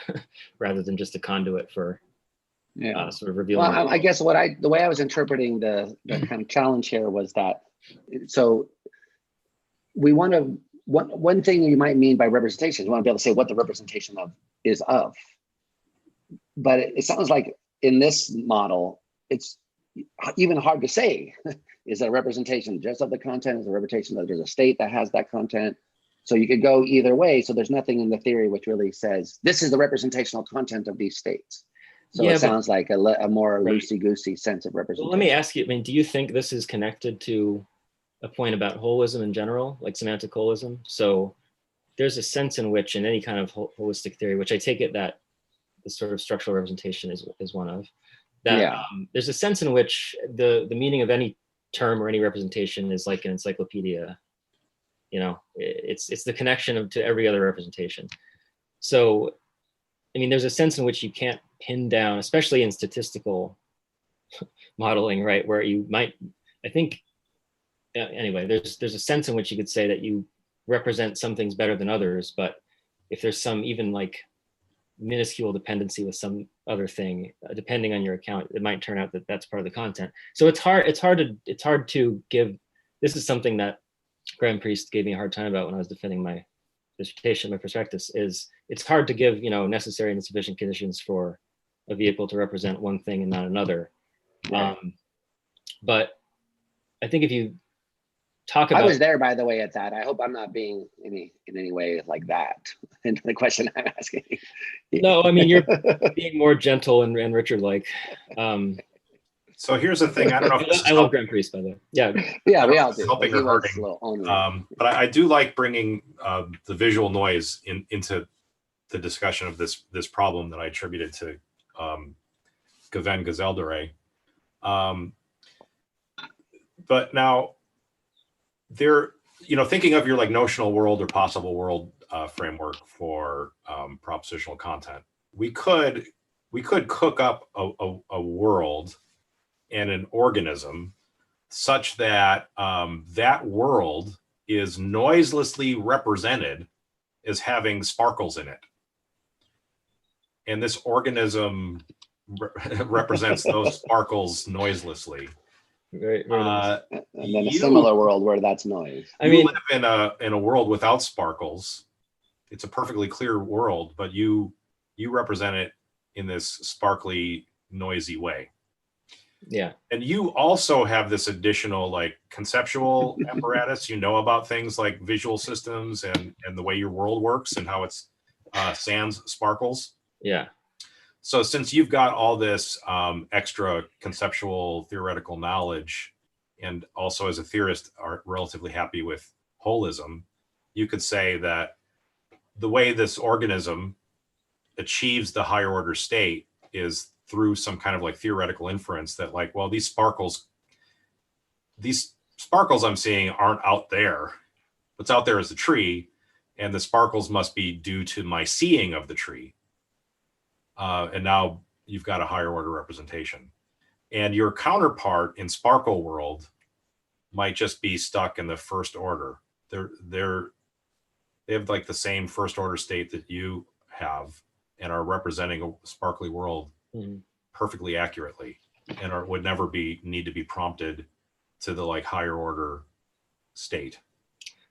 rather than just a conduit for sort of revealing. Well, I guess the way I was interpreting the kind of challenge here was that, so we want to, one thing you might mean by representation, you want to be able to say what the representation is of. But it sounds like in this model, it's even hard to say, is a representation just of the content, is a representation that there's a state that has that content. So you could go either way. So there's nothing in the theory which really says, this is the representational content of these states. So yeah, it sounds like a more loosey-goosey sense of representation. Well, let me ask you, I mean, do you think this is connected to a point about holism in general, like semantic holism? So there's a sense in which, in any kind of holistic theory, which I take it that the sort of structural representation is one of, that there's a sense in which the meaning of any term or any representation is like an encyclopedia. You know, it's the connection to every other representation. So, I mean, there's a sense in which you can't pin down, especially in statistical modeling, right? Where you might, I think, anyway, there's a sense in which you could say that you represent some things better than others, but if there's some even like minuscule dependency with some other thing, depending on your account, it might turn out that that's part of the content. So it's hard to give. This is something that Graham Priest gave me a hard time about when I was defending my dissertation, my prospectus, is it's hard to give, you know, necessary and sufficient conditions for a vehicle to represent one thing and not another. Right. But I think if you talk about— I was there, by the way, at that. I hope I'm not being in any way like that into the question I'm asking. No, I mean, you're being more gentle and Richard-like. So here's the thing. I don't know if I love Graham Priest, by the way. Yeah, we all do. Helping or hurting. But I do like bringing the visual noise into the discussion of this problem that I attributed to Gaven Gazeldere. But now there, thinking of your like notional world or possible world framework for propositional content, we could cook up a world and an organism such that that world is noiselessly represented as having sparkles in it. And this organism represents those sparkles noiselessly. Very nice. And then a similar world where that's noise. I mean, live in a world without sparkles. It's a perfectly clear world, but you represent it in this sparkly, noisy way. Yeah. And you also have this additional like conceptual apparatus. You know about things like visual systems and the way your world works and how it's sans sparkles. Yeah. So since you've got all this extra conceptual theoretical knowledge, and also as a theorist are relatively happy with holism, you could say that the way this organism achieves the higher order state is through some kind of like theoretical inference that like, well, these sparkles I'm seeing aren't out there. What's out there is the tree, and the sparkles must be due to my seeing of the tree. And now you've got a higher order representation. And your counterpart in Sparkle World might just be stuck in the first order. They have like the same first order state that you have and are representing a sparkly world perfectly accurately, and would never need to be prompted to the like higher order state.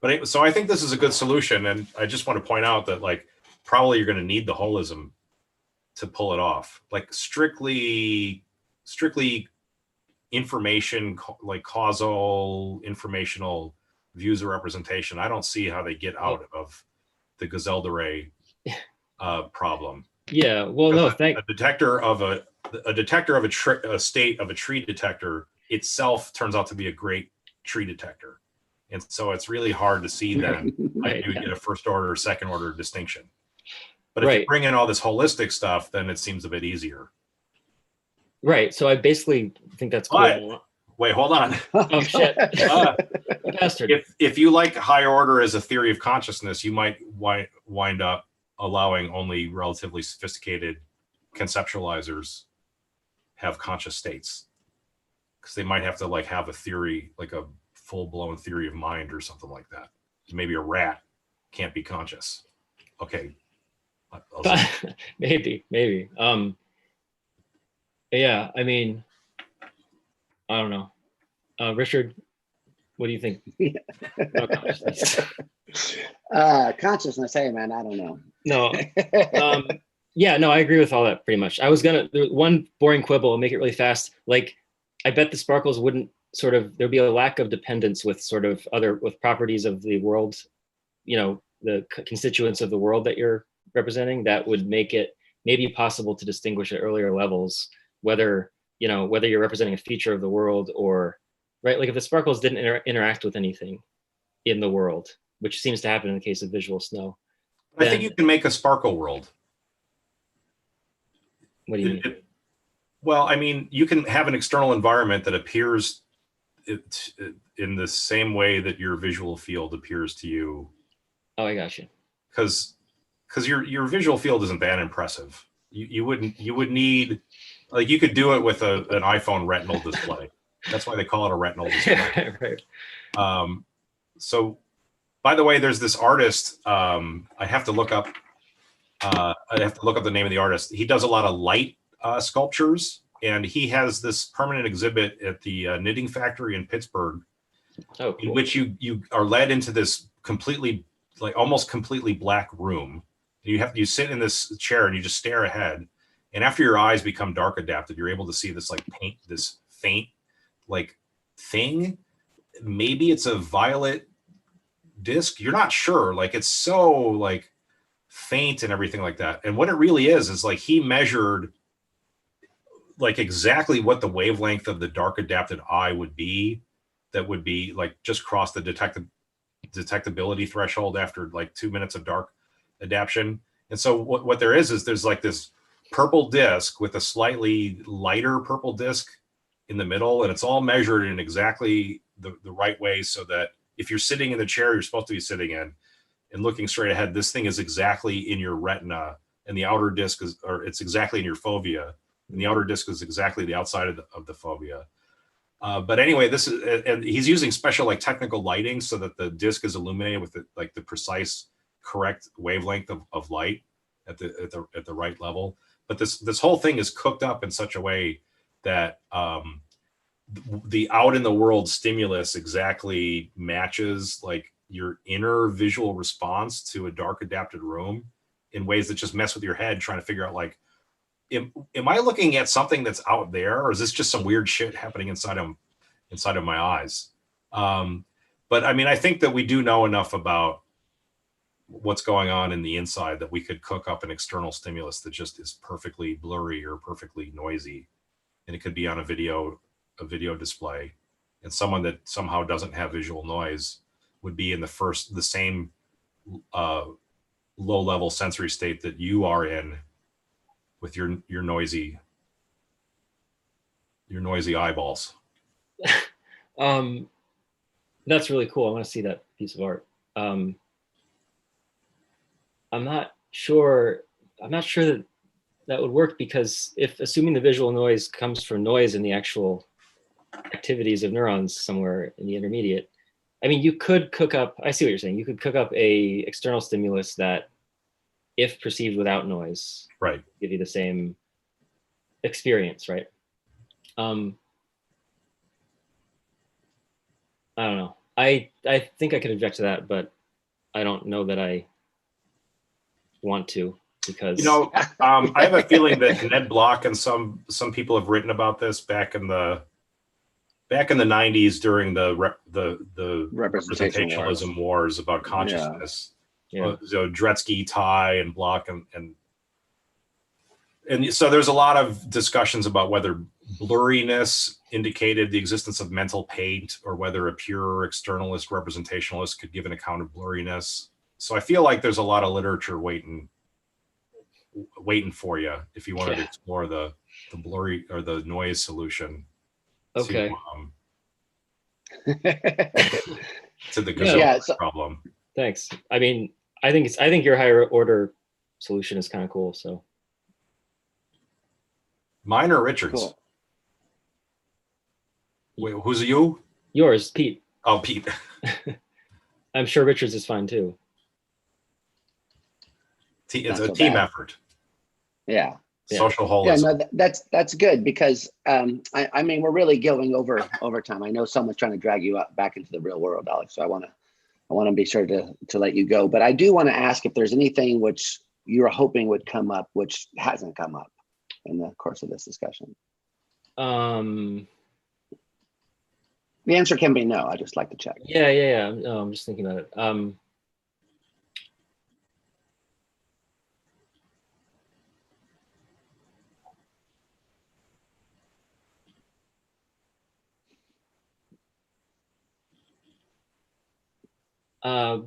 But so I think this is a good solution. And I just want to point out that like, probably you're going to need the holism to pull it off. Like strictly information, like causal informational views of representation, I don't see how they get out of the Gazeldere problem. Yeah, well, no, a detector of a state of a tree detector itself turns out to be a great tree detector, and so it's really hard to see then Right, you get a first order, second order distinction. But Right. if you bring in all this holistic stuff, then it seems a bit easier. Right. So I basically think that's cool. Wait, hold on. Oh shit! Bastard. If you like higher order as a theory of consciousness, you might wind up allowing only relatively sophisticated conceptualizers have conscious states, because they might have to like have a theory, like a full-blown theory of mind or something like that. Maybe a rat can't be conscious. Okay. maybe. Yeah, I mean, I don't know. Richard, what do you think? No consciousness. Consciousness, hey man, I don't know. No. Yeah, no, I agree with all that pretty much. I was gonna, one boring quibble, I'll make it really fast. Like, I bet the sparkles wouldn't there'd be a lack of dependence with with properties of the world, the constituents of the world that you're representing, that would make it maybe possible to distinguish at earlier levels whether you're representing a feature of the world or, right? Like if the sparkles didn't interact with anything in the world, which seems to happen in the case of visual snow. I think you can make a sparkle world. What do you mean? Well, I mean, you can have an external environment that appears in the same way that your visual field appears to you. Oh, I got you. Because your visual field isn't that impressive. You would need, like, you could do it with an iPhone retinal display. That's why they call it a retinal display. Right. So, by the way, there's this artist. I have to look up. The name of the artist. He does a lot of light sculptures, and he has this permanent exhibit at the Knitting Factory in Pittsburgh, Oh, cool. in which you are led into this completely, like almost completely black room. You sit in this chair and you just stare ahead. And after your eyes become dark adapted, you're able to see this this faint like thing. Maybe it's a violet disc. You're not sure. Like, it's so like faint and everything like that. And what it really is like he measured like exactly what the wavelength of the dark adapted eye would be, that would be like just cross the detectability threshold after like 2 minutes of dark adaptation. And so what there is there's like this purple disc with a slightly lighter purple disc in the middle, and it's all measured in exactly the right way, so that if you're sitting in the chair you're supposed to be sitting in and looking straight ahead, this thing is exactly in your retina, and the outer disc is, or it's exactly in your fovea, and the outer disc is exactly the outside of the fovea. But anyway, this is, and he's using special like technical lighting so that the disc is illuminated with the precise, correct wavelength of light at the right level. But this whole thing is cooked up in such a way that the out in the world stimulus exactly matches like your inner visual response to a dark adapted room in ways that just mess with your head, trying to figure out like, am I looking at something that's out there, or is this just some weird shit happening inside of my eyes? But I mean, I think that we do know enough about what's going on in the inside that we could cook up an external stimulus that just is perfectly blurry or perfectly noisy, and it could be on a video display, and someone that somehow doesn't have visual noise would be in the same low level sensory state that you are in with your noisy eyeballs. That's really cool. I want to see that piece of art. I'm not sure that would work, because if assuming the visual noise comes from noise in the actual activities of neurons somewhere in the intermediate, I mean, you could cook up, I see what you're saying. You could cook up a external stimulus that, if perceived without noise, right, give you the same experience, right? I don't know. I think I could object to that, but I don't know that I want to, because I have a feeling that Ned Block and some people have written about this back in the 90s during the representationalism wars about consciousness. Yeah. So Dretske, Ty, and Block, and so there's a lot of discussions about whether blurriness indicated the existence of mental paint, or whether a pure externalist representationalist could give an account of blurriness. So I feel like there's a lot of literature waiting for you if you wanted to explore the blurry or the noise solution. Okay. To the Gazelle problem. Thanks. I mean, I think your higher order solution is kind of cool. So mine or Richard's? Cool. Wait, who's you? Yours, Pete. Oh, Pete. I'm sure Richard's is fine too. It's a team effort. Yeah. Social holism. Yeah, no, that's good, because I mean, we're really going over time. I know someone's trying to drag you back into the real world, Alex. So I want to be sure to let you go. But I do want to ask if there's anything which you're hoping would come up which hasn't come up in the course of this discussion. The answer can be no. I just like to check. Yeah. No, I'm just thinking about it.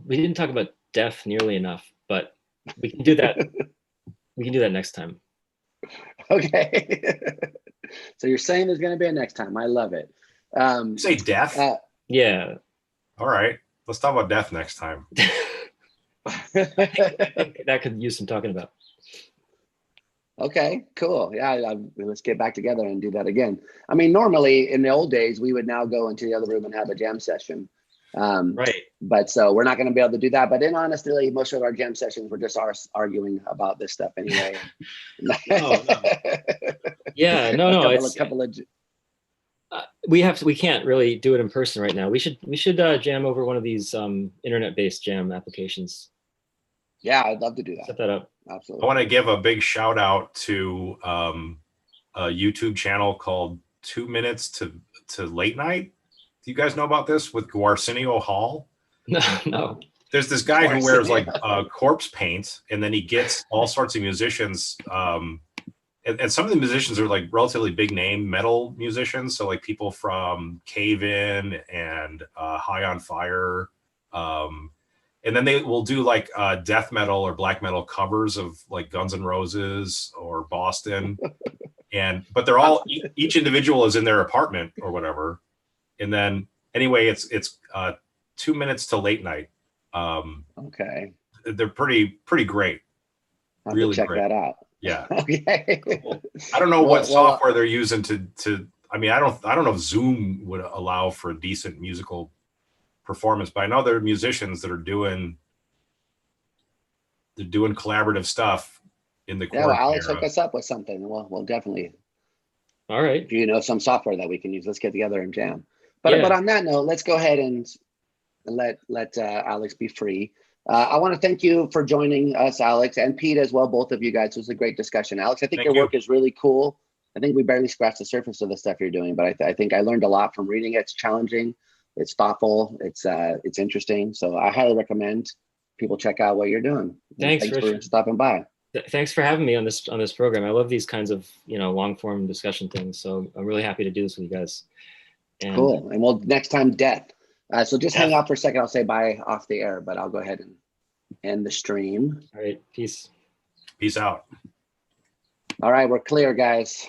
We didn't talk about death nearly enough, but we can do that. We can do that next time. Okay. So you're saying there's going to be a next time. I love it. You say death? Yeah. All right. Let's talk about death next time. That could use some talking about. Okay, cool. Yeah, let's get back together and do that again. I mean, normally in the old days, we would now go into the other room and have a jam session. Right. But so we're not going to be able to do that. But in honesty, most of our jam sessions were just arguing about this stuff anyway. No. Yeah, no. We can't really do it in person right now. We should jam over one of these internet-based jam applications. Yeah, I'd love to do that. Set that up. Absolutely. I want to give a big shout out to a YouTube channel called 2 Minutes to Late Night. Do you guys know about this with Arsenio Hall? No. There's this guy who wears like corpse paint, and then he gets all sorts of musicians. And some of the musicians are like relatively big name metal musicians. So like people from Cave In and High on Fire. and then they will do like death metal or black metal covers of like Guns N' Roses or Boston. But they're all, each individual is in their apartment or whatever. And then anyway, it's 2 minutes to late night. Okay. They're pretty great. I'll Really check great. that out. Yeah. Okay. Cool. I don't know what software they're using to, I mean, I don't know if Zoom would allow for a decent musical performance, but I know there are musicians that are doing collaborative stuff in the Yeah, well, Alex, era. hook us up with something. We'll definitely. All right. If you know some software that we can use, let's get together and jam. But Yeah. but on that note, let's go ahead and let Alex be free. I want to thank you for joining us, Alex, and Pete as well. Both of you guys. It was a great discussion. Alex, I think your work is really cool. I think we barely scratched the surface of the stuff you're doing, but I think I learned a lot from reading it. It's challenging, it's thoughtful, it's interesting. So I highly recommend people check out what you're doing. Thanks for stopping by. Thanks for having me on this program. I love these kinds of long form discussion things. So I'm really happy to do this with you guys. And, cool. And we'll next time death. So just hang out for a second. I'll say bye off the air, but I'll go ahead and end the stream. All right. Peace. Peace out. All right, we're clear, guys.